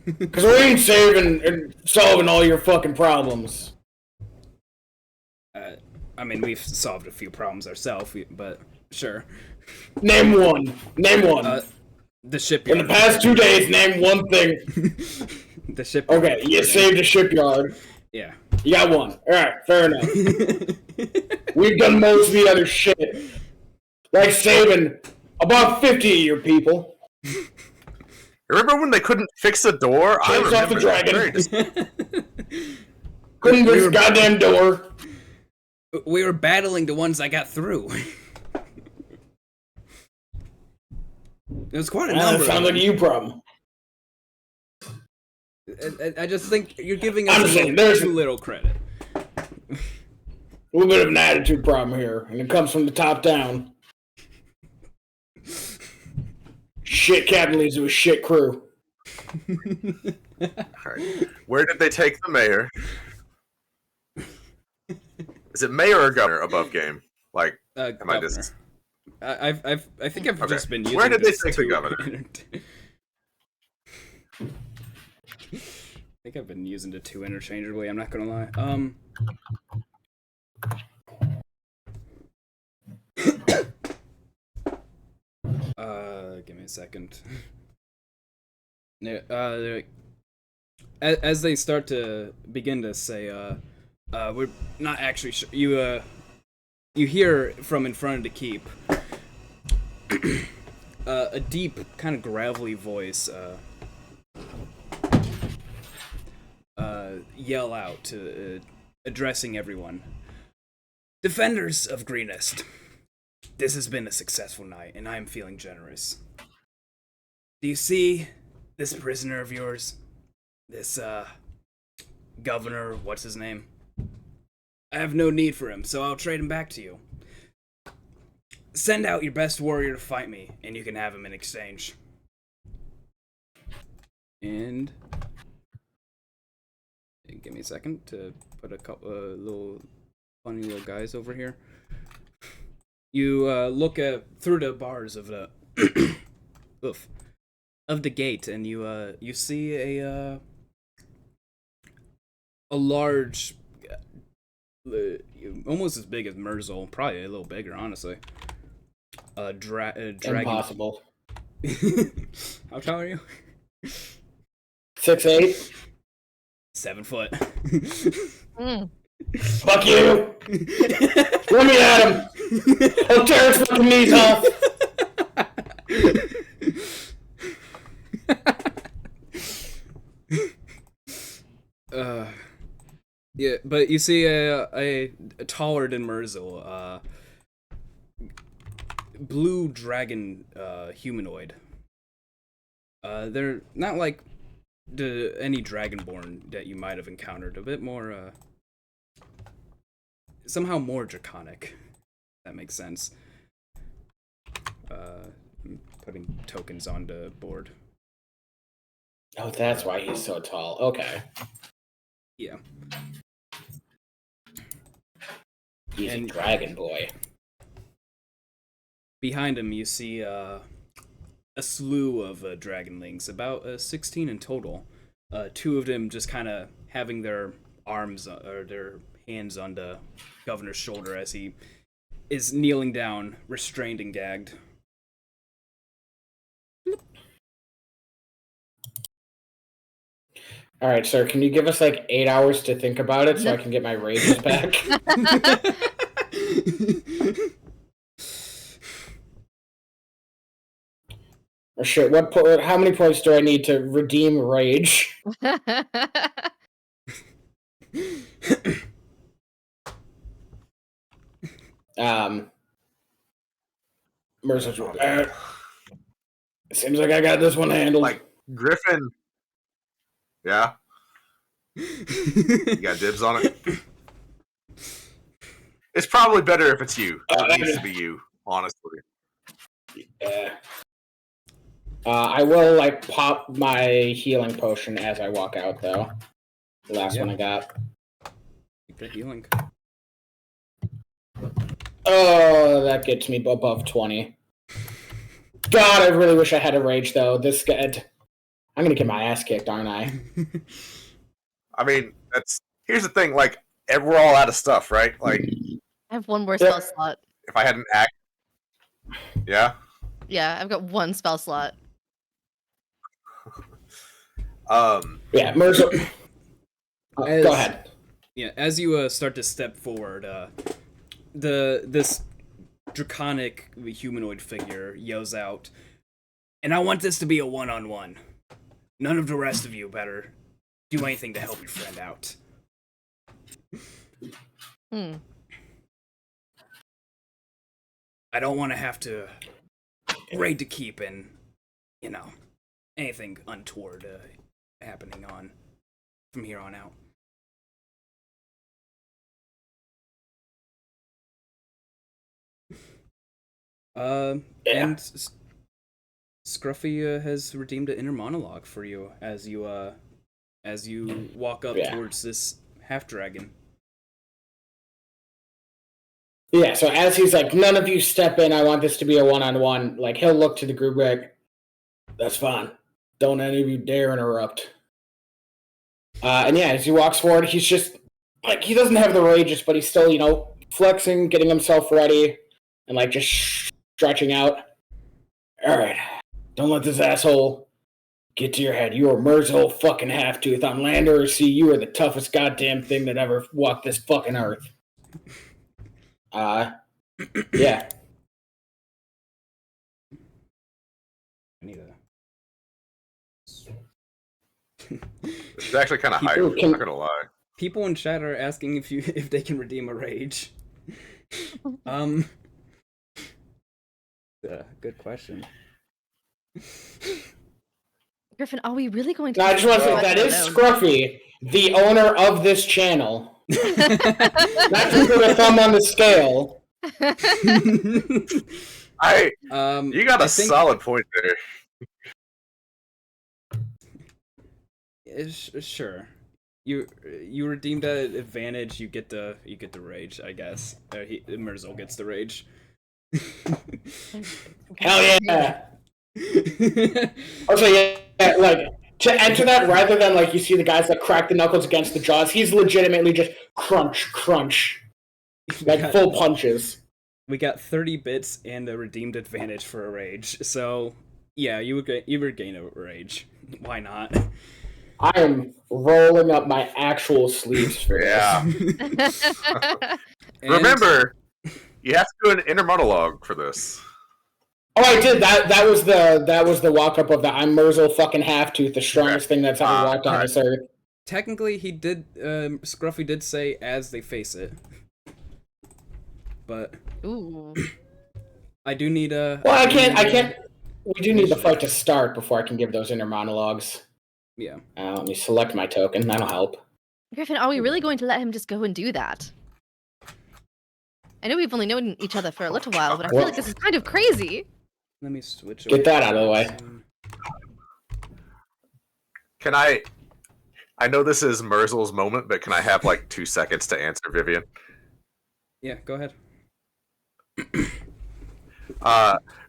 Because we ain't saving and solving all your fucking problems. I mean, we've solved a few problems ourselves, but sure. Name one. Name one. The shipyard. In the past 2 days, name one thing. The shipyard. Okay, you saved a shipyard. Yeah. You got one. Alright, fair enough. We've done most of the other shit. Like saving about 50 of your people. Remember when they couldn't fix a door? Chase off the dragon. Very Couldn't fix a goddamn door. We were battling the ones I got through. It was quite a number. That sounds like a you problem. I just think you're giving us I'm saying, there's too little credit. A little bit of an attitude problem here, and it comes from the top down. Shit captain leads to a shit crew. Alright. Where did they take the mayor? Is it mayor or governor above game? Like, am I Governor. just... I think I've just been using Where did they this take the to- governor? think I've been using the two interchangeably, I'm not gonna lie. Give me a second. As they start to begin to say, we're not actually sure. You hear from in front of the keep a deep, kind of gravelly voice yell out to addressing everyone. Defenders of Greenest, this has been a successful night, and I am feeling generous. Do you see this prisoner of yours? This, governor, what's his name? I have no need for him, so I'll trade him back to you. Send out your best warrior to fight me, and you can have him in exchange. And... give me a second to put a couple little funny little guys over here. You look through the bars of the of the gate, and you see a large, almost as big as Murzol, probably a little bigger, honestly. Dragon. Impossible. How tall are you? 6'8". 7 foot. Fuck you! Let me at him! I'll tear his fucking knees off! Yeah, but you see a taller than Murzol, blue dragon humanoid. They're not like any dragonborn that you might have encountered. A bit more, somehow more draconic. If that makes sense. I'm putting tokens on the board. Oh, that's why he's so tall. Okay. Yeah. He's a dragon boy. Behind him, you see a slew of dragonlings, about 16 in total. 2 of them just kind of having their arms or their hands on the governor's shoulder as he is kneeling down, restrained and gagged. All right, sir, can you give us like 8 hours to think about it so I can get my rages back? Or shit, how many points do I need to redeem rage? Murzol, seems like I got this one handled. Like, Griffin. Yeah? You got dibs on it? It's probably better if it's you. It needs to be you, honestly. Yeah. I will, like, pop my healing potion as I walk out, though. The last one I got. Keep the healing. Oh, that gets me above 20. God, I really wish I had a rage, though. This guy... I'm gonna get my ass kicked, aren't I? I mean, here's the thing, like, we're all out of stuff, right? Like, I have one more spell slot. if I had an act... Yeah? Yeah, I've got one spell slot. Yeah, Murzol. Go ahead. Yeah, as you start to step forward, this draconic humanoid figure yells out, "And I want this to be a one-on-one. None of the rest of you better do anything to help your friend out." I don't want to have to raid to keep and, anything untoward happening on from here on out. And Scruffy has redeemed an inner monologue for you as you walk up towards this half dragon. Yeah, so as he's like, "None of you step in, I want this to be a one-on-one," like, he'll look to the group like, "That's fine. Don't any of you dare interrupt." And yeah, as he walks forward, he's just like he doesn't have the rages, but he's still flexing, getting himself ready, and like just stretching out. All right, don't let this asshole get to your head. You are Murzol fucking half-tooth on land or sea. You are the toughest goddamn thing that ever walked this fucking earth. Yeah. I need a. It's actually kind of hype. I'm not gonna lie. People in chat are asking if they can redeem a rage. Good question. Griffin, are we really going to? I just want to say that is Scruffy, the owner of this channel. Not to put a thumb on the scale. You got a solid point there. Sure. You redeemed an advantage. You get the rage, I guess. Murzol gets the rage. Hell yeah! Also, yeah, like to enter that rather than like you see the guys that crack the knuckles against the jaws. He's legitimately just crunch, like full punches. We got 30 bits and a redeemed advantage for a rage. So yeah, you would gain a rage. Why not? I am rolling up my actual sleeves for this. Remember, you have to do an inner monologue for this. Oh, I did. That was the walk up of the I'm Murzol fucking half-tooth, the strongest thing that's ever walked on this earth. Technically, he did. Scruffy did say as they face it, but ooh, I do need a. Well, I can't. We do need the fight to start before I can give those inner monologues. Yeah. Let me select my token. That'll help. Griffin, are we really going to let him just go and do that? I know we've only known each other for a little while, but I feel like this is kind of crazy. Let me switch. Get that out of the way. Can I know this is Murzol's moment, but can I have like 2 seconds to answer Vivian? Yeah, go ahead.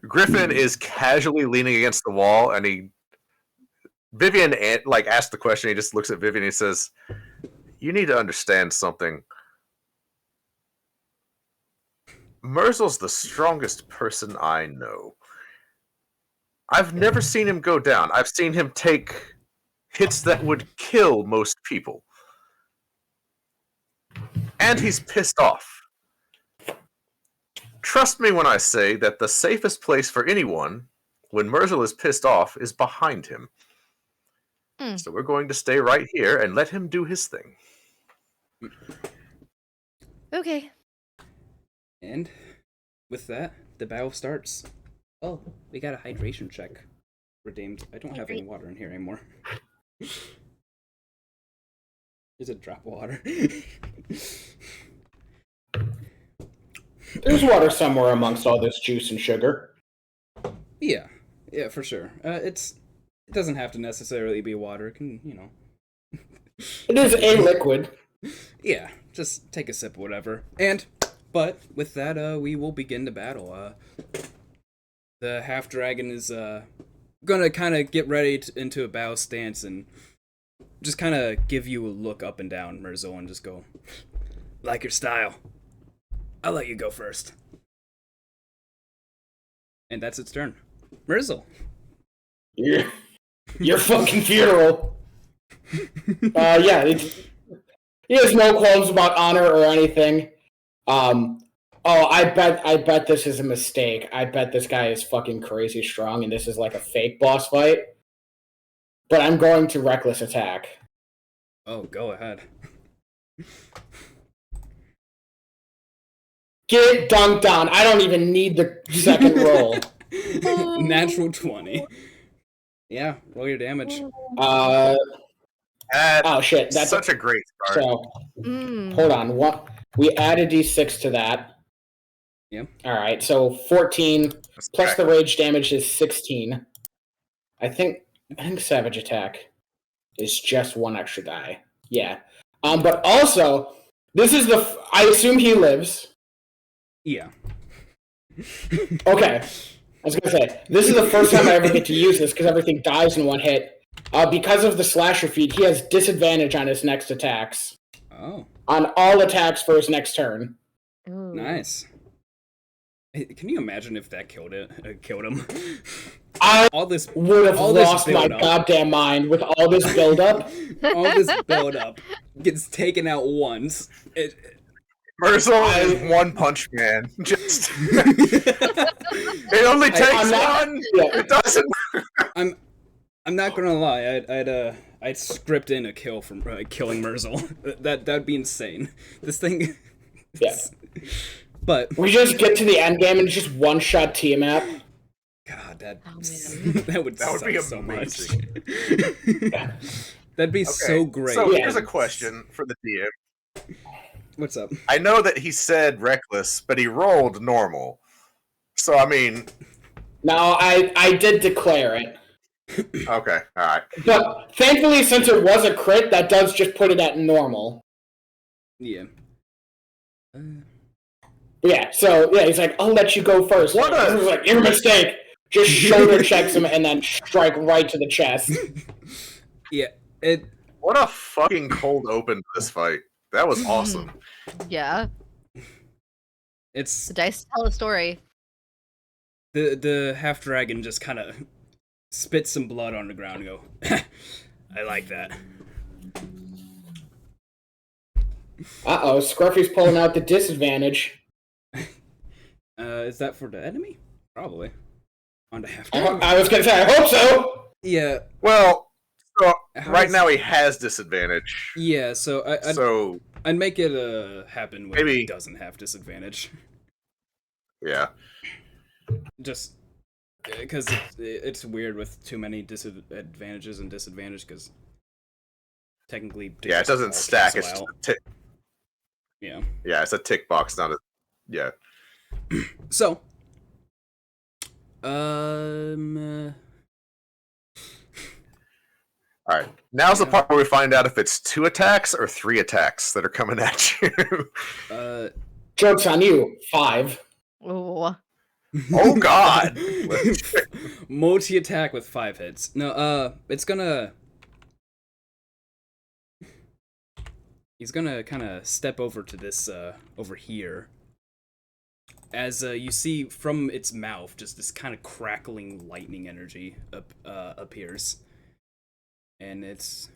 Griffin is casually leaning against the wall, and Vivian like asked the question. He just looks at Vivian. And he says, "You need to understand something. Murzol's the strongest person I know. I've never seen him go down. I've seen him take hits that would kill most people. And he's pissed off. Trust me when I say that the safest place for anyone, when Murzol is pissed off, is behind him. So we're going to stay right here and let him do his thing." Okay. And with that, the battle starts. Oh, we got a hydration check redeemed. I don't have any water in here anymore. There's a drop of water. There's water somewhere amongst all this juice and sugar. Yeah, for sure. It doesn't have to necessarily be water. It can, It is a liquid. Yeah, just take a sip, whatever. But with that, we will begin the battle. The half dragon is gonna kind of get ready into a bow stance and just kind of give you a look up and down, Murzol, and just go, "Like your style. I'll let you go first." And that's its turn. Murzol. Your fucking funeral. Yeah, he has no qualms about honor or anything. I bet this is a mistake. I bet this guy is fucking crazy strong, and this is like a fake boss fight. But I'm going to reckless attack. Oh, go ahead. Get dunked on. I don't even need the second roll. Natural 20. Yeah, roll your damage. Oh shit! That's such a great start. So, hold on. What? We add a d6 to that. Yeah. All right. So 14 plus the rage damage is 16. I think savage attack is just one extra die. Yeah. But also, this is I assume he lives. Yeah. Okay. I was gonna say this is the first time I ever get to use this because everything dies in one hit. Because of the slasher feat, he has disadvantage on his next attacks. Oh, On all attacks for his next turn. Ooh. nice. Hey, can you imagine if that killed him? I All this would have all this lost my build-up. goddamn mind with all this build-up. all this build up gets taken out once. Murzol is one punch man. Just it only takes one. Yeah. It doesn't. I'm not gonna lie. I'd script in a kill from killing Murzol. That'd be insane. This thing. Yeah. But We just get to the end game and it's just one-shot Tiamat. God, man. that would That would be suck so much. Yeah. That'd be so great. So Yeah. here's a question for the DM. What's up? I know that he said reckless, but he rolled normal. So I mean, No, I did declare it. okay, all right. But thankfully, since it was a crit, that does just put it at normal. Yeah. Yeah, so, yeah, he's like, I'll let you go first. What a- He was like, your mistake. Just shoulder checks him and then strike right to the chest. Yeah. What a fucking cold open to this fight. That was awesome. Yeah, It's the dice tell a story. the half dragon just kind of spits some blood on the ground and go. I like that. Uh-oh, Scruffy's pulling out the disadvantage. Is that for the enemy? Probably. On the half I, dragon. I was gonna say, I hope so! Yeah. Well, so How right does- now he has disadvantage. Yeah. So I'd make it happen when Maybe- he doesn't have disadvantage. Yeah. Just because it's weird with too many disadvantages and disadvantage because technically. Yeah, it just doesn't all stack. It's cancel just out. a tick. Yeah. Yeah, it's a tick box, not a. Yeah. So. All right. Now's the part where we find out if it's 2 attacks or 3 attacks that are coming at you. Joke's on you. 5. Oh, Oh God! Multi attack with 5 hits. No, it's gonna. He's gonna kind of step over to this over here. As you see from its mouth, just this kind of crackling lightning energy appears, and it's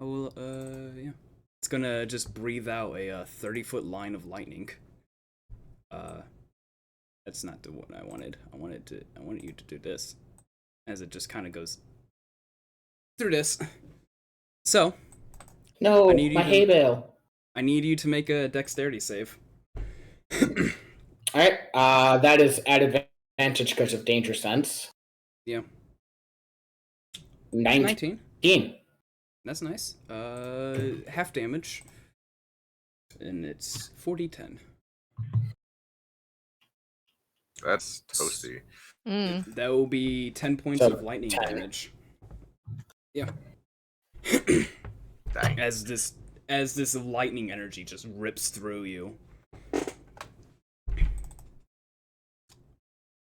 yeah, it's gonna just breathe out a 30-foot line of lightning. That's not the one I wanted. I wanted you to do this, as it just kind of goes through this. So, No, I need my you hay to- bale. I need you to make a dexterity save. Alright, that is at advantage because of danger sense. Yeah. 19. 19. That's nice. Half damage. And it's 40-10. That's toasty. mm. That will be 10 points So, of lightning 10. damage. Yeah. Dang. As this lightning energy just rips through you.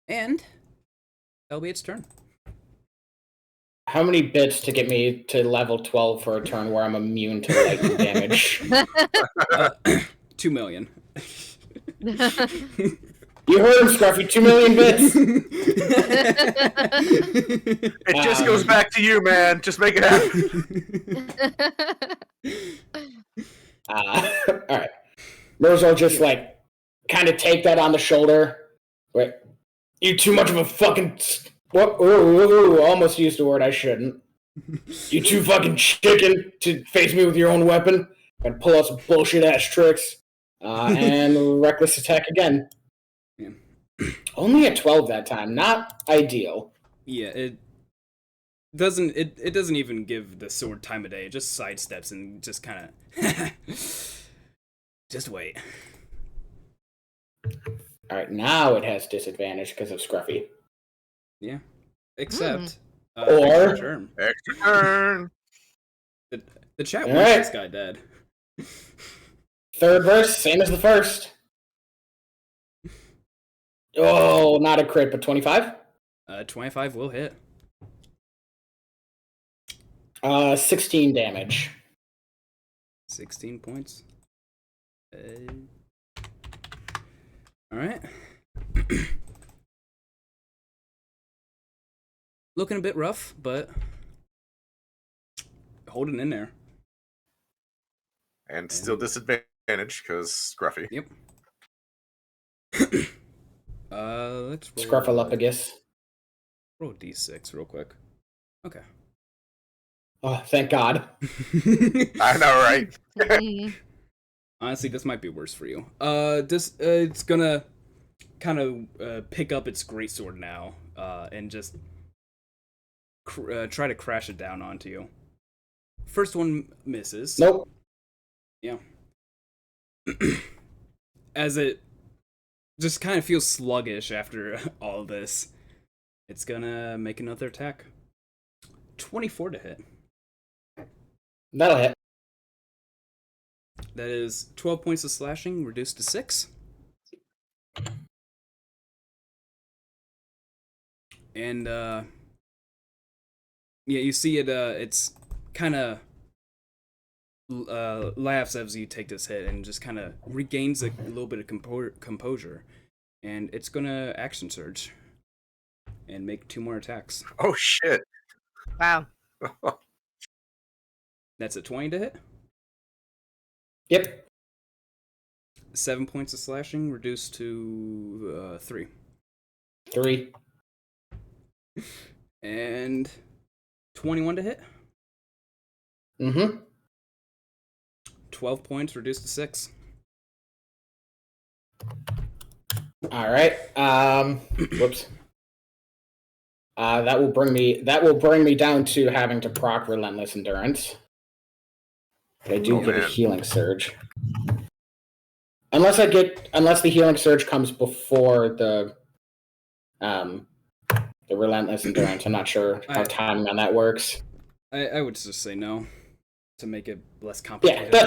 And that'll be its turn. How many bits to get me to level 12 for a turn where I'm immune to lightning damage? 2 million. You heard him, Scruffy. 2 million bits. It just goes back to you, man. Just make it happen. Alright. Murzol just, like, kind of take that on the shoulder. Wait. You too much of a fucking... What? Ooh, almost used a word I shouldn't. You too fucking chicken to face me with your own weapon and pull out some bullshit-ass tricks. And reckless attack again. Yeah. Only a 12 that time. Not ideal. Yeah, it doesn't even give the sword time of day. It just sidesteps and just kind of just wait. Alright, now it has disadvantage because of Scruffy. Yeah. Except Or- extra germ. Extra turn. The chat All wants right. this guy dead. Third verse, same as the first. Oh, not a crit, but 25? 25 will hit. 16 damage. 16 points. All right. Looking a bit rough, but holding in there. And still disadvantage because Scruffy. Yep. Let's roll. Scruffalopagus. Roll d6 real quick. Okay. Oh, thank God. I know, right? Mhm. Honestly, this might be worse for you. It's gonna kind of pick up its greatsword now, and just try to crash it down onto you. First one misses. Nope. Yeah. As it just kind of feels sluggish after all of this, it's gonna make another attack. 24 to hit. That'll hit. That is 12 points of slashing, reduced to 6. And, yeah, you see it, it's kind of laughs as you take this hit and just kind of regains a little bit of composure. And it's gonna action surge and make 2 more attacks. Oh, shit. Wow. That's a 20 to hit. Yep. 7 points of slashing, reduced to 3. 3. And 21 to hit. Mm-hmm. 12 points, reduced to 6. All right. Whoops. That will bring me down to having to proc Relentless Endurance. But I do get a healing surge. Unless the healing surge comes before the Relentless Endurance. I'm not sure how timing on that works. I would just say no to make it less complicated. No,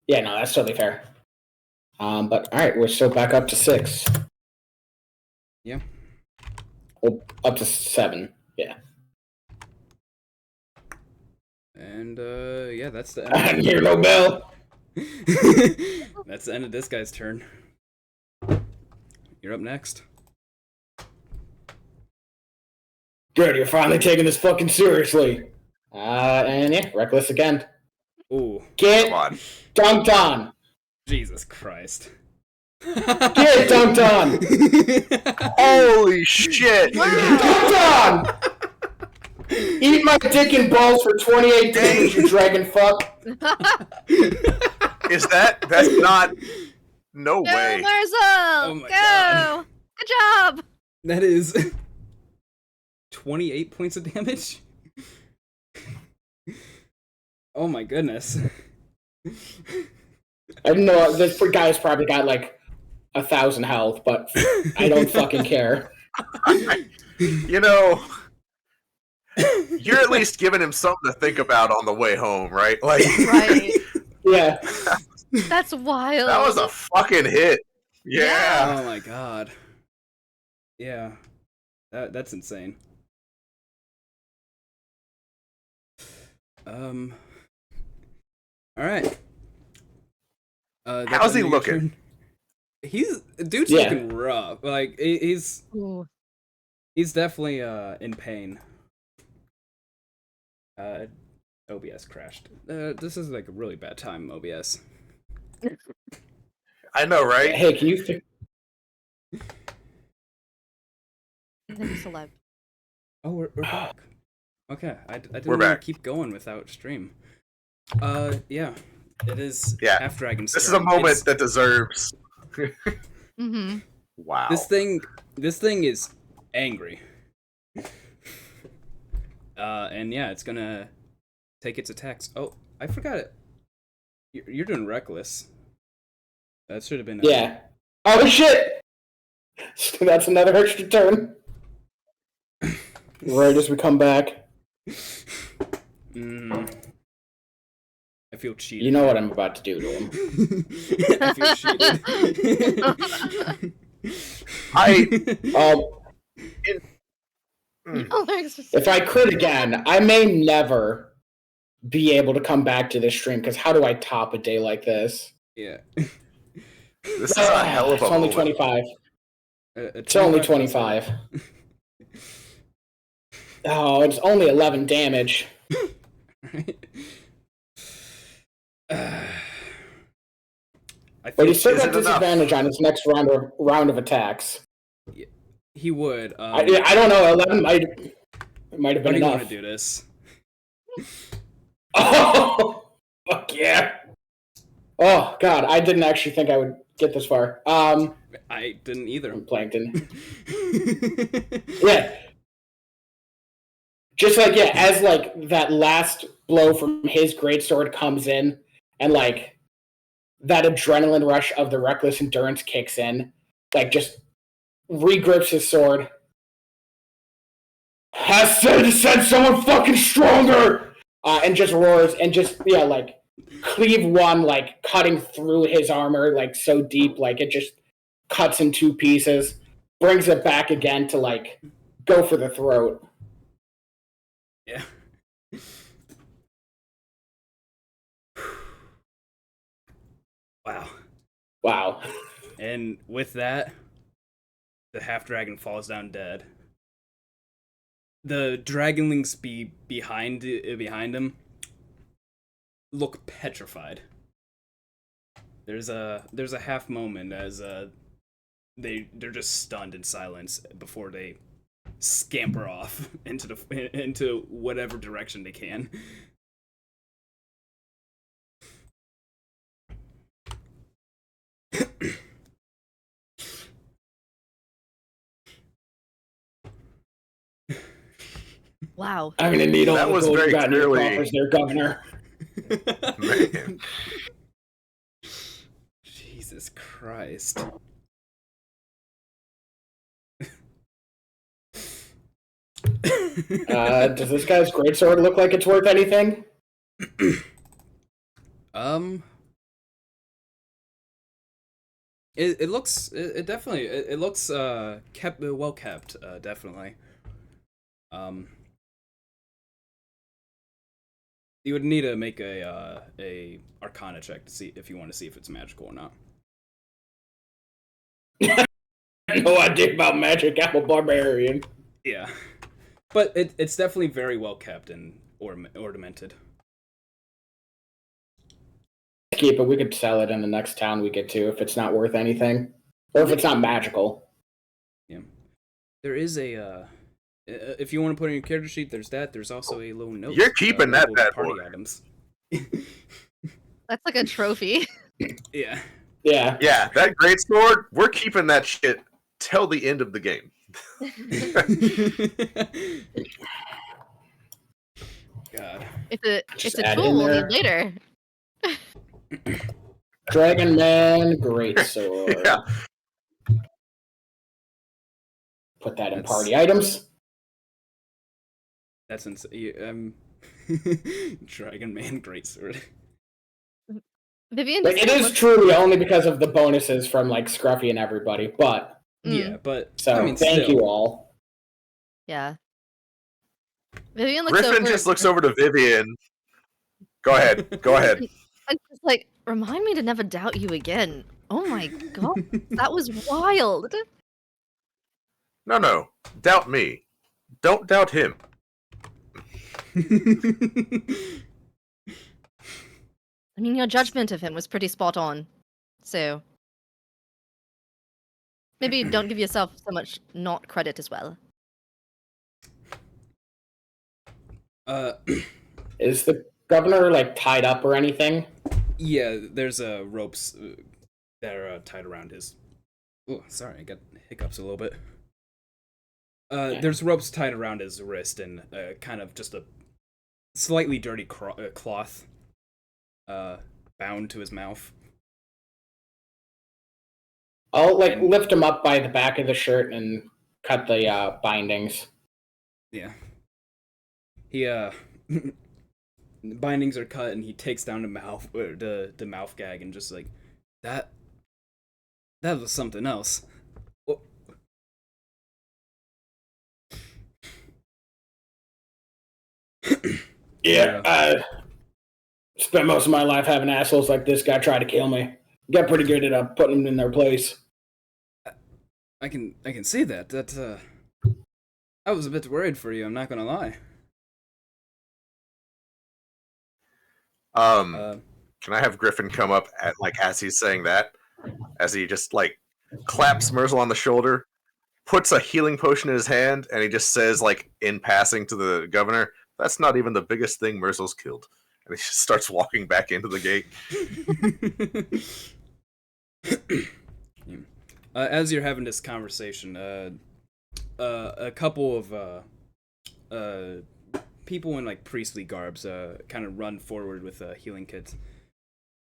that's totally fair. But all right, we're still back up to 6. Yeah. Well, up to 7. Yeah. And yeah, that's the I end. didn't hear no bell. That's the end of this guy's turn. You're up next. Good, you're finally taking this fucking seriously. And yeah, reckless again. Ooh, Get Come on. dunked on. Jesus Christ. Get dunked on. Holy shit! Dunked on. Eat my dick and balls for 28 damage, you dragon fuck. That's not... No Go, way. Murzol! Oh my Go! God. Good job! That is 28 points of damage? Oh my goodness. I don't know, this guy's probably got like 1,000 health, but I don't fucking care. You know, you're at least giving him something to think about on the way home, right? Like, Right. Yeah. That's wild. that was a fucking hit. Yeah. Oh my god. Yeah. That's insane. Alright. How's he your looking? turn. Dude's Yeah. looking rough. Like he's Ooh. definitely in pain. OBS crashed. This is like a really bad time, OBS. I know, right? Hey, can you Celeb. Oh, we're back. Okay, I didn't We're want to back. keep going without stream. Yeah, it is Yeah. half Dragon's This is turn. a moment It's- that deserves... Mm-hmm. Wow. This thing is angry. And yeah, it's gonna take its attacks. Oh, I forgot it. You're doing reckless. That should have been. Yeah. Oh shit! So that's another extra turn. Right as we come back. I feel cheated. You know what I'm about to do to him. I feel cheated. Oh, thanks. If I crit again, I may never be able to come back to this stream, because how do I top a day like this? Yeah. This is a hell of a It's only moment. 25. A It's only 25. 25. Oh, it's only 11 damage. Right? I But he think still Is got it enough? disadvantage on his next round of attacks. he would. I don't know. 11 might have How been do you enough. want to do this? Oh, fuck yeah. Oh, God. I didn't actually think I would get this far. I didn't either. Plankton. Yeah. Just like, yeah, as like that last blow from his greatsword comes in, and like that adrenaline rush of the reckless endurance kicks in, like just regrips his sword. Has to send someone fucking stronger! And just roars and just, yeah, like cleave one, like cutting through his armor, like so deep, like it just cuts in two pieces, brings it back again to like go for the throat. Yeah. Wow. Wow. And with that, the half dragon falls down dead. The dragonlings behind him look petrified. There's a half moment as they're just stunned in silence before they scamper off into whatever direction they can. Wow. I'm gonna need all That the was gold very you got in your clearly- coffers there, Governor. Man. Jesus Christ. Does this guy's greatsword look like it's worth anything? It looks it definitely it looks kept well kept, definitely. You would need to make a Arcana check to see if you want to see if it's magical or not. No idea about magic. I'm a barbarian. Yeah, but it's definitely very well kept and ornamented. Keep it. We could sell it in the next town we get to if it's not worth anything, or if it's not magical. Yeah, there is a if you want to put in your character sheet, there's that. There's also a little note. You're keeping that labeled bad party boy. items. That's like a trophy. Yeah. Yeah. Yeah, that great sword, we're keeping that shit till the end of the game. God. It's a add tool in we'll there. need later. Dragon Man, greatsword. Yeah. Put that in That's- party items. That's insane. Dragon Man Greatsword. Vivian, Like, it is truly only because of the bonuses from like Scruffy and everybody, but Yeah, but so I mean, thank still. you all. Yeah. Vivian looks Griffin over. just looks over to Vivian. Go ahead. Go ahead. And just like, remind me to never doubt you again. Oh my god, that was wild. No. Doubt me. Don't doubt him. I mean, your judgment of him was pretty spot on. So maybe don't give yourself so much not credit as well. Is the governor like tied up or anything? Yeah, there's ropes that are tied around his. Oh, sorry, I got hiccups a little bit. There's ropes tied around his wrist and kind of just a slightly dirty cloth bound to his mouth. I'll like lift him up by the back of the shirt and cut the bindings. Yeah. He bindings are cut and he takes down the mouth gag and just like that was something else. Yeah, I spent most of my life having assholes like this guy try to kill me. Got pretty good at putting them in their place. I can see that. I was a bit worried for you. I'm not gonna lie. Can I have Griffin come up at like as he's saying that, as he just like claps Murzol on the shoulder, puts a healing potion in his hand, and he just says like in passing to the governor, "That's not even the biggest thing Murzol's killed." And he just starts walking back into the gate. As you're having this conversation, a couple of people in like priestly garbs kind of run forward with healing kits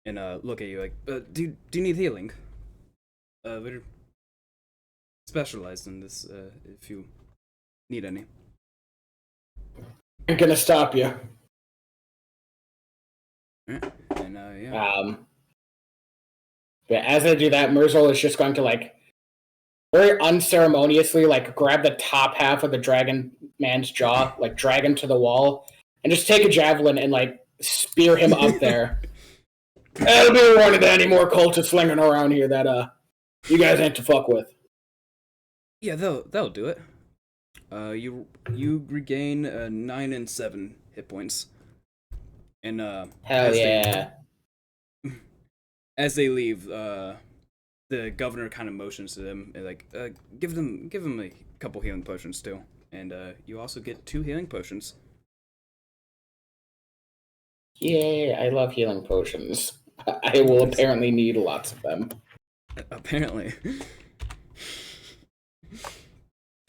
and look at you like, do you need healing? We're specialized in this. If you need any. I'm gonna stop you. And yeah. But as I do that, Murzol is just going to like very unceremoniously like grab the top half of the dragon man's jaw, like drag him to the wall, and just take a javelin and like spear him up there. That'll be a warning to any more cultists slinging around here that you guys ain't to fuck with. Yeah, they'll do it. You regain 9 and 7 hit points, and hell yeah. As they leave, the governor kind of motions to them, and like, give them a couple healing potions too, and you also get 2 healing potions. Yay! I love healing potions. I will apparently need lots of them. Apparently.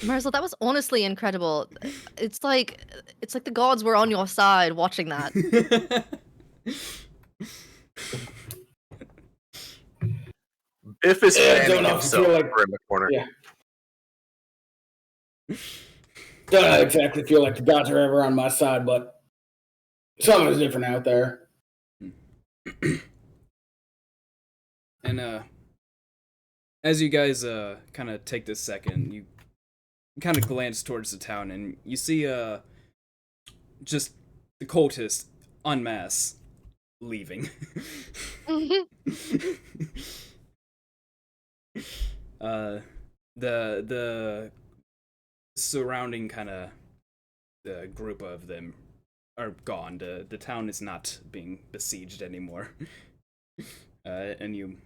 Murzol, that was honestly incredible. It's like the gods were on your side watching that. Biff is fanning don't himself feel like, over in the corner. Yeah. Don't exactly feel like the gods are ever on my side, but something's different out there. And as you guys kind of take this second, you kind of glance towards the town, and you see just the cultists en masse leaving. The surrounding kind of group of them are gone. The town is not being besieged anymore. And you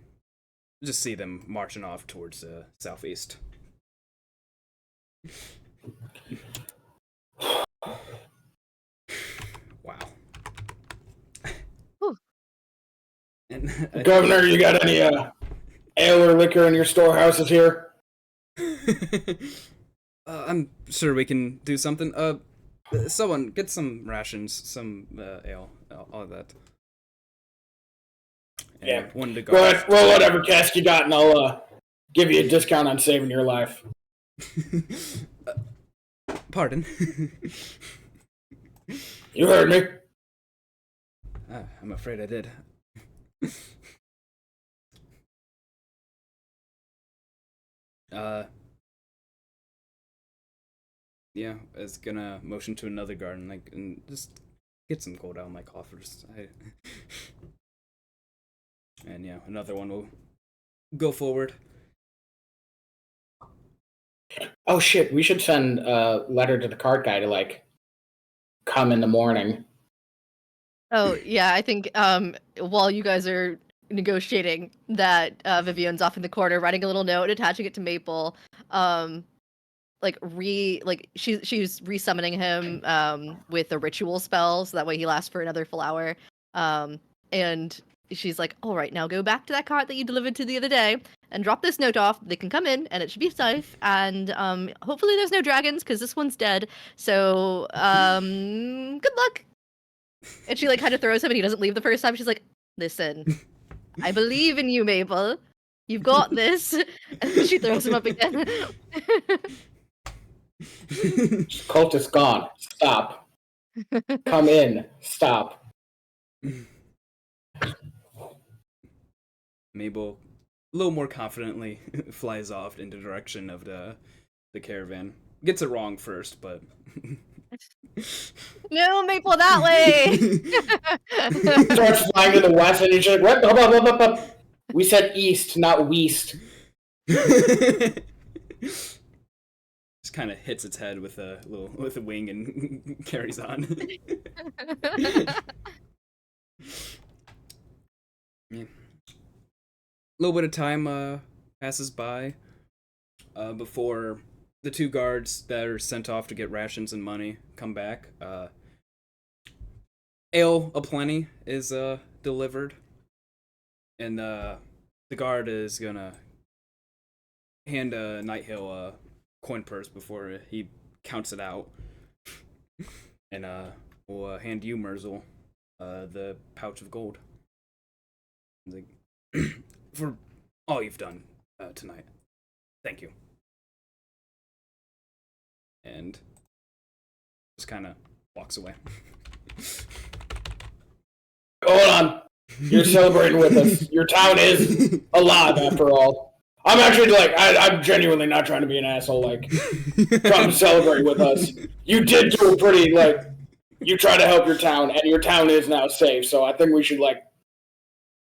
just see them marching off towards the southeast. Wow. And Governor, you got any ale or liquor in your storehouses here? I'm sure we can do something. Someone get some rations, some ale, all of that. And Yeah. one to Go ahead, roll whatever cask you got, and I'll give you a discount on saving your life. Pardon? You heard me. I'm afraid I did. Yeah, I was gonna motion to another garden, like, and just get some gold out of my coffers. And yeah, another one will go forward. Oh shit, we should send a letter to the cart guy to like come in the morning. Oh yeah, I think while you guys are negotiating, that Vivian's off in the corner writing a little note, attaching it to Maple. She's resummoning him with a ritual spell, so that way he lasts for another full hour. And she's like, all right, now go back to that cart that you delivered to the other day and drop this note off. They can come in and it should be safe. And hopefully there's no dragons because this one's dead. So good luck. And she like kind of throws him and he doesn't leave the first time. She's like, listen, I believe in you, Maple. You've got this. And then she throws him up again. Cult is gone. Stop. Come in. Stop. Mabel, a little more confidently, flies off in the direction of the caravan. Gets it wrong first, but No, Maple, that way! Starts flying to the west, and he's like, what? Up. We said east, not weast. Just kind of hits its head with a wing and carries on. Yeah. A little bit of time passes by before the two guards that are sent off to get rations and money come back. Ale aplenty is delivered, and the guard is gonna hand Nighthill a coin purse before he counts it out, and we'll hand you, Murzol, the pouch of gold. Like, for all you've done tonight. Thank you. And just kind of walks away. Hold on. You're celebrating with us. Your town is alive, after all. I'm actually I'm genuinely not trying to be an asshole. Come celebrate with us. You did do a pretty, you try to help your town, and your town is now safe, so I think we should,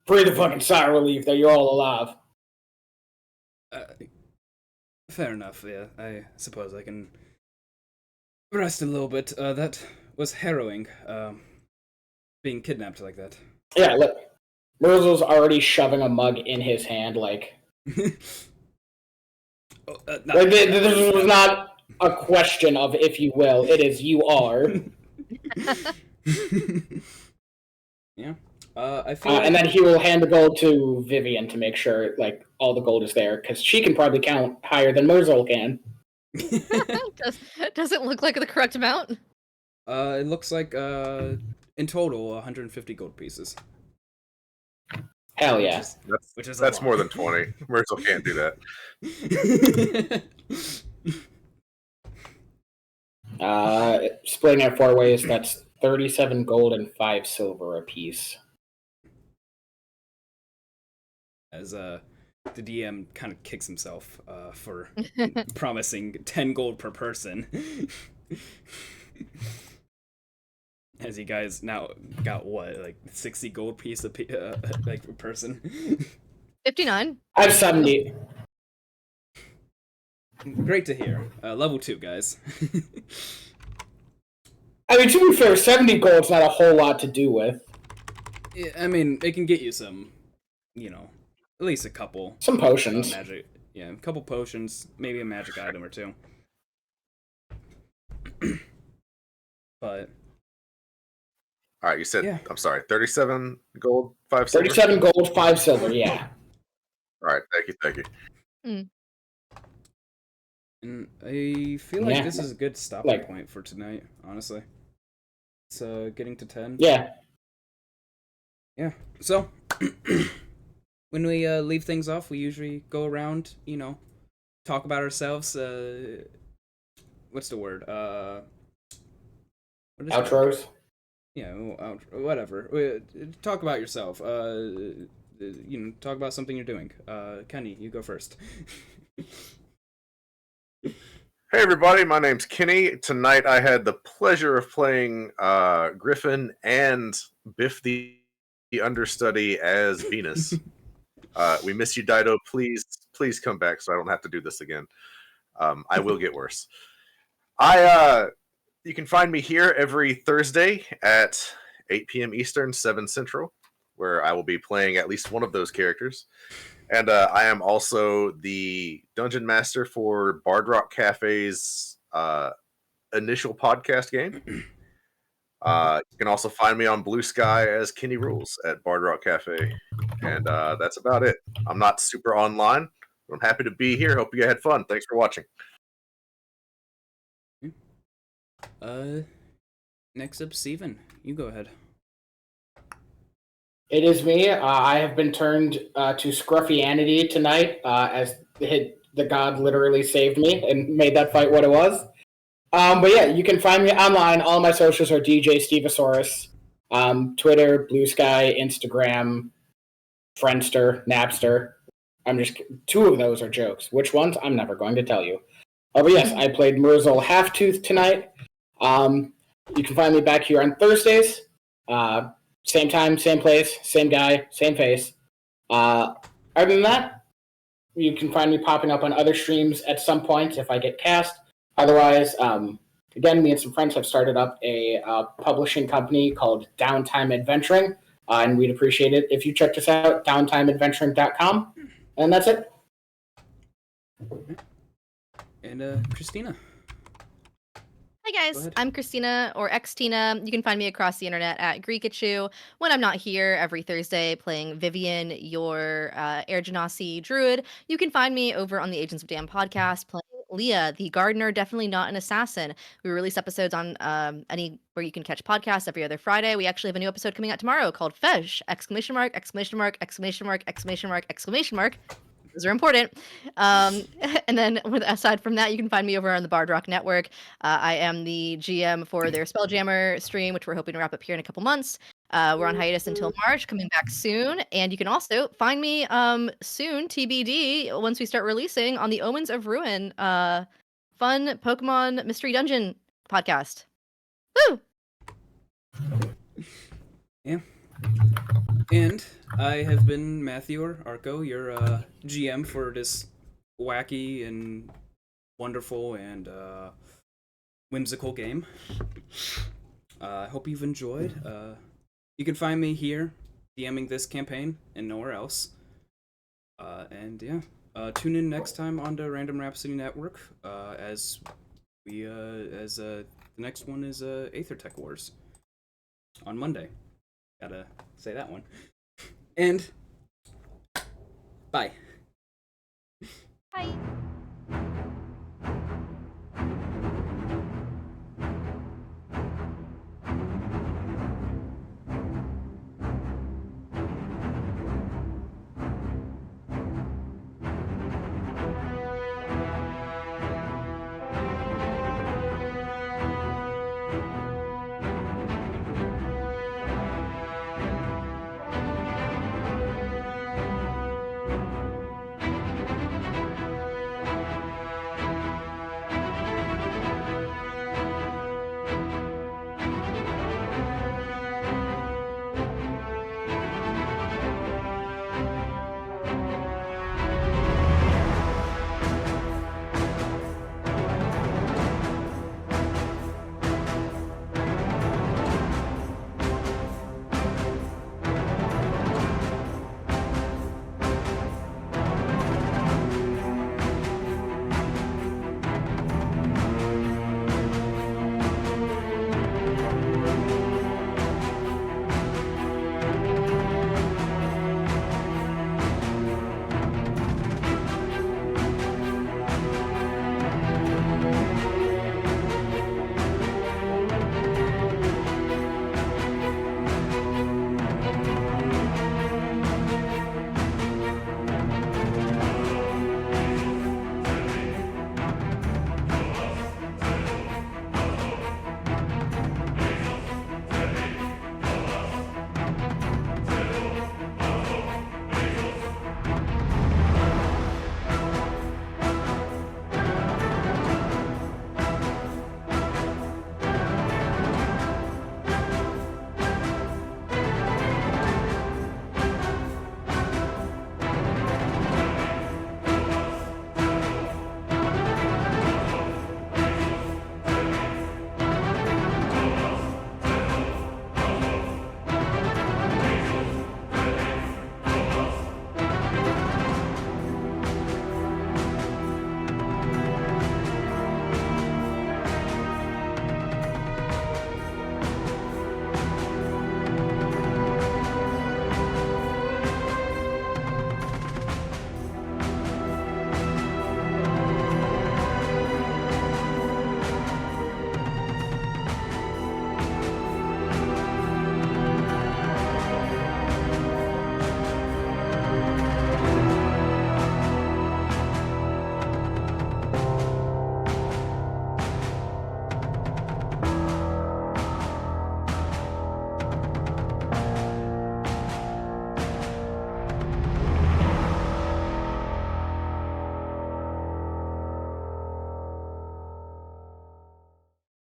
breathe a fucking sigh of relief that you're all alive. Fair enough, yeah. I suppose I can rest a little bit. That was harrowing, being kidnapped like that. Yeah, look. Murzol's already shoving a mug in his hand, this was not a question of if you will. It is you are. Yeah. I feel and then he will hand the gold to Vivian to make sure, all the gold is there, because she can probably count higher than Murzol can. Does it look like the correct amount? It looks like, in total, 150 gold pieces. Hell yeah. That's more than 20. Murzol can't do that. Splitting it 4 ways, that's 37 gold and 5 silver apiece. As the DM kind of kicks himself for promising 10 gold per person. As you guys now got 60 gold piece per person? 59. I have 70. Great to hear. Level 2, guys. I mean, to be fair, 70 gold's not a whole lot to do with. Yeah, I mean, it can get you some, at least a couple. Some potions. Magic. Yeah, a couple potions, maybe a magic item or two. But... Alright, you said, yeah. I'm sorry, 37 gold, 5 silver? 37 gold, 5 silver, yeah. Alright, thank you. And I feel like this is a good stopping point for tonight, honestly. It's getting to 10. Yeah. Yeah, so... when we leave things off, we usually go around, talk about ourselves. What's the word? Outros? Yeah, whatever. Talk about yourself. Talk about something you're doing. Kenny, you go first. Hey everybody, my name's Kenny. Tonight I had the pleasure of playing Griffin and Biff the understudy as Venus. We miss you, Dyto. Please come back so I don't have to do this again. I will get worse. You can find me here every Thursday at 8 p.m. Eastern, 7 Central, where I will be playing at least one of those characters. And I am also the Dungeon Master for Bard Rock Cafe's initial podcast game. You can also find me on Blue Sky as Kenny Rules at Bard Rock Cafe. And that's about it. I'm not super online, but I'm happy to be here. Hope you had fun. Thanks for watching. Next up, Steven. You go ahead. It is me. I have been turned to Scruffianity tonight, as the god literally saved me and made that fight what it was. But yeah, you can find me online. All my socials are DJ Stevosaurus. Twitter, Blue Sky, Instagram, Friendster, Napster. Two of those are jokes. Which ones? I'm never going to tell you. But yes, I played Murzol Halftooth tonight. You can find me back here on Thursdays. Same time, same place, same guy, same face. Other than that, you can find me popping up on other streams at some point if I get cast. Otherwise, again, me and some friends have started up a publishing company called Downtime Adventuring, and we'd appreciate it if you checked us out, downtimeadventuring.com. And that's it. And Xtina. Hi guys, I'm Xtina or Xtina. You can find me across the internet at Greekachu when I'm not here every Thursday playing Vivian, your Air Genasi druid. You can find me over on the Agents of Damn podcast playing Leah, the gardener, definitely not an assassin. We release episodes on anywhere you can catch podcasts every other Friday. We actually have a new episode coming out tomorrow called Fej! Exclamation mark, exclamation mark, exclamation mark, exclamation mark, exclamation mark. Those are important. And then aside from that, you can find me over on the Bard Rock Network. I am the GM for their Spelljammer stream, which we're hoping to wrap up here in a couple months. We're on hiatus until March, coming back soon. And you can also find me soon, TBD, once we start releasing on the Omens of Ruin fun Pokemon Mystery Dungeon podcast. Woo! Yeah. And I have been Matthew or Arco, your GM for this wacky and wonderful and whimsical game. I hope you've enjoyed. You can find me here, DMing this campaign and nowhere else. And yeah, tune in next time on the Random Rhapsody Network as we the next one is Aether Tech Wars on Monday. Gotta say that one. And bye.